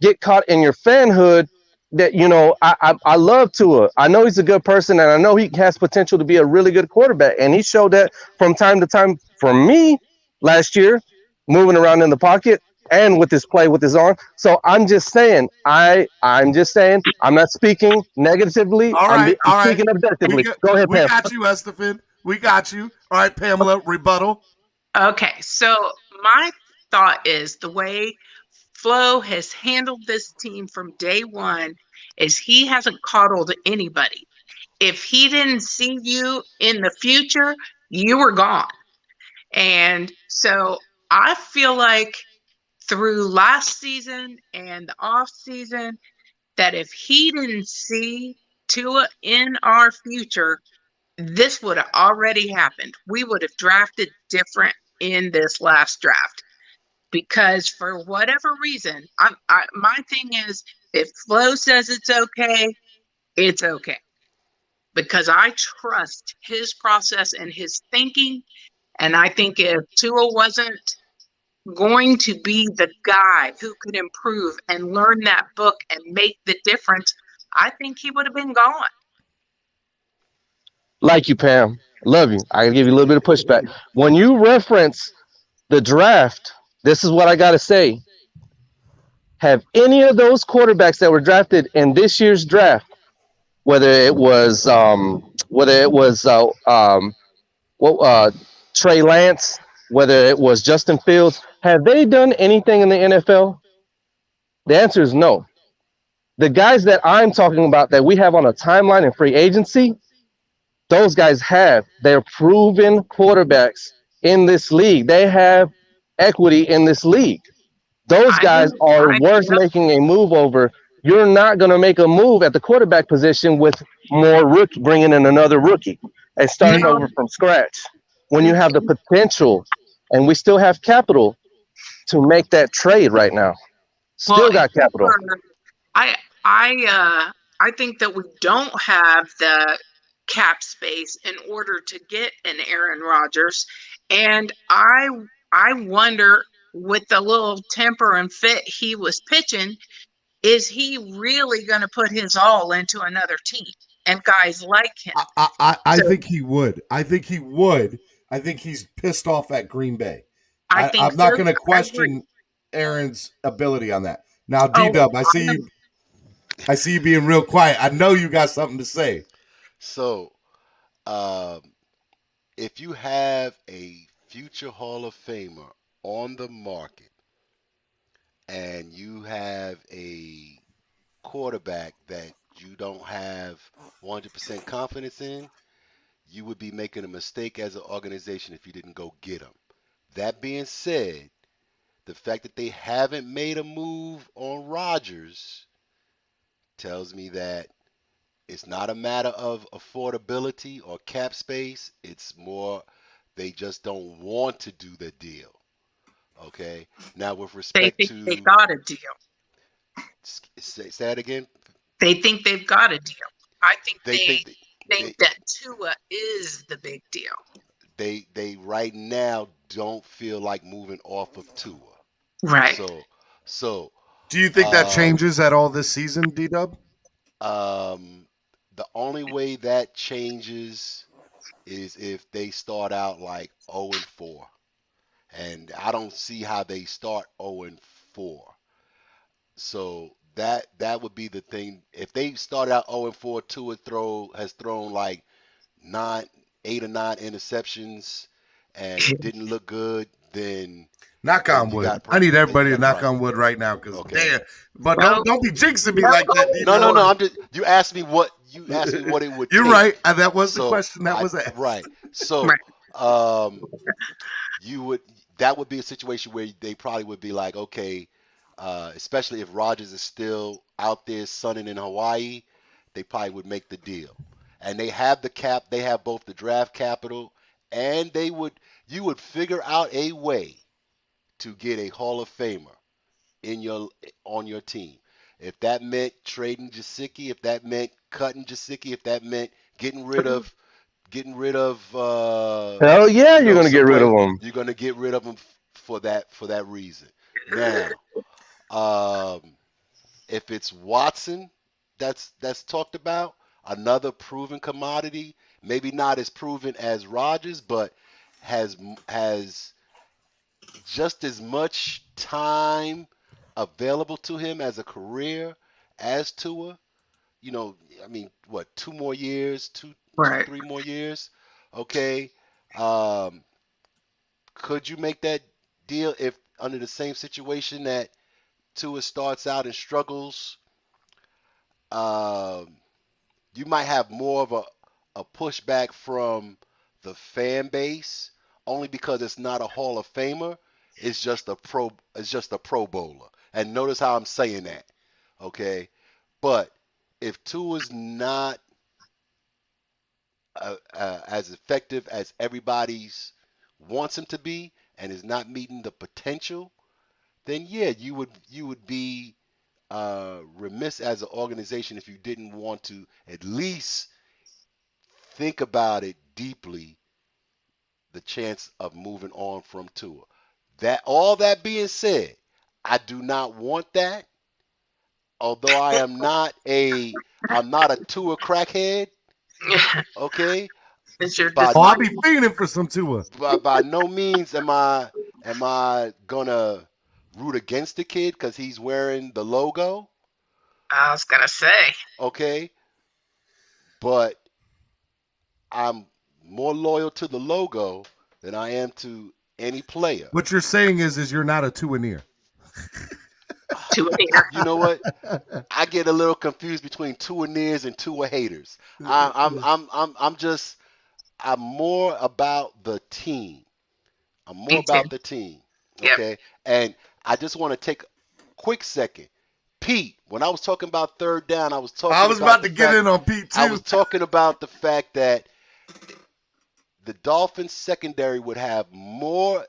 get caught in your fanhood that, I love Tua. I know he's a good person, and I know he has potential to be a really good quarterback. And he showed that from time to time for me last year, moving around in the pocket. And with his play with his arm. So I'm just saying, I'm not speaking negatively. I'm speaking objectively. Go ahead, Pam. We got you, Estefan. We got you. All right, Pamela, rebuttal. Okay, so my thought is the way Flo has handled this team from day one is he hasn't coddled anybody. If he didn't see you in the future, you were gone. And so I feel like through last season and the off season, that if he didn't see Tua in our future, this would have already happened. We would have drafted different in this last draft because for whatever reason, my thing is if Flo says it's okay, it's okay because I trust his process and his thinking. And I think if Tua wasn't going to be the guy who could improve and learn that book and make the difference, I think he would have been gone. Like you, Pam. Love you. I give you a little bit of pushback. When you reference the draft, this is what I got to say. Have any of those quarterbacks that were drafted in this year's draft, whether it was Trey Lance, whether it was Justin Fields, have they done anything in the NFL? The answer is no. The guys that I'm talking about that we have on a timeline in free agency, those guys they're proven quarterbacks in this league. They have equity in this league. Those guys are worth making a move over. You're not going to make a move at the quarterback position with bringing in another rookie and starting over from scratch when you have the potential and we still have capital to make that trade right now. Got capital. I think that we don't have the cap space in order to get an Aaron Rodgers, and I wonder, with the little temper and fit he was pitching, is he really going to put his all into another team and guys like him? I think he would. I think he would. I think he's pissed off at Green Bay. I think I'm not so. going to I agree. question Aaron's ability on that. Now, Oh, D-Dub, I see you being real quiet. I know you got something to say. So, if you have a future Hall of Famer on the market and you have a quarterback that you don't have 100% confidence in, you would be making a mistake as an organization if you didn't go get him. That being said, the fact that they haven't made a move on Rodgers tells me that it's not a matter of affordability or cap space. It's more they just don't want to do the deal. Okay. Now, with They respect think to they got a deal. say that again. They think they've got a deal. I think They think think that Tua is the big deal. they right now don't feel like moving off of Tua. Right. So Do you think that changes at all this season, D-Dub? The only way that changes is if they start out like 0-4. And I don't see how they start 0-4. So that would be the thing. If they start out 0-4, Tua has thrown like 8 or 9 interceptions and didn't look good, then knock on wood. I need everybody to knock on wood right now, because damn. But don't be jinxing me like that. No. I'm just. You asked me what it would. You're take. right. That was the question that was asked. Right. So, that would be a situation where they probably would be like, okay, especially if Rodgers is still out there sunning in Hawaii, they probably would make the deal. And they have the cap. They have both the draft capital, and you would figure out a way to get a Hall of Famer on your team. If that meant trading Gesicki, if that meant cutting Gesicki, if that meant getting rid of hell yeah, you're gonna get rid of them. You're gonna get rid of them for that reason. Now, if it's Watson that's talked about, another proven commodity, maybe not as proven as Rodgers, but has just as much time available to him as a career as Tua. I mean, what, 2 more years, 3 more years? Okay. Could you make that deal if under the same situation that Tua starts out and struggles? You might have more of a pushback from the fan base, only because it's not a Hall of Famer. It's just a Pro Bowler. And notice how I'm saying that. Okay? But if Tua's not as effective as everybody's wants him to be and is not meeting the potential, then yeah, you would be remiss as an organization if you didn't want to at least think about it deeply, the chance of moving on from Tua. All that being said, I do not want that. Although I'm not a Tua crackhead. Okay. I'll be fiending for some Tua. By no means am I gonna root against the kid because he's wearing the logo. I was gonna say. Okay. But I'm more loyal to the logo than I am to any player. What you're saying is you're not a Tua-neer. You know what? I get a little confused between Tua-neers and Tua haters. I'm more about the team. I'm more about the team. Okay. Yep. And I just want to take a quick second. Pete, when I was talking about third down, I was about to get in on Pete too. I was talking about the fact that the Dolphins secondary would have more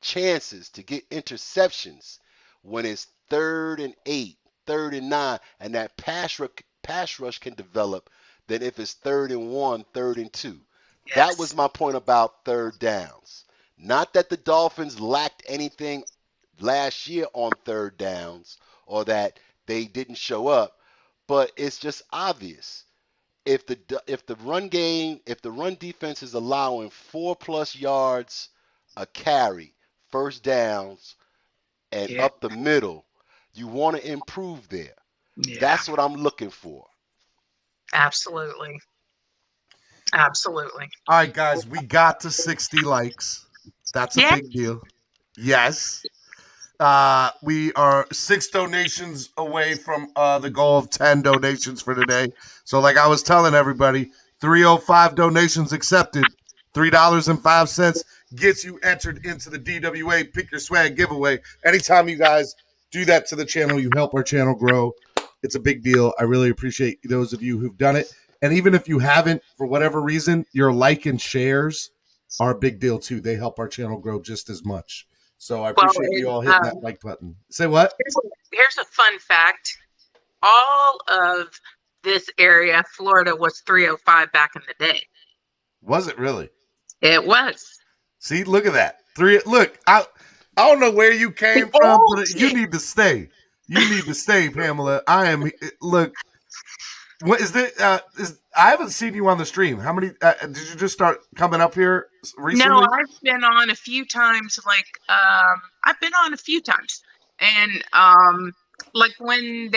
chances to get interceptions when it's 3rd and 8 3rd and 9, and that pass rush can develop than if it's 3rd and 1, 3rd and 2. Yes. That was my point about third downs. Not that the Dolphins lacked anything last year on third downs or that they didn't show up, but it's just obvious. If the run defense is allowing 4+ yards a carry, first downs and up the middle, you want to improve there. Yeah. That's what I'm looking for. Absolutely. Absolutely. All right, guys, we got to 60 likes. That's a big deal. Yes. We are 6 donations away from the goal of 10 donations for today. So like I was telling everybody, 305 donations accepted. $3.05 gets you entered into the DWA Pick Your Swag giveaway. Anytime you guys do that to the channel, you help our channel grow. It's a big deal. I really appreciate those of you who've done it. And even if you haven't, for whatever reason, your like and shares are a big deal too. They help our channel grow just as much. So I appreciate you all hitting that like button. Say what? Here's a fun fact. All of this area, Florida, was 305 back in the day. Was it really? It was. See, look at that. Look, I don't know where you came from, but you need to stay. You need to stay, Pamela. Look. What is this? I haven't seen you on the stream. How many? Did you just start coming up here recently? No, I've been on a few times. I've been on a few times, and like when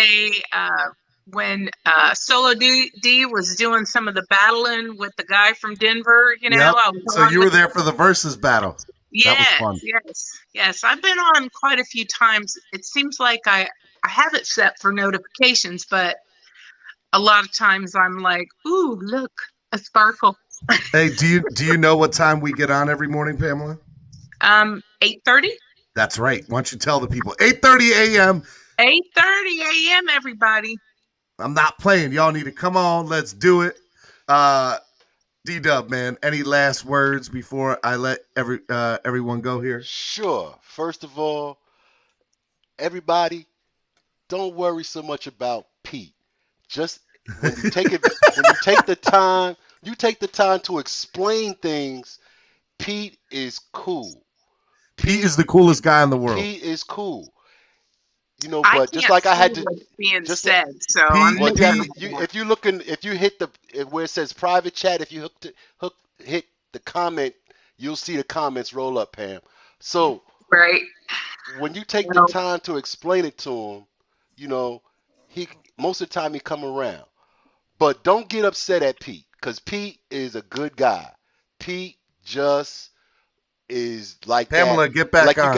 Solo D was doing some of the battling with the guy from Denver. You know, yep. So you were there for the versus battle. Yes, that was fun. Yes. I've been on quite a few times. It seems like I have it set for notifications, but a lot of times I'm like, ooh, look, a sparkle. Hey, do you know what time we get on every morning, Pamela? 8:30. That's right. Why don't you tell the people? 8:30 a.m. 8:30 a.m. Everybody. I'm not playing. Y'all need to come on. Let's do it. D-Dub, man, any last words before I let everyone go here? Sure. First of all, everybody, don't worry so much about Pete. Just when you take the time to explain things, Pete is cool. Pete is the coolest guy in the world. Pete is cool. You know, but just like I had to said, so if you hit where it says private chat, if you hit the comment, you'll see the comments roll up, Pam. So right when you take the time to explain it to him, you know, most of the time he come around. But don't get upset at Pete, because Pete is a good guy. Pete just is like Pamela, that. Get back on.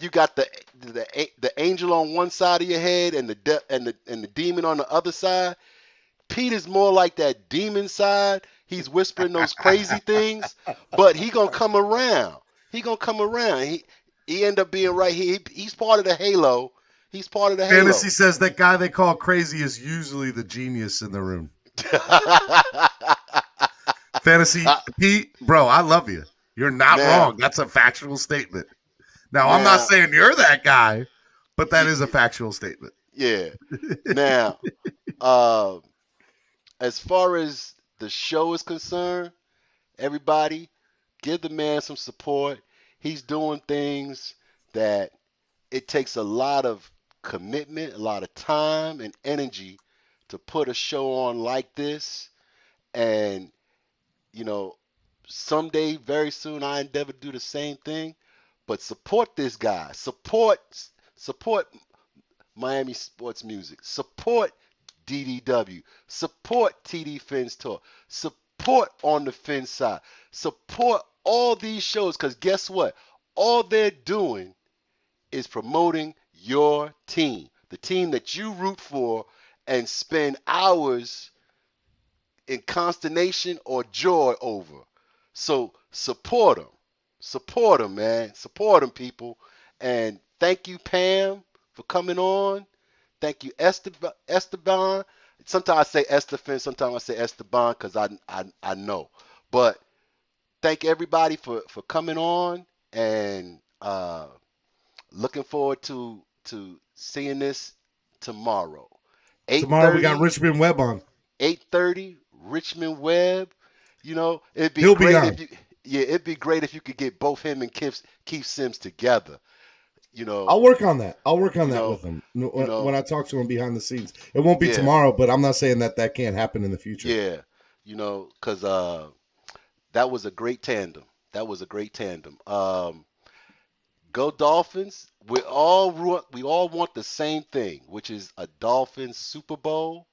You got the angel on one side of your head and the demon on the other side. Pete is more like that demon side. He's whispering those crazy things, but he gonna come around. He end up being right here. He's part of the halo. He's part of the halo. Fantasy says that guy they call crazy is usually the genius in the room. Fantasy, Pete, bro, I love you. You're not wrong. That's a factual statement. Now, I'm not saying you're that guy, but that is a factual statement. Yeah. Now, as far as the show is concerned, everybody, give the man some support. He's doing things that it takes a lot of commitment, a lot of time and energy to put a show on like this. And, you know, someday, very soon, I endeavor to do the same thing. But support this guy. Support Miami sports music. Support DDW. Support TD PHINS Talk. Support On the Fin Side. Support all these shows, because guess what? All they're doing is promoting your team, the team that you root for and spend hours in consternation or joy over. So support them. Support them, man. Support them, people. And thank you, Pam, for coming on. Thank you, Esteban. Sometimes I say Estefan, sometimes I say Esteban because I know. But thank everybody for coming on, and looking forward to seeing this tomorrow. Tomorrow we got Richmond Webb on. 8:30, Richmond Webb. You know, it'd be He'll be great on. if you. Yeah, it'd be great if you could get both him and Keith Sims together. You know, I'll work on that. I'll work on that know, with him know, when I talk to him behind the scenes. It won't be Yeah. tomorrow, but I'm not saying that can't happen in the future. yeah, you know, because that was a great tandem. That was a great tandem. Go Dolphins. We all want the same thing, which is a Dolphins Super Bowl.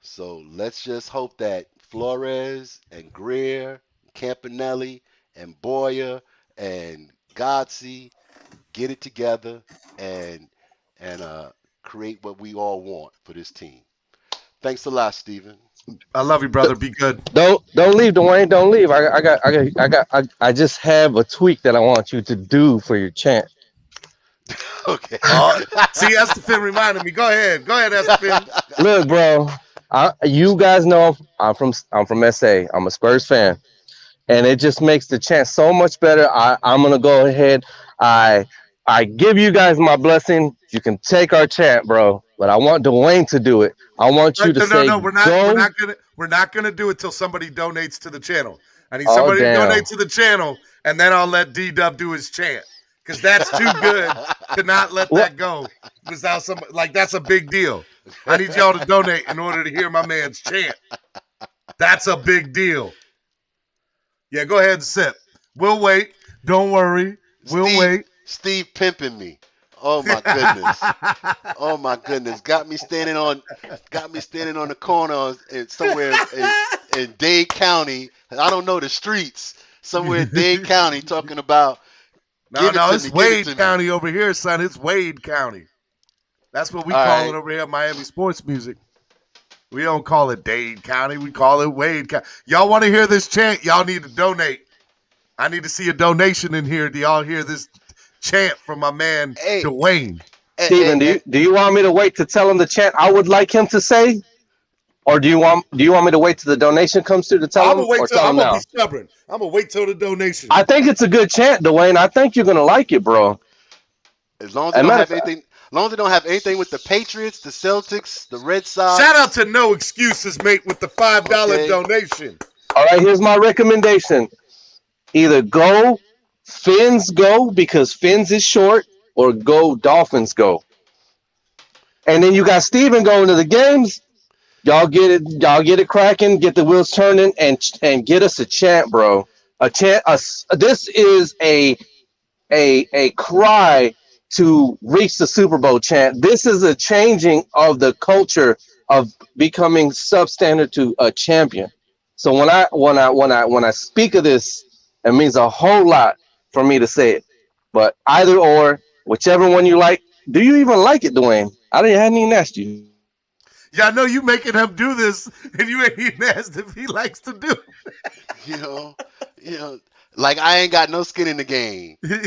So let's just hope that Flores and Greer, Campanelli and Boyer and Godsey get it together and create what we all want for this team. Thanks a lot, Stephen. I love you, brother. Be good. Don't leave, Dwayne. Don't leave. I just have a tweak that I want you to do for your chant. Okay. See, Estefan reminded me. Go ahead, Estefan. Look, bro. You guys know I'm from SA. I'm a Spurs fan, and it just makes the chant so much better. I'm gonna go ahead. I give you guys my blessing. You can take our chant, bro. But I want Dwayne to do it. I want you to say, No. We're not gonna do it till somebody donates to the channel. I need Oh, somebody to damn. donate to the channel, and then I'll let D-Dub do his chant. Because that's too good to not let that go without somebody. Like, that's a big deal. I need y'all to donate in order to hear my man's chant. That's a big deal. Yeah, go ahead and sip. We'll wait. Don't worry. We'll wait. Steve pimping me. Oh my goodness. Oh my goodness. Got me standing on the corner somewhere in Dade County. I don't know the streets. Somewhere in Dade County talking about No, it's Wade County over here, son. It's Wade County. That's what we call it over here at Miami Sports Music. We don't call it Dade County. We call it Wade County. Y'all want to hear this chant? Y'all need to donate. I need to see a donation in here. Do y'all hear this chant from my man Dwayne? Steven, do you want me to wait to tell him the chant I would like him to say? Or do you want me to wait till the donation comes through to tell him? I'm gonna be stubborn. I'm gonna wait till the donation. I think it's a good chant, Dwayne. I think you're gonna like it, bro. As long as they don't have anything. As long as they don't have anything with the Patriots, the Celtics, the Red Sox. Shout out to No Excuses, mate, with the $5 donation. All right, here's my recommendation. Either go Fins Go, because Fins is short, or go Dolphins Go. And then you got Steven going to the games. Y'all get it cracking, get the wheels turning, and get us a chant, bro. A chant. This is a cry to reach the Super Bowl chant. This is a changing of the culture of becoming substandard to a champion. So when I speak of this, it means a whole lot for me to say it. But either or, whichever one you like. Do you even like it, Dwayne? hadn't even asked you. Yeah, I know you making him do this, and you ain't even asked if he likes to do it. You know, like I ain't got no skin in the game. Go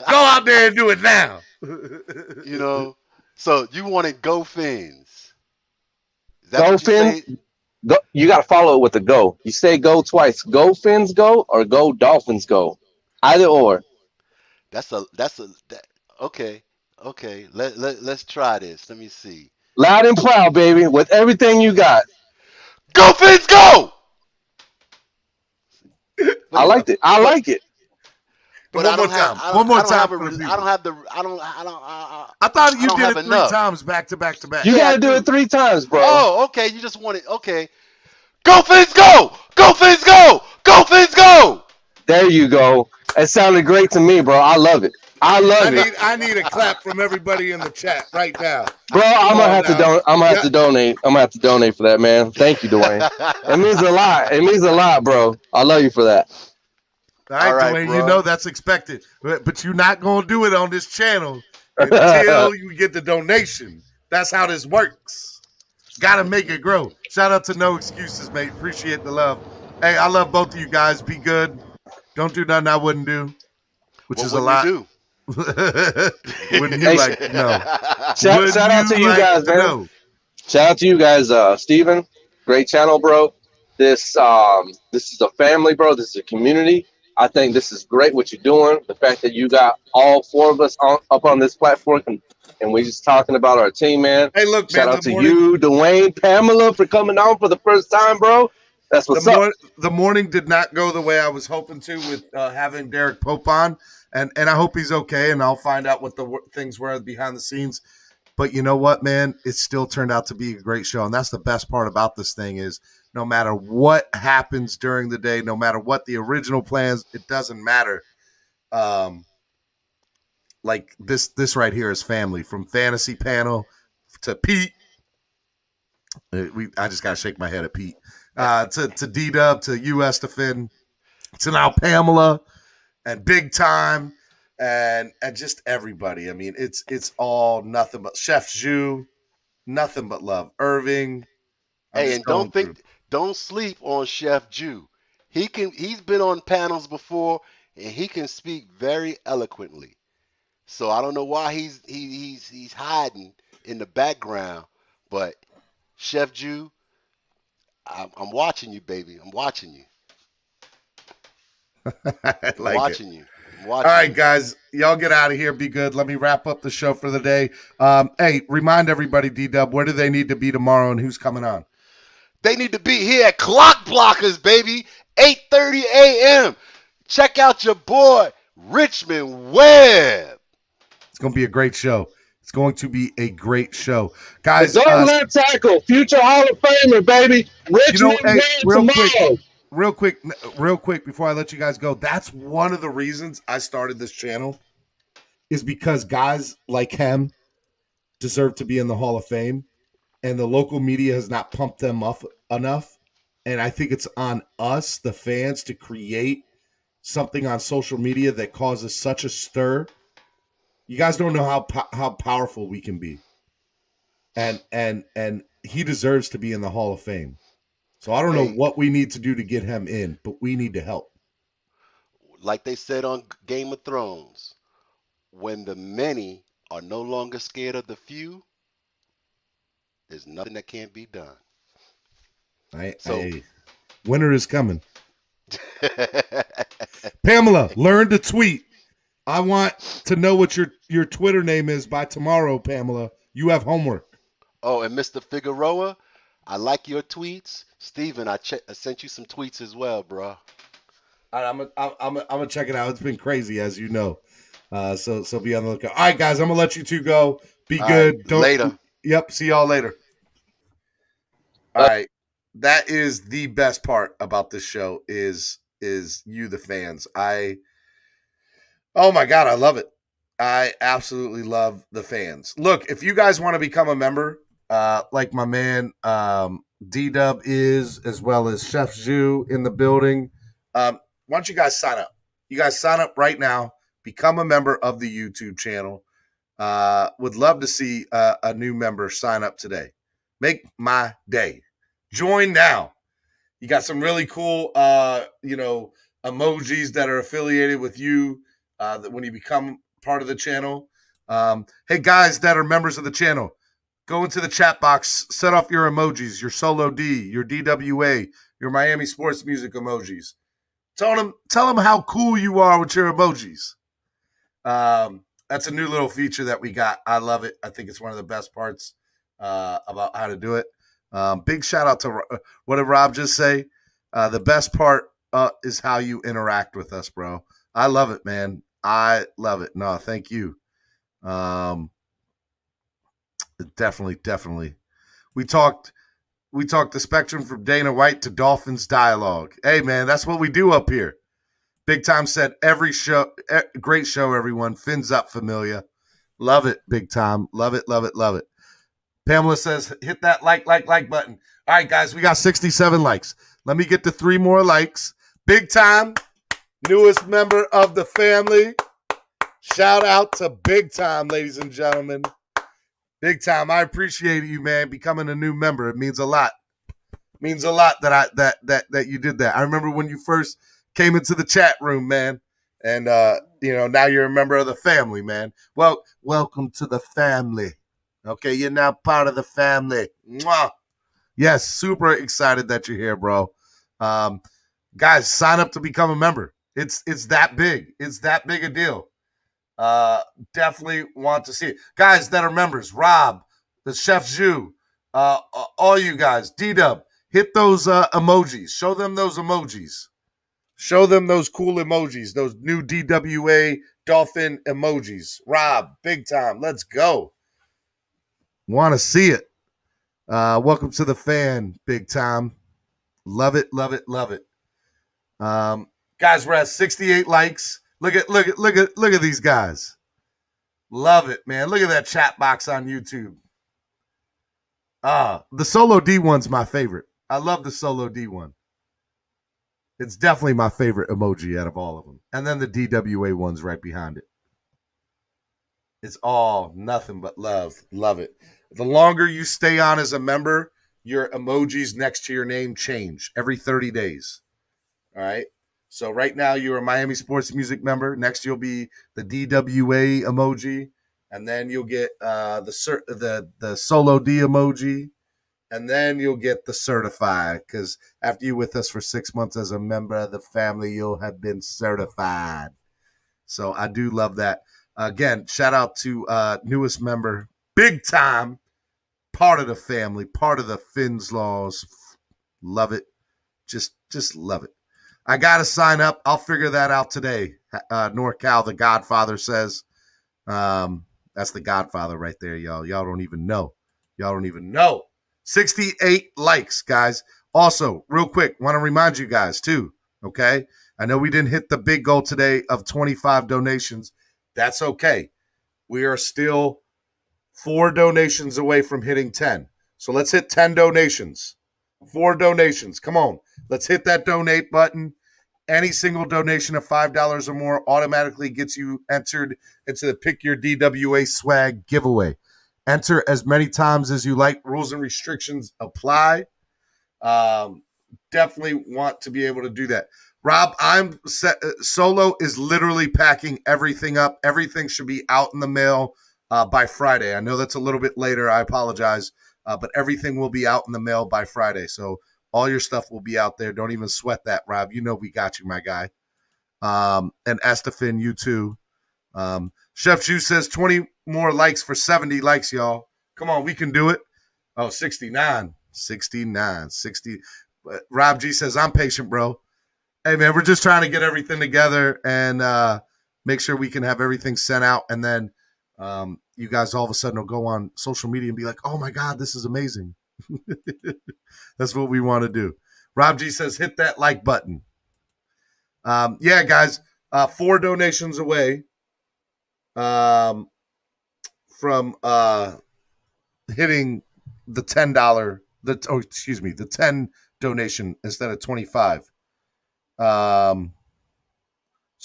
out there and do it now. You know, so you want to go Fins? Go Fins. Go. You got to follow it with the go. You say go twice. Go Fins go or go Dolphins go. Either or. Okay. Let's try this. Let me see. Loud and proud, baby, with everything you got. Go Fins, go! I like it. But one more time. One more time. I thought you did it 3 times back to back to back. You gotta do it 3 times, bro. Oh, okay. You just want it. Okay. Go Fins, go! Go Fins, go! Go Fins, go! There you go. It sounded great to me, bro. I love it. I need a clap from everybody in the chat right now. Bro, I'm gonna have to donate. I'm gonna have to donate for that, man. Thank you, Dwayne. It means a lot. It means a lot, bro. I love you for that. All right, Dwayne, bro. You know that's expected. But you're not gonna do it on this channel until you get the donation. That's how this works. Gotta make it grow. Shout out to No Excuses, mate. Appreciate the love. Hey, I love both of you guys. Be good. Don't do nothing I wouldn't do. Which is a lot. Do? Wouldn't you like to know? Shout out to you guys, man. Shout out to you guys, Steven. Great channel, bro. This is a family, bro. This is a community. I think this is great what you're doing. The fact that you got all 4 of us up on this platform and we're just talking about our team, man. Hey, look, Shout man, out to you, Dwayne, Pamela, for coming on for the first time, bro. That's what's up. The morning did not go the way I was hoping to with having Derrick Pope on, and I hope he's okay, and I'll find out what the things were behind the scenes. But you know what, man? It still turned out to be a great show, and that's the best part about this thing is no matter what happens during the day, no matter what the original plans, it doesn't matter. Like this right here is family, from fantasy panel to Pete. I just gotta shake my head at Pete. To D-Dub, to US, to Finn, to now Pamela, and Big Time, and just everybody. I mean, it's all nothing but Chef Zhu, nothing but love. Irving. Hey, and don't sleep on Chef Jew. He's been on panels before, and he can speak very eloquently. So I don't know why he's hiding in the background, but Chef Jew, I'm watching you, baby. I'm watching you. I'm watching you. All right, guys, y'all get out of here. Be good. Let me wrap up the show for the day. Hey, remind everybody, D-Dub, where do they need to be tomorrow and who's coming on? They need to be here at Clock Blockers, baby. 8:30 a.m. Check out your boy, Richmond Webb. It's going to be a great show. It's going to be a great show. Guys, don't let tackle. Future Hall of Famer, baby. Richmond Webb tomorrow. Real quick, before I let you guys go, that's one of the reasons I started this channel is because guys like him deserve to be in the Hall of Fame, and the local media has not pumped them up enough. And I think it's on us, the fans, to create something on social media that causes such a stir. You guys don't know how powerful we can be, and he deserves to be in the Hall of Fame. So I don't know what we need to do to get him in, but we need to help. Like they said on Game of Thrones, when the many are no longer scared of the few, there's nothing that can't be done. Winter is coming. Pamela, learn to tweet. I want to know what your Twitter name is by tomorrow, Pamela. You have homework. Oh, and Mr. Figueroa, I like your tweets. Steven, I sent you some tweets as well, bro. I'm gonna check it out. It's been crazy, as you know. So be on the lookout. All right, guys, I'm gonna let you two go. Be good. Right, later. Yep. See y'all later. All right. That is the best part about this show is you, the fans. Oh my God, I love it. I absolutely love the fans. Look, if you guys want to become a member, like my man D-Dub is, as well as Chef Zhu in the building, why don't you guys sign up? You guys sign up right now. Become a member of the YouTube channel. Would love to see a new member sign up today. Make my day. Join now. You got some really cool, emojis that are affiliated with you that when you become part of the channel. Hey, guys that are members of the channel, go into the chat box, set off your emojis, your Solo D, your DWA, your Miami Sports Music emojis. Tell them how cool you are with your emojis. That's a new little feature that we got. I love it. I think it's one of the best parts about how to do it. Big shout out to what did Rob just say? The best part is how you interact with us, bro. I love it, man. I love it. No, thank you. Definitely. We talked the spectrum from Dana White to Dolphins dialogue. Hey, man, that's what we do up here. Big Time said every show, great show, everyone. Fins up, familia. Love it, Big Time. Love it. Pamela says, hit that like button. All right, guys, we got 67 likes. Let me get to 3 more likes. Big Time, newest member of the family. Shout out to Big Time, ladies and gentlemen. Big Time, I appreciate you, man, becoming a new member. It means a lot. It means a lot that you did that. I remember when you first came into the chat room, man. And, now you're a member of the family, man. Well, welcome to the family. Okay, you're now part of the family. Mwah. Yes, super excited that you're here, bro. Guys, sign up to become a member. It's that big. It's that big a deal. Definitely want to see it. Guys that are members, Rob, the Chef Zhu, all you guys, D-Dub, hit those emojis. Show them those emojis. Show them those cool emojis, those new DWA dolphin emojis. Rob, big time. Let's go. Want to see it. Welcome to the fan, big time. Love it, love it, love it. Guys, we're at 68 likes. Look at these guys. Love it, man. Look at that chat box on YouTube. The Solo D one's my favorite. I love the Solo D one. It's definitely my favorite emoji out of all of them. And then the DWA one's right behind it. It's all nothing but love. Love it. The longer you stay on as a member, your emojis next to your name change every 30 days. All right. So right now you're a Miami Sports Music member. Next you'll be the DWA emoji, and then you'll get the Solo D emoji, and then you'll get the certified. Because after you're with us for 6 months as a member of the family, you'll have been certified. So I do love that. Again, shout out to newest member, big time, part of the family, part of the PHINS laws. Love it. Just love it. I got to sign up. I'll figure that out today. NorCal, the Godfather says. That's the Godfather right there, y'all. Y'all don't even know. 68 likes, guys. Also, real quick, want to remind you guys, too, okay? I know we didn't hit the big goal today of 25 donations. That's okay. We are still 4 donations away from hitting 10. So let's hit 10 donations. 4 donations. Come on. Let's hit that donate button. Any single donation of $5 or more automatically gets you entered into the Pick Your DWA Swag giveaway. Enter as many times as you like. Rules and restrictions apply. Definitely want to be able to do that. Rob, I'm set. Solo is literally packing everything up. Everything should be out in the mail by Friday. I know that's a little bit later. I apologize. But everything will be out in the mail by Friday. So all your stuff will be out there. Don't even sweat that, Rob. You know we got you, my guy. And Estefan, you too. Chef Ju says 20 more likes for 70 likes, y'all. Come on, we can do it. Oh, 69. 69. 60. Rob G says, I'm patient, bro. Hey, man, we're just trying to get everything together and make sure we can have everything sent out. And then you guys all of a sudden will go on social media and be like, oh, my God, this is amazing. That's what we want to do. Rob G says, hit that like button. Yeah, guys, 4 donations away from hitting the $10, the 10 donation instead of 25. So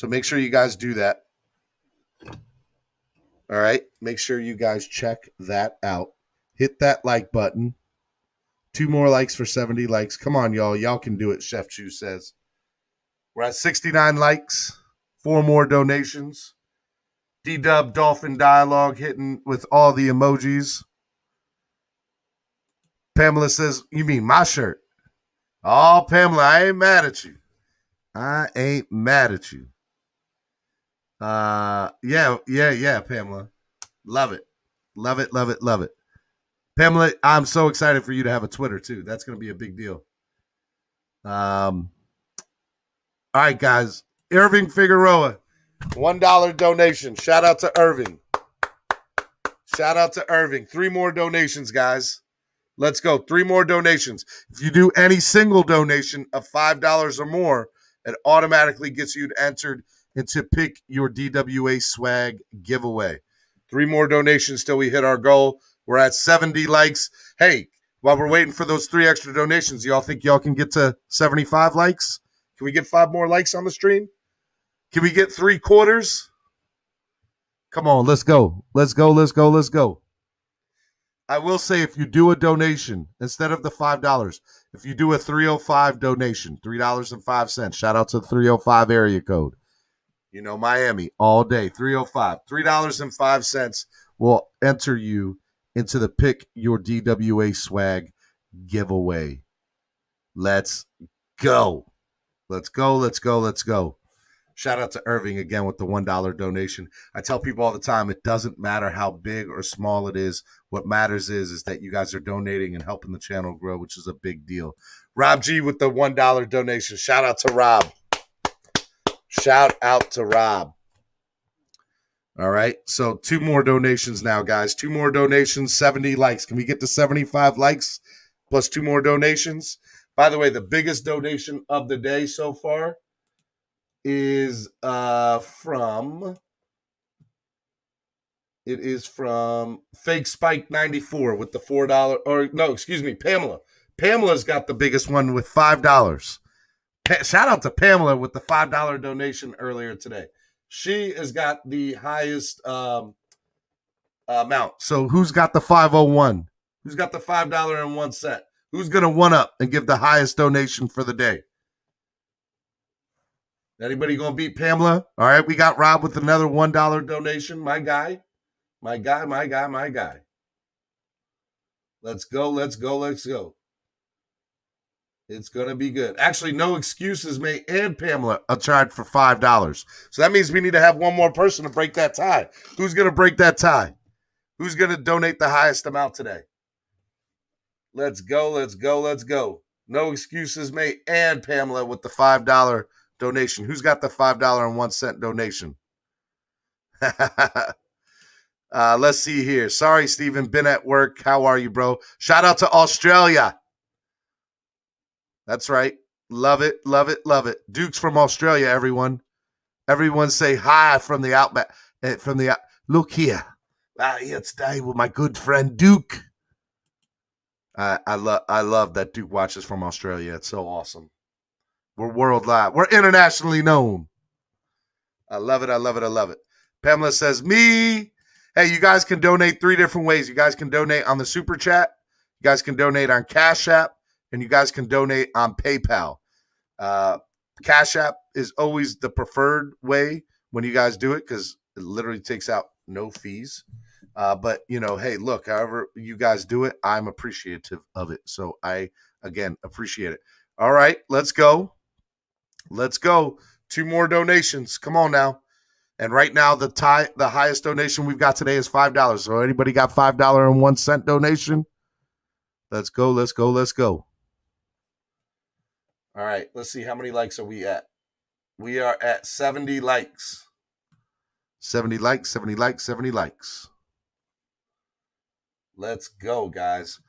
make sure you guys do that. All right. Make sure you guys check that out. Hit that like button. 2 more likes for 70 likes. Come on, y'all. Y'all can do it, Chef Chu says. We're at 69 likes. 4 more donations. D-Dub Dolphin Dialogue hitting with all the emojis. Pamela says, you mean my shirt? Oh, Pamela, I ain't mad at you. Yeah, Pamela. Love it. Love it. Pamela, I'm so excited for you to have a Twitter, too. That's going to be a big deal. All right, guys. Irving Figueroa, $1 donation. Shout out to Irving. 3 more donations, guys. Let's go. 3 more donations. If you do any single donation of $5 or more, it automatically gets you entered into Pick Your DWA Swag giveaway. 3 more donations till we hit our goal. We're at 70 likes. Hey, while we're waiting for those 3 extra donations, y'all think y'all can get to 75 likes? Can we get 5 more likes on the stream? Can we get 3 quarters? Come on, let's go. I will say if you do a donation, instead of the $5, if you do a 305 donation, $3.05, shout out to the 305 area code. You know, Miami, all day, 305. $3.05 will enter you into the Pick Your DWA Swag giveaway. Let's go. Shout out to Irving again with the $1 donation. I tell people all the time, it doesn't matter how big or small it is. What matters is that you guys are donating and helping the channel grow, which is a big deal. Rob G with the $1 donation. Shout out to Rob. Shout out to Rob. All right. So 2 more donations now, guys. 2 more donations, 70 likes. Can we get to 75 likes plus 2 more donations? By the way, the biggest donation of the day so far is from Fake Spike 94 with the $4, or no, excuse me, Pamela. Pamela's got the biggest one with $5. Shout out to Pamela with the $5 donation earlier today. She has got the highest amount. So who's got the 501? Who's got the $5.01? Who's going to one up and give the highest donation for the day? Anybody going to beat Pamela? All right, we got Rob with another $1 donation. My guy. Let's go. It's going to be good. Actually, no excuses, mate, and Pamela are charged for $5. So that means we need to have one more person to break that tie. Who's going to break that tie? Who's going to donate the highest amount today? Let's go. No excuses, mate, and Pamela with the $5 donation. Who's got the $5.01 donation? Let's see here. Sorry, Stephen. Been at work. How are you, bro? Shout out to Australia. That's right. Love it. Duke's from Australia, everyone. Everyone say hi from the outback. Look here. Here today with my good friend Duke. I love that Duke watches from Australia. It's so awesome. We're worldwide. We're internationally known. I love it. Pamela says, me. Hey, you guys can donate 3 different ways. You guys can donate on the Super Chat. You guys can donate on Cash App. And you guys can donate on PayPal. Cash App is always the preferred way when you guys do it because it literally takes out no fees. But, hey, look, however you guys do it, I'm appreciative of it. So I, again, appreciate it. All right, let's go. 2 more donations. Come on now. And right now, the highest donation we've got today is $5. So anybody got $5.01 donation? Let's go. All right, let's see. How many likes are we at? We are at 70 likes. 70 likes. Let's go, guys.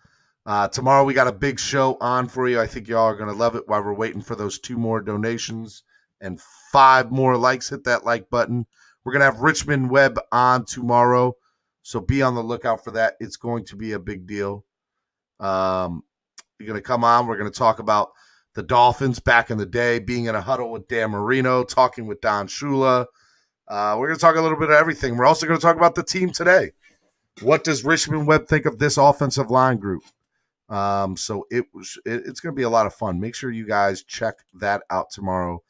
Tomorrow we got a big show on for you. I think y'all are going to love it while we're waiting for those 2 more donations and 5 more likes. Hit that like button. We're going to have Richmond Webb on tomorrow, so be on the lookout for that. It's going to be a big deal. You're going to come on. We're going to talk about the Dolphins back in the day, being in a huddle with Dan Marino, talking with Don Shula. We're going to talk a little bit of everything. We're also going to talk about the team today. What does Richmond Webb think of this offensive line group? So it's going to be a lot of fun. Make sure you guys check that out tomorrow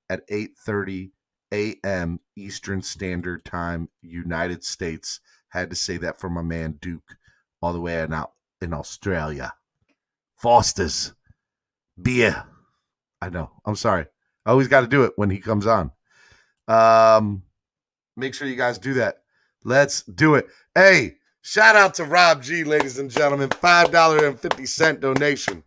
at 8:30 a.m. Eastern Standard Time, United States. Had to say that for my man Duke, all the way out in Australia. Foster's beer. I know. I'm sorry. I always got to do it when he comes on. Make sure you guys do that. Let's do it. Hey, shout out to Rob G, ladies and gentlemen. $5.50 donation.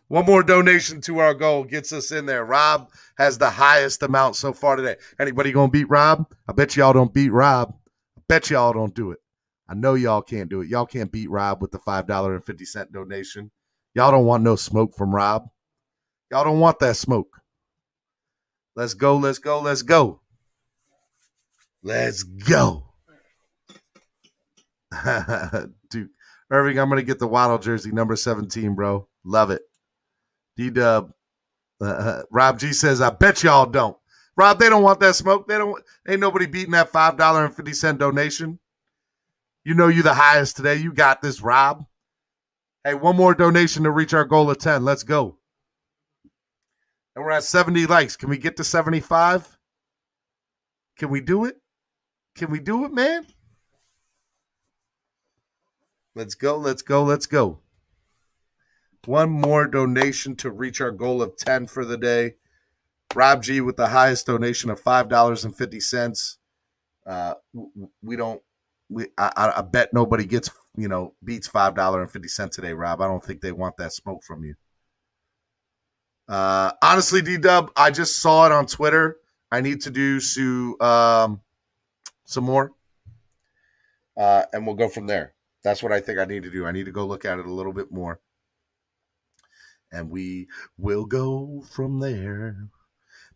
One more donation to our goal gets us in there. Rob has the highest amount so far today. Anybody going to beat Rob? I bet y'all don't beat Rob. I bet y'all don't do it. I know y'all can't do it. Y'all can't beat Rob with the $5.50 donation. Y'all don't want no smoke from Rob. Y'all don't want that smoke. Let's go. Dude, Irving, I'm going to get the Waddle jersey, number 17, bro. Love it. D-Dub. Rob G says, I bet y'all don't. Rob, they don't want that smoke. Ain't nobody beating that $5.50 donation. You know you the highest today. You got this, Rob. Hey, one more donation to reach our goal of 10. Let's go. And we're at 70 likes. Can we get to 75? Can we do it? Man? Let's go. One more donation to reach our goal of 10 for the day. Rob G with the highest donation of $5.50. I bet nobody gets, beats $5.50 today, Rob. I don't think they want that smoke from you. Honestly, D-Dub, I just saw it on Twitter. I need to do some more, and we'll go from there. That's what I think I need to do. I need to go look at it a little bit more, and we will go from there.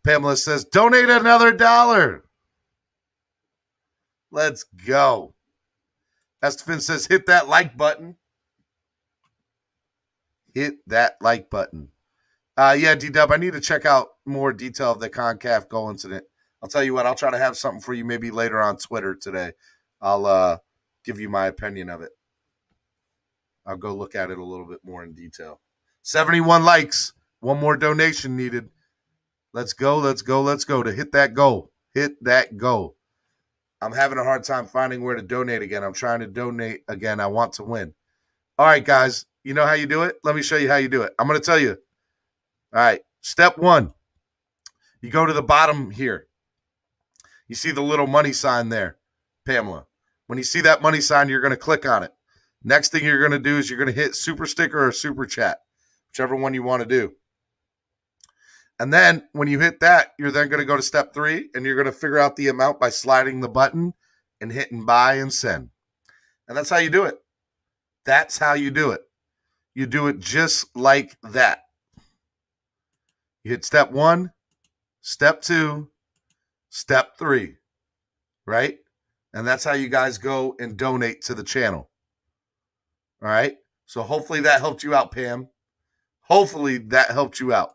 Pamela says, donate another $1. Let's go. Estefan says, hit that like button. Hit that like button. Yeah, D-Dub, I need to check out more detail of the CONCACAF goal incident. I'll tell you what, I'll try to have something for you maybe later on Twitter today. I'll give you my opinion of it. I'll go look at it a little bit more in detail. 71 likes. One more donation needed. Let's go, let's go, let's go. To hit that goal. Hit that goal. I'm having a hard time finding where to donate again. I'm trying to donate again. I want to win. All right, guys. You know how you do it? Let me show you how you do it. I'm going to tell you. All right, step 1, you go to the bottom here. You see the little money sign there, Pamela. When you see that money sign, you're going to click on it. Next thing you're going to do is you're going to hit super sticker or super chat, whichever one you want to do. And then when you hit that, you're then going to go to step 3, and you're going to figure out the amount by sliding the button and hitting buy and send. And that's how you do it. That's how you do it. You do it just like that. You hit step 1, step 2, step 3, right? And that's how you guys go and donate to the channel. All right? So hopefully that helped you out, Pam. Hopefully that helped you out.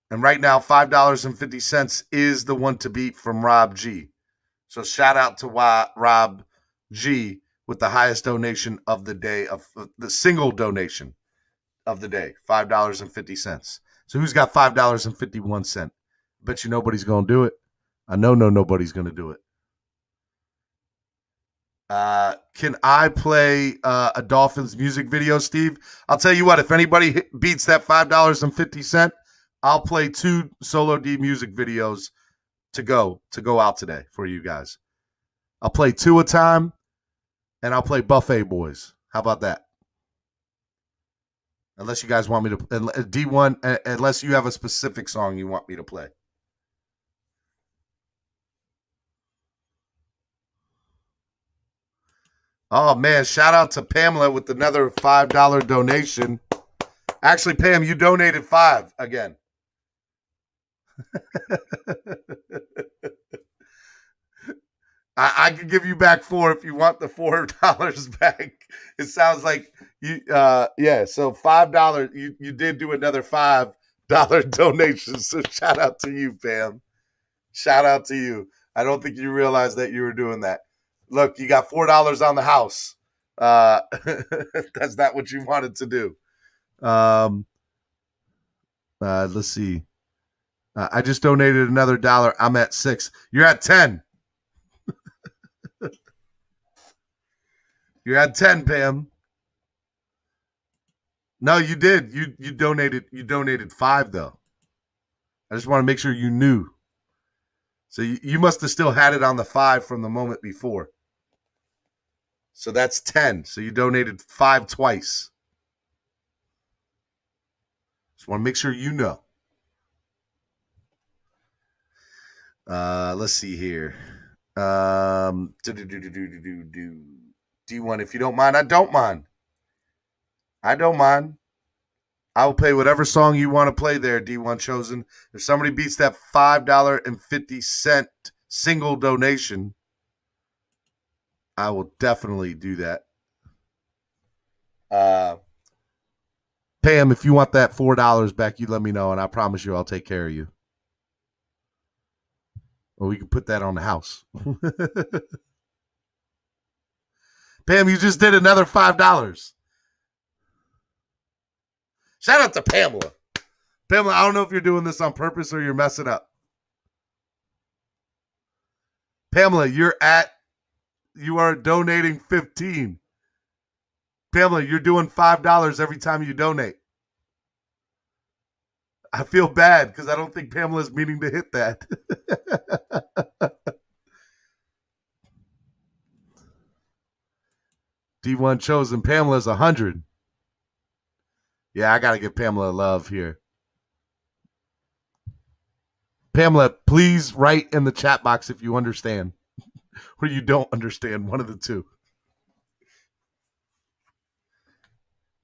And right now, $5.50 is the one to beat from Rob G. So shout out to Rob G with the highest donation of the day, of the single donation of the day, $5.50. So who's got $5.51? Bet you nobody's going to do it. I know nobody's going to do it. Can I play a Dolphins music video, Steve? I'll tell you what, if anybody beats that $5.50, I'll play 2 Solo D music videos to go out today for you guys. I'll play 2 a time, and I'll play Buffet Boys. How about that? Unless you guys want me to D1, unless you have a specific song you want me to play. Oh man, shout out to Pamela with another $5 donation. Actually, Pam, you donated 5 again. I can give you back 4 if you want the $4 back. It sounds like you yeah, so $5. You did do another $5 donation. So shout out to you, Pam. Shout out to you. I don't think you realized that you were doing that. Look, you got $4 on the house. That's not what you wanted to do. Let's see. I just donated another $1. I'm at 6. You're at 10. You're at 10, Pam. No, you did. You donated 5 though. I just want to make sure you knew. So you must have still had it on the 5 from the moment before. So that's 10. So you donated 5 twice. Just want to make sure you know. Let's see here. D1, if you don't mind, I don't mind. I don't mind. I will play whatever song you want to play there, D1 Chosen. If somebody beats that $5.50 single donation, I will definitely do that. Pam, if you want that $4 back, you let me know, and I promise you I'll take care of you. Or we can put that on the house. Pam, you just did another $5. Shout out to Pamela. Pamela, I don't know if you're doing this on purpose or you're messing up. Pamela, you are donating 15. Pamela, you're doing $5 every time you donate. I feel bad because I don't think Pamela's meaning to hit that. D1 chosen. Pamela's 100. Yeah, I got to give Pamela love here. Pamela, please write in the chat box if you understand or you don't understand, one of the two.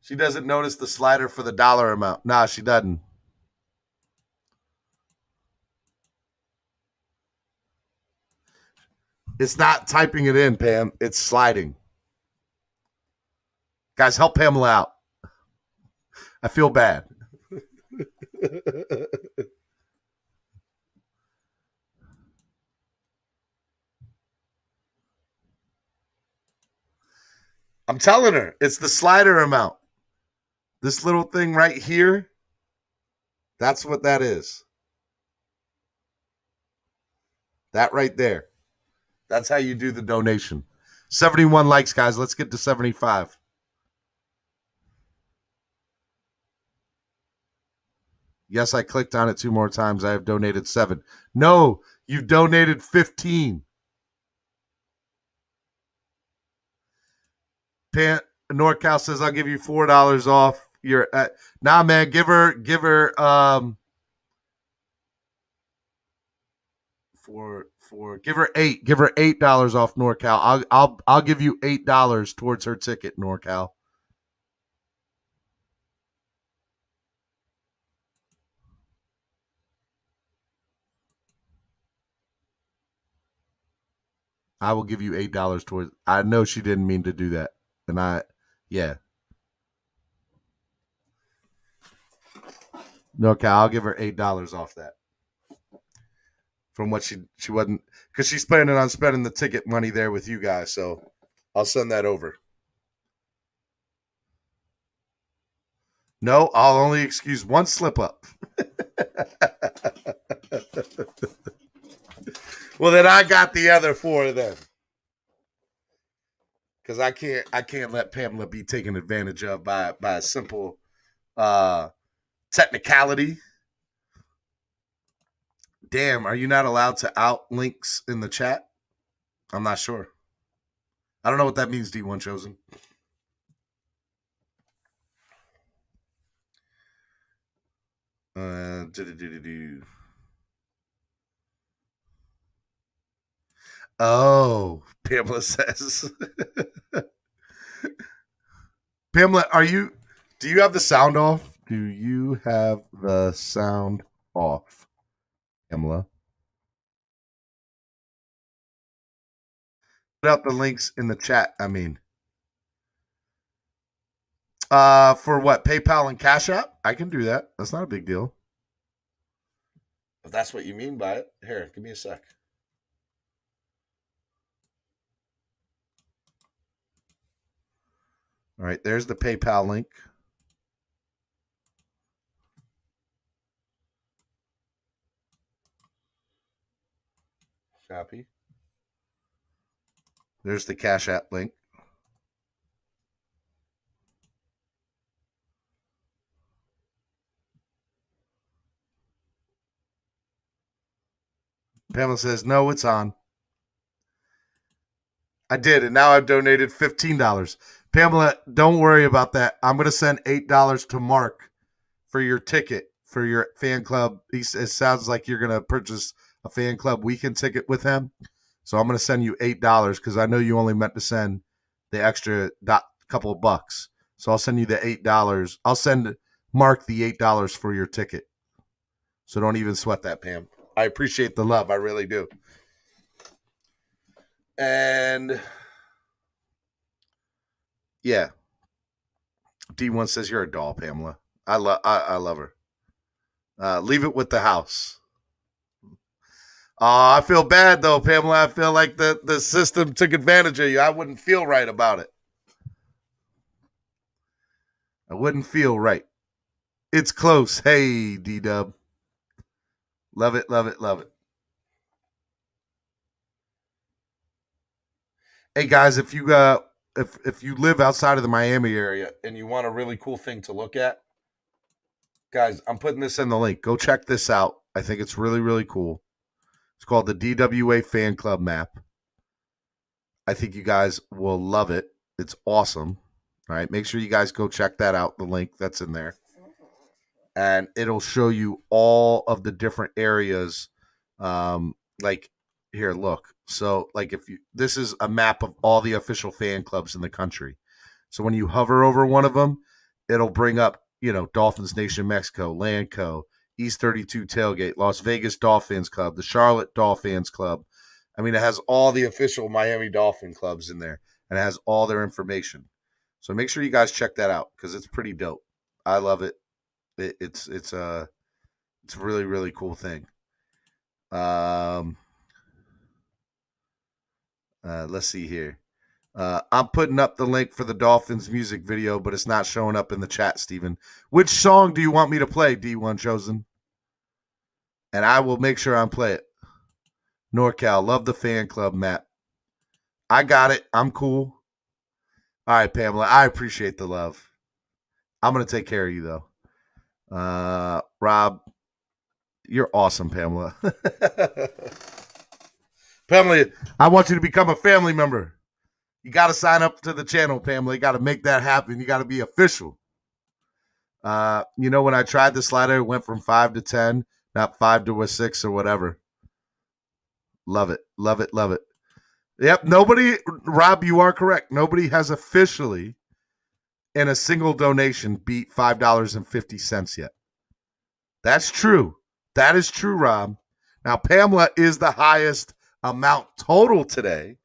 She doesn't notice the slider for the dollar amount. Nah, she doesn't. It's not typing it in, Pam. It's sliding. Guys, help Pamela out. I feel bad. I'm telling her, it's the slider amount. This little thing right here, that's what that is. That right there. That's how you do the donation. 71 likes, guys. Let's get to 75. Yes, I clicked on it 2 more times. I have donated 7. No, you've donated 15. NorCal says, I'll give you $4 off your nah, man, give her give her $8 off NorCal. I'll give you $8 towards her ticket, NorCal. I will give you $8 towards. I know she didn't mean to do that. And yeah. NorCal, I'll give her $8 off that. From what she wasn't, because she's planning on spending the ticket money there with you guys. So I'll send that over. No, I'll only excuse one slip up. Well, then I got the other 4 of them. Because I can't let Pamela be taken advantage of by a simple technicality. Damn, are you not allowed to out links in the chat? I'm not sure. I don't know what that means, D1 chosen. Oh, Pamela says. Pamela, do you have the sound off? Do you have the sound off, Pamela? Put out the links in the chat, I mean. For what? PayPal and Cash App? I can do that. That's not a big deal. If that's what you mean by it. Here, give me a sec. All right, there's the PayPal link. Copy. There's the Cash App link. Pamela says, no, it's on. I did, and now I've donated $15. Pamela, don't worry about that. I'm going to send $8 to Mark for your ticket for your fan club. It sounds like you're going to purchase a fan club weekend ticket with him. So I'm going to send you $8 because I know you only meant to send the extra couple of bucks. So I'll send you the $8. I'll send Mark the $8 for your ticket. So don't even sweat that, Pam. I appreciate the love. I really do. And yeah, D1 says you're a doll, Pamela. I love her. Leave it with the house. I feel bad though, Pamela. I feel like the system took advantage of you. I wouldn't feel right about it. I wouldn't feel right. It's close. Hey, D-Dub. Love it, love it, love it. Hey guys, if you live outside of the Miami area and you want a really cool thing to look at, Guys, I'm putting this in the link. Go check this out. I think it's really, really cool. It's called the DWA Fan Club Map. I think you guys will love it. It's awesome. All right, make sure you guys go check that out, the link that's in there. And it'll show you all of the different areas. Like, here, look. So, like, this is a map of all the official fan clubs in the country. So when you hover over one of them, it'll bring up, Dolphins Nation Mexico, Landco, East 32 Tailgate, Las Vegas Dolphins Club, the Charlotte Dolphins Club. I mean, it has all the official Miami Dolphin clubs in there, and it has all their information. So make sure you guys check that out because it's pretty dope. I love it. It's a really, really cool thing. Let's see here. I'm putting up the link for the Dolphins music video, but it's not showing up in the chat, Steven. Which song do you want me to play, D1 Chosen? And I will make sure I play it. NorCal, love the fan club map. I got it. I'm cool. All right, Pamela, I appreciate the love. I'm going to take care of you, though. Rob, you're awesome, Pamela. Pamela, I want you to become a family member. You got to sign up to the channel, Pamela. You got to make that happen. You got to be official. When I tried the slider, it went from 5 to 10, not 5 to a 6 or whatever. Love it. Love it. Love it. Yep. Rob, you are correct. Nobody has officially in a single donation beat $5.50 yet. That's true. That is true, Rob. Now, Pamela is the highest amount total today,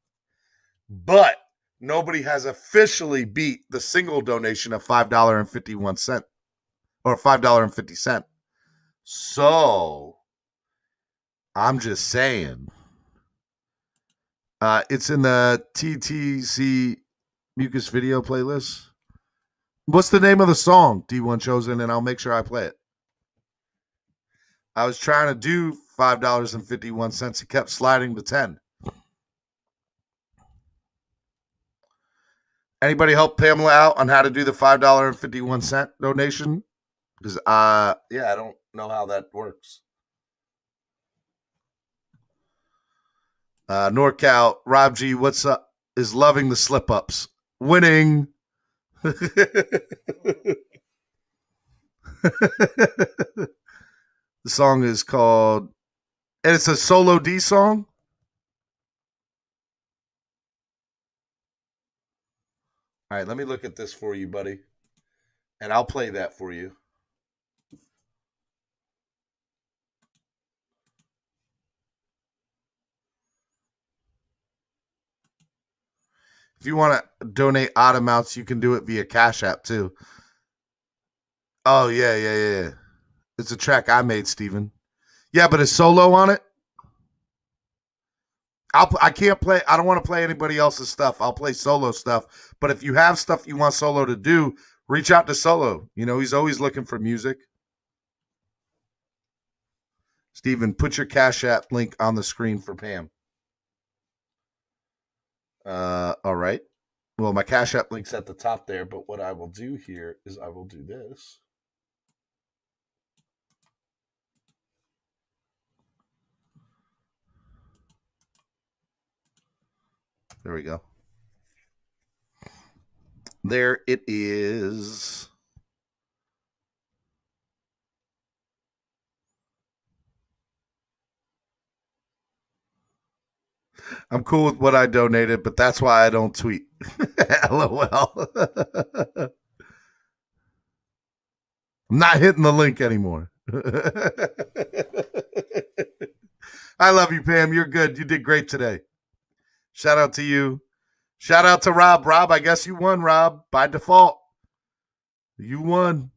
but nobody has officially beat the single donation of $5.51 or $5.50. So I'm just saying, it's in the TTC Mucus video playlist. What's the name of the song, D1 Chosen? And I'll make sure I play it. I was trying to do $5.51. It kept sliding to 10. Anybody help Pamela out on how to do the $5.51 donation? Because I don't know how that works. NorCal, Rob G, what's up? Is loving the slip ups. Winning. The song is called, and it's a Solo D song. All right, let me look at this for you, buddy. And I'll play that for you. If you want to donate odd amounts, you can do it via Cash App too. Oh, yeah. It's a track I made, Steven. Yeah, but is Solo on it? I can't play. I don't want to play anybody else's stuff. I'll play Solo stuff. But if you have stuff you want Solo to do, reach out to Solo. He's always looking for music. Steven, put your Cash App link on the screen for Pam. All right. Well, my Cash App link's at the top there, but what I will do here is I will do this. There we go. There it is. I'm cool with what I donated, but that's why I don't tweet. LOL. I'm not hitting the link anymore. I love you, Pam. You're good. You did great today. Shout out to you. Shout out to Rob. Rob, I guess you won, Rob, by default. You won.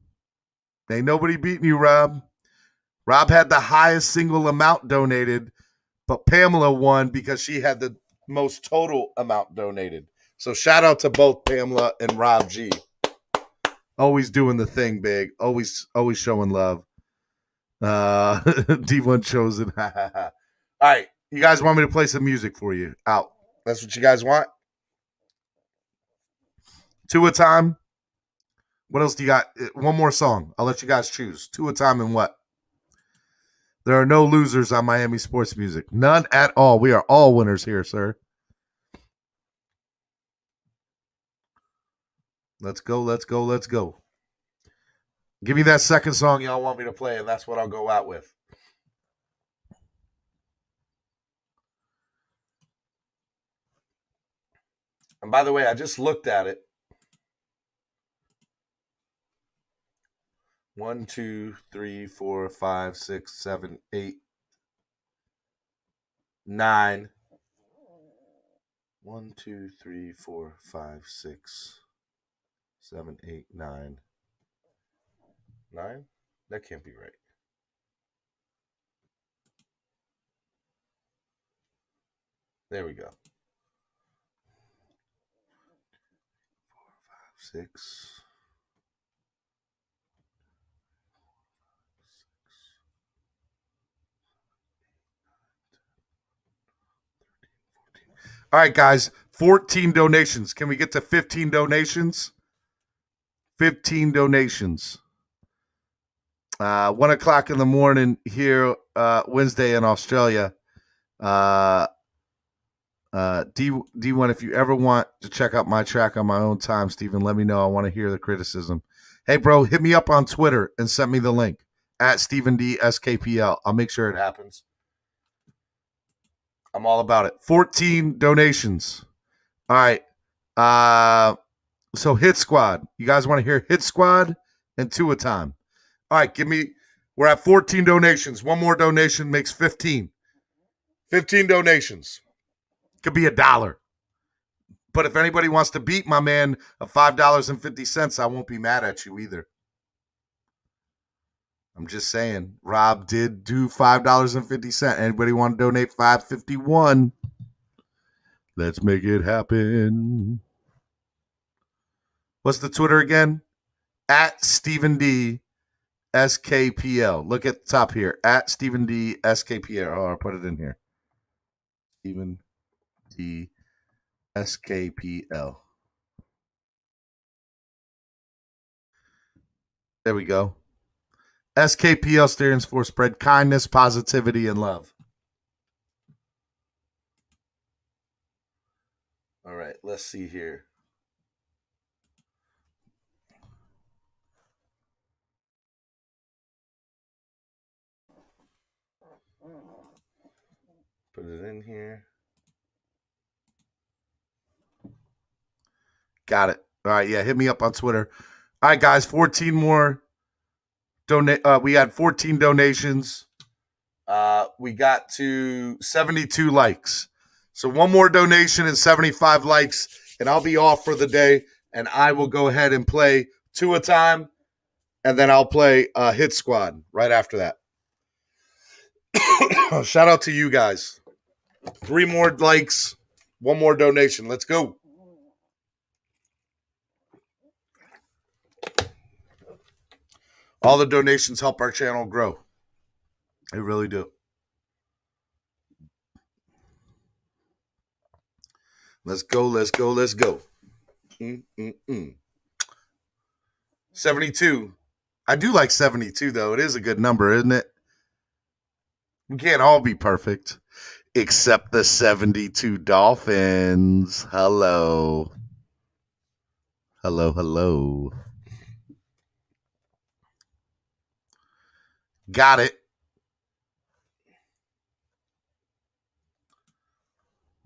Ain't nobody beating you, Rob. Rob had the highest single amount donated, but Pamela won because she had the most total amount donated. So shout out to both Pamela and Rob G. Always doing the thing big. Always showing love. D1 Chosen. All right. You guys want me to play some music for you? Out. That's what you guys want? 2 a time? What else do you got? One more song. I'll let you guys choose. 2 a time and what? There are no losers on Miami sports music. None at all. We are all winners here, sir. Let's go, let's go, let's go. Give me that second song y'all want me to play, and that's what I'll go out with. And by the way, I just looked at it. 1, 2, 3, 4, 5, 6, 7, 8, 9. 1, 2, 3, 4, 5, 6, 7, 8, 9. 9? That can't be right. There we go. 4, 5, 6. All right, guys, 14 donations. Can we get to 15 donations? 15 donations. 1 o'clock in the morning here, Wednesday in Australia. D1, if you ever want to check out my track on my own time, Stephen, let me know. I want to hear the criticism. Hey, bro, hit me up on Twitter and send me the link at StephenDSKPL. I'll make sure it happens. I'm all about it. 14 donations. All right. So Hit Squad. You guys want to hear Hit Squad and 2 a time? All right, we're at 14 donations. One more donation makes 15. 15 donations. Could be $1. But if anybody wants to beat my man of $5.50, I won't be mad at you either. I'm just saying, Rob did do $5.50. Anybody want to donate $5.51? Let's make it happen. What's the Twitter again? At StephenDSKPL. Look at the top here. At StephenDSKPL. Oh, I'll put it in here. StephenDSKPL. There we go. SKPL stands for spread kindness, positivity, and love. All right, let's see here. Put it in here. Got it. All right, yeah, hit me up on Twitter. All right, guys, 14 more. We had 14 donations. We got to 72 likes. So one more donation and 75 likes, and I'll be off for the day, and I will go ahead and play 2 a time, and then I'll play Hit Squad right after that. Shout out to you guys. 3 more likes, 1 more donation. Let's go. All the donations help our channel grow. They really do. Let's go, let's go, let's go. 72. I do like 72, though. It is a good number, isn't it? We can't all be perfect, except the 72 Dolphins. Hello. Hello, hello. Got it.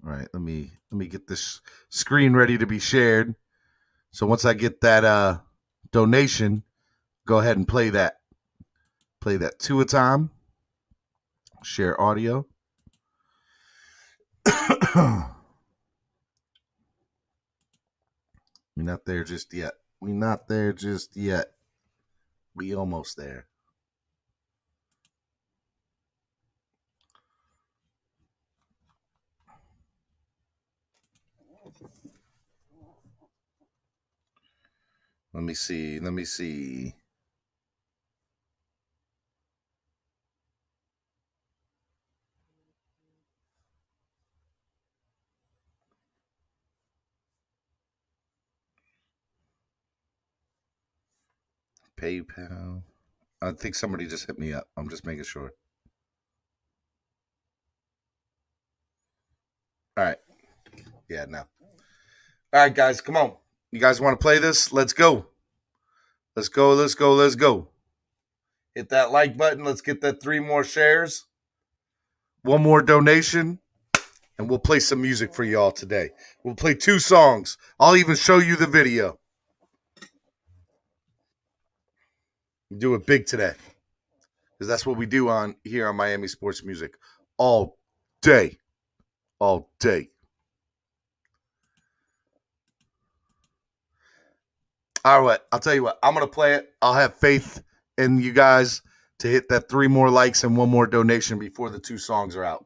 All right, let me get this screen ready to be shared. So once I get that donation, go ahead and play that. Play that 2 a time. Share audio. We're not there just yet. We're not there just yet. We almost there. Let me see. Let me see. PayPal. I think somebody just hit me up. I'm just making sure. All right. Yeah, no. All right, guys, come on. You guys want to play this? Let's go. Let's go, let's go, let's go. Hit that like button. Let's get that 3 more shares. 1 more donation. And we'll play some music for y'all today. We'll play 2 songs. I'll even show you the video. Do it big today. Because that's what we do on here on Miami Sports Music. All day. All day. All right, I'll tell you what. I'm going to play it. I'll have faith in you guys to hit that 3 more likes and 1 more donation before the 2 songs are out.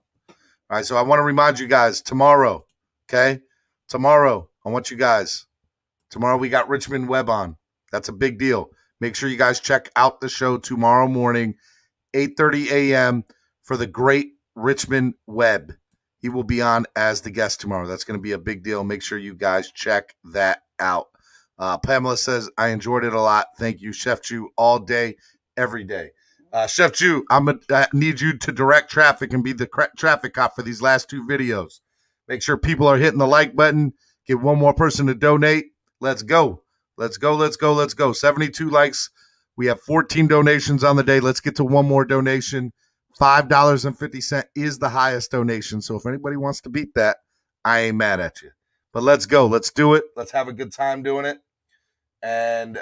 All right, so I want to remind you guys, tomorrow, okay? Tomorrow, I want you guys. Tomorrow we got Richmond Webb on. That's a big deal. Make sure you guys check out the show tomorrow morning, 8:30 a.m. for the great Richmond Webb. He will be on as the guest tomorrow. That's going to be a big deal. Make sure you guys check that out. Pamela says, I enjoyed it a lot. Thank you, Chef Jew, all day, every day. Chef Jew, I need you to direct traffic and be the traffic cop for these last 2 videos. Make sure people are hitting the like button. Get 1 more person to donate. Let's go. Let's go, let's go, let's go. 72 likes. We have 14 donations on the day. Let's get to 1 more donation. $5.50 is the highest donation. So if anybody wants to beat that, I ain't mad at you. But let's go. Let's do it. Let's have a good time doing it. And,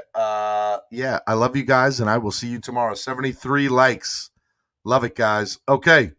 yeah, I love you guys, and I will see you tomorrow. 73 likes. Love it, guys. Okay.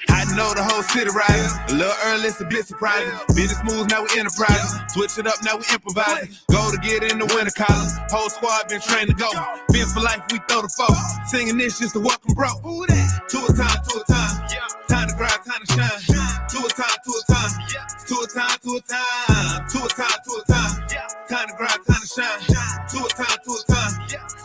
I know the whole city riding. A little early, it's a bit surprising. Business moves, now we enterprising. Switch it up, now we improvising. Go to get in the winter column. Whole squad been trained to go. Fins for life, we throw the foe. Singing this just to welcome bro. To a time, to a time. Time to grind, time to shine. To a time, to a time. To a time, to a time. To a time, to a time. Time to grind, time to shine. To a time, to a time.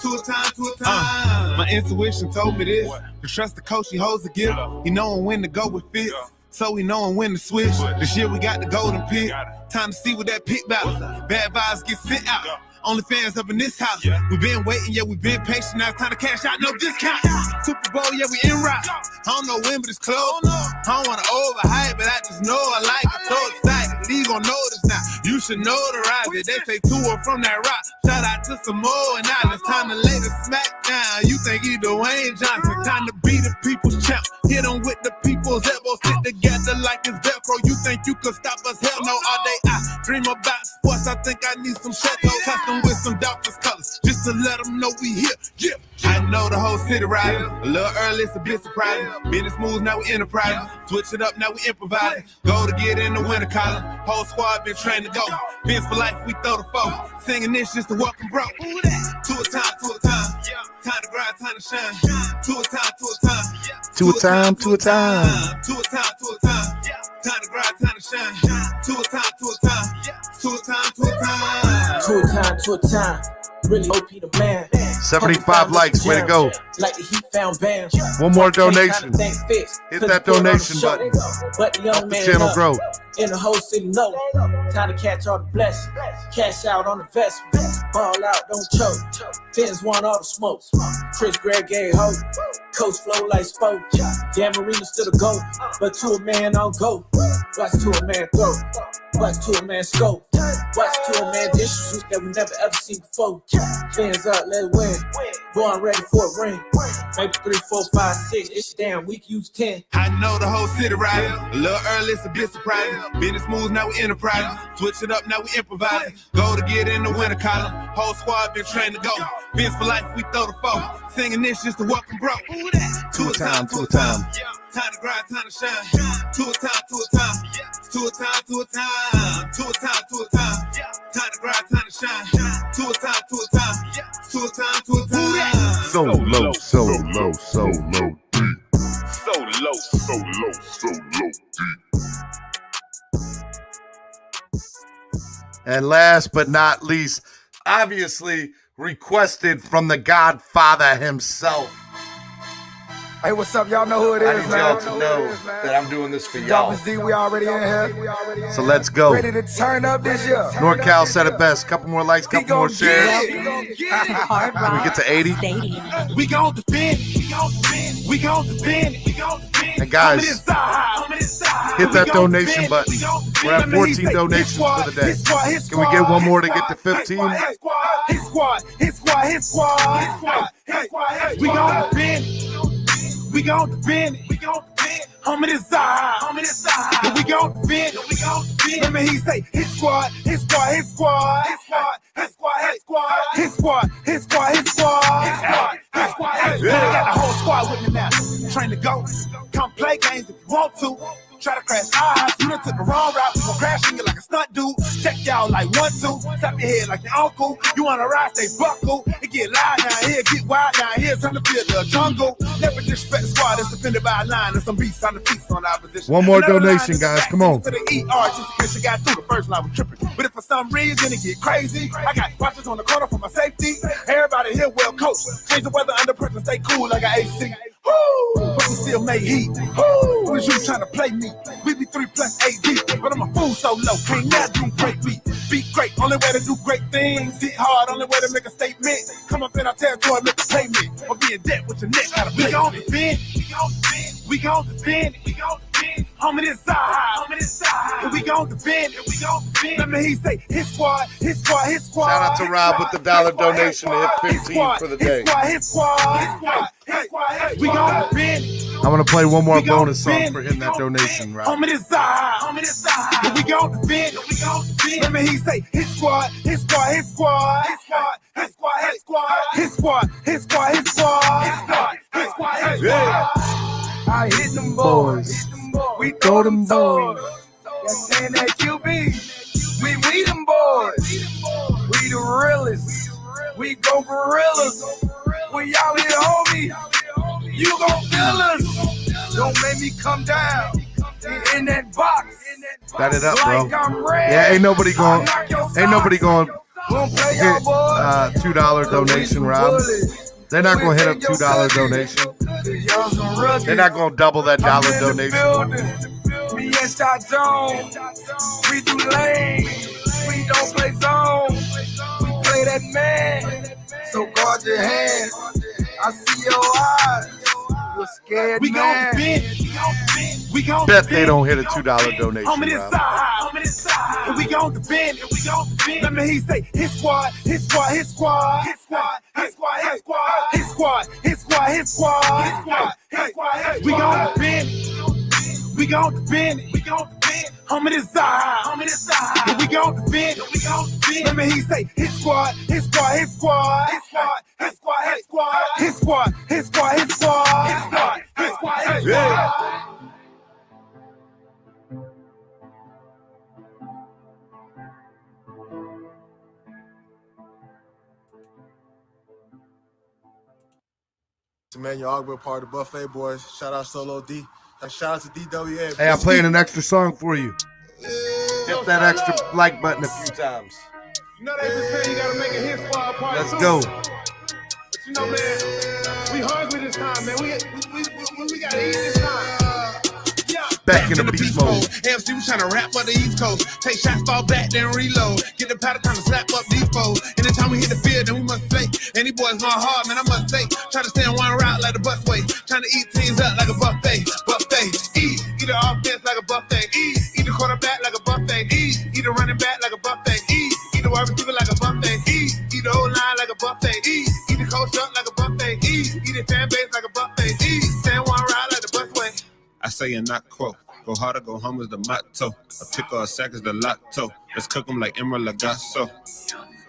To a time, to a time. My intuition told me this. To trust the coach, he holds the gift. He knowing when to go with fits. So we knowing when to switch. This year we got the golden pick. Time to see what that pick about. Bad vibes get sent out. Only fans up in this house. We been waiting, yeah, we been patient. Now it's time to cash out, no discount. Super Bowl, yeah, we in route. I don't know when, but it's close. I don't want to overhype, but I just know I like it. So excited, league gon' know this now. You should know the rise. They say 2 up from that rock. Shout out to Samoa and now it's time to lay the smack down. You think you Dwayne Johnson? Time to be the people's champ. Hit them with the people's elbows. Sit together like it's Velcro. You think you could stop us? Hell no, all day I dream about sports. I think I need some shadows. Custom with some Dolphins colors. Just to let them know we here. Yeah. I know the whole city riding. A little early, it's a bit surprising. Business moves, now we enterprising. Switch it up, now we improvising. Go to get in the winter column. Whole squad been trained to go. Fins for life, we throw the foe. Singing this just to welcome bro. To a time, to a time. Time to grind, time to shine. To a time, to a time. To a time, to a time. To a time, to a time. Time to grind, time to shine. To a time, to a time. To a time, to a time. To a time, to a time. Really OP the man. 75 likes, way to go. Like the Heat found Bam. 1 more donation. Hit that donation button. But the young Help the man channel grow. In the whole city, no. Time to catch all the blessings. Cash out on investment. Ball out, don't choke. Fins want all the smoke. Chris Gregg gave hope. Coach flow like spoke. Dan Marino still a GOAT. But to a man on go. Watch to a man throw. Watch to a man scope. Watch to a man dishes that we never ever seen before. Fans up, let it win. Born ready for a ring. Maybe 3, 4, 5, 6. It's damn week, use 10. I know the whole city riding. A little early, it's a bit surprising. Business moves, now we enterprising. Switch it up, now we improvising. Go to get in the winter column. Whole squad been trained to go. Fins for life, we throw the foe. Singing this just to welcome bro. To a time, to a time. Time to grind, time to shine. To a time, to a time. To a time, to a time. To a time, to a time. Time to grind, time to shine. To a time, to a time. To a time, to a time. So low, so low, so low, deep. So low, so low, so low, deep. And last but not least, obviously requested from the Godfather himself. Hey, what's up? Y'all know who it is, I need man. y'all to know that I'm doing this for y'all. Dolphins D, we already in here. So let's go. Ready to turn up this year. NorCal said it best. Couple more likes, couple more shares. Hard Can we get to 80? Stadium. We gon' defend. We gon' defend. And guys, hit that donation button. We're at 14 donations for the day. Can we get one more to get to 15? His squad. We gon' defend. We gon' defend. Home of the side. And we gon' defend. Remember he say his squad. We got the whole squad with me now. Train to go. Come play games if you want to. Try to crash eyes, you done took the wrong route. We gon' crash you like a stunt dude. Check y'all like 1, 2. Tap your head like your uncle. You wanna ride, stay buckle. It get loud down here, get wild down here. Time to feel the jungle. Never disrespect the squad that's defended by a line and some beasts on the feast on opposition. One more donation, guys. Come on. For the ER, just in case you got through the first line with tripping. But if for some reason it get crazy, I got watchers on the corner for my safety. Everybody here well coached. Change the weather under pressure, stay cool like an AC. Woo! But we still make heat. Woo! Was you trying to play me? We be 3+ AD, but I'm a fool so low. Can't not do great beat. Be great, only way to do great things. Hit hard, only way to make a statement. Come up in our territory, make a payment. Or be in debt with your neck. Gotta we gon' defend. We gon' defend. Home of this side. And we gon' defend. Let me he say his squad. Shout out to Rob with the $1 donation to hit 15 for the day. His squad. We gon' defend. I'm going to play one more bonus song for hitting that donation, Rob. Home of this side. And we gon' defend. Let me he say his squad. I hit them boys. We throw them boys. That's saying that QB. We them boys. We the realest. We go gorillas. We out here, homie. You gon' feel us. Don't make me come down. In that box. Bet it up, bro. Yeah, ain't nobody going get $2 donation, Rob. They're not going to hit up $2 donation. They're not going to double that $1 donation. Me and Shot Jones, we do lane. We don't play zone. We play that man. So guard your hand. I see your eyes. You're scared, we man. We gon' bet they don't hit a $2 donation. Home of this side. And we gon' defend. Let me he say his squad. We gon' defend. Home of this side. And we gon' defend. Let me he say his squad. Yeah. Man, y'all were part of the Buffet Boys. Shout out Solo D. Shout out to DWA. Hey, I'm playing an extra song for you. Hit that extra like button a few times. You know they been saying you gotta make a hit squad part. Let's go. But you know, man, we hungry this time, man. We gotta eat this time. Back in the beast mode. AMC was trying to rap up the East Coast. Take shots, fall back, then reload. Get the powder, time to slap up these foes. Anytime we hit the field, then we must play. Any boys going hard, man, I must say. Try to stay on one route like the busway. Trying to eat teams up like a buffet. Eat the offense like a buffet. Eat the quarterback like a buffet. Eat the running back like a buffet. Eat the wide receiver like a buffet. Eat the whole line like a buffet. Eat the coach up like a buffet. Eat the fan base like a buffet. Stay on one route like the busway. I say and not quote. Go harder, go home is the motto. A pick or a sack is the lotto. Let's cook them like Emerald Lagasso.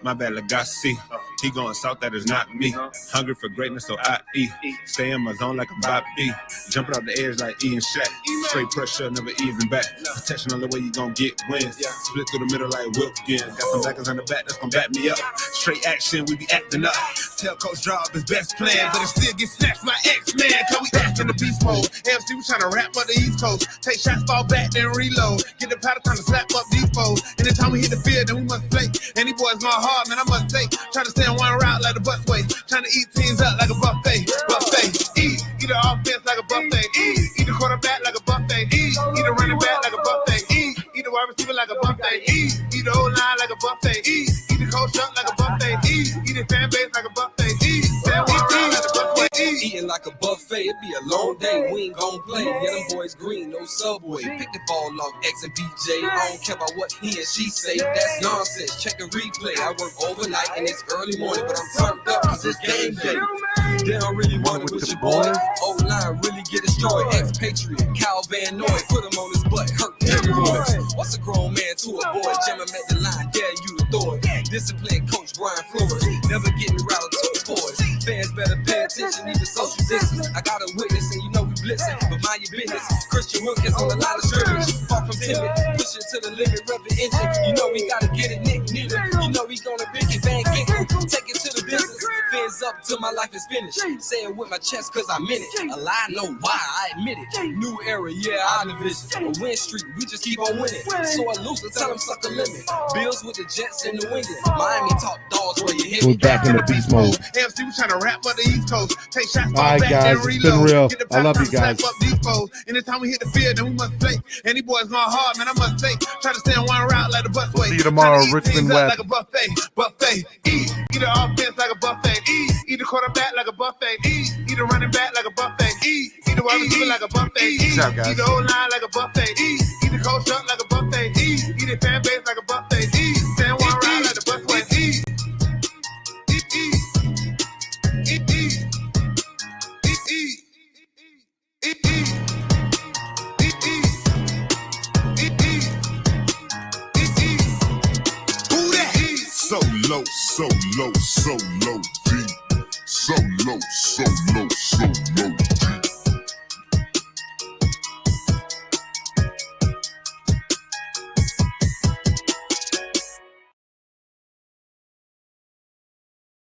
My bad, Legacy. He going south, that is not me. Hungry for greatness, so I eat. Stay in my zone like a Bobby. Jumping off the edge like Ian Shaq. Straight pressure, never even back. Protection on the way you gon' get wins. Split through the middle like Wilkins. Got some backers on the back that's gon' back me up. Straight action, we be acting up. Tell Coach Drop his best plan, but it still get snatched by X-Man. Cause we back in the beast mode. AMC was trying to rap up the East Coast. Take shots, fall back, then reload. Get the powder, time to slap up these foes. Anytime Anytime we hit the field, then we must play. Any boys going hard, man, I must say. Trying to stay on one route like the busway. Trying to eat teams up like a buffet. Eat the offense like a buffet. Eat the quarterback like a buffet. Eat the running back like a buffet. Eat the wide receiver like a buffet. Eat the O-line like a buffet. Eat the coach up like a buffet. Eat the fan base like a buffet. Eat that one round like a buffet. Eating like a buffet, it be a long day. We ain't gon' play. Yeah, them boys green, no subway. Pick the ball off X and BJ. I don't care about what he and she say. That's nonsense. Check the replay. I work overnight and it's early morning, but I'm turned up cause it's game day. They don't really want it with your boy. O-line really get destroyed. Ex-Patriot, Cal Van Noy. Put him on his butt, hurt everyone. What's a grown man to a boy? Jam him at the line, dare you to throw it. Disciplined coach Brian Flores. Never getting rattled to the boys. Fans better pay attention, even social distance. I got a witness and you know we blitzing, but mind your business. Christian Wilkins on the line of scrimmage. Far from timid, pushing to the limit, rev the engine. You know we gotta get it, Nick Needle. You know we gonna pick it, Van Ginkle. Take it to the business. Fins up till my life is finished. Say it with my chest cause I'm in it. A lie, no why, I admit it. New era, yeah, I division. A win streak, we just keep on winning. So I lose, tell them suck a limit. Bills with the Jets and the Wingers. Miami top dogs where you hit me. We're back in the beast mode. AFC, we trying to rap up the East Coast. Take shots, All right, guys, it's been real. I love you guys. Anytime we hit the field, then we must play. Any boys going hard, man, I must say. Try to stay on one route like the busway. See you tomorrow, Richmond West. Like a buffet. Eat the offense like a buffet. Eat the quarterback like a buffet. Eat the running back like a buffet. Eat the wide receiver like a buffet. Peace out, guys. Eat the O-line like a buffet. Eat the coach up like a buffet. Eat the fan base like a buffet. Stay on one route like the busway. So low, so low, so low, deep. So low, so low, so low, deep.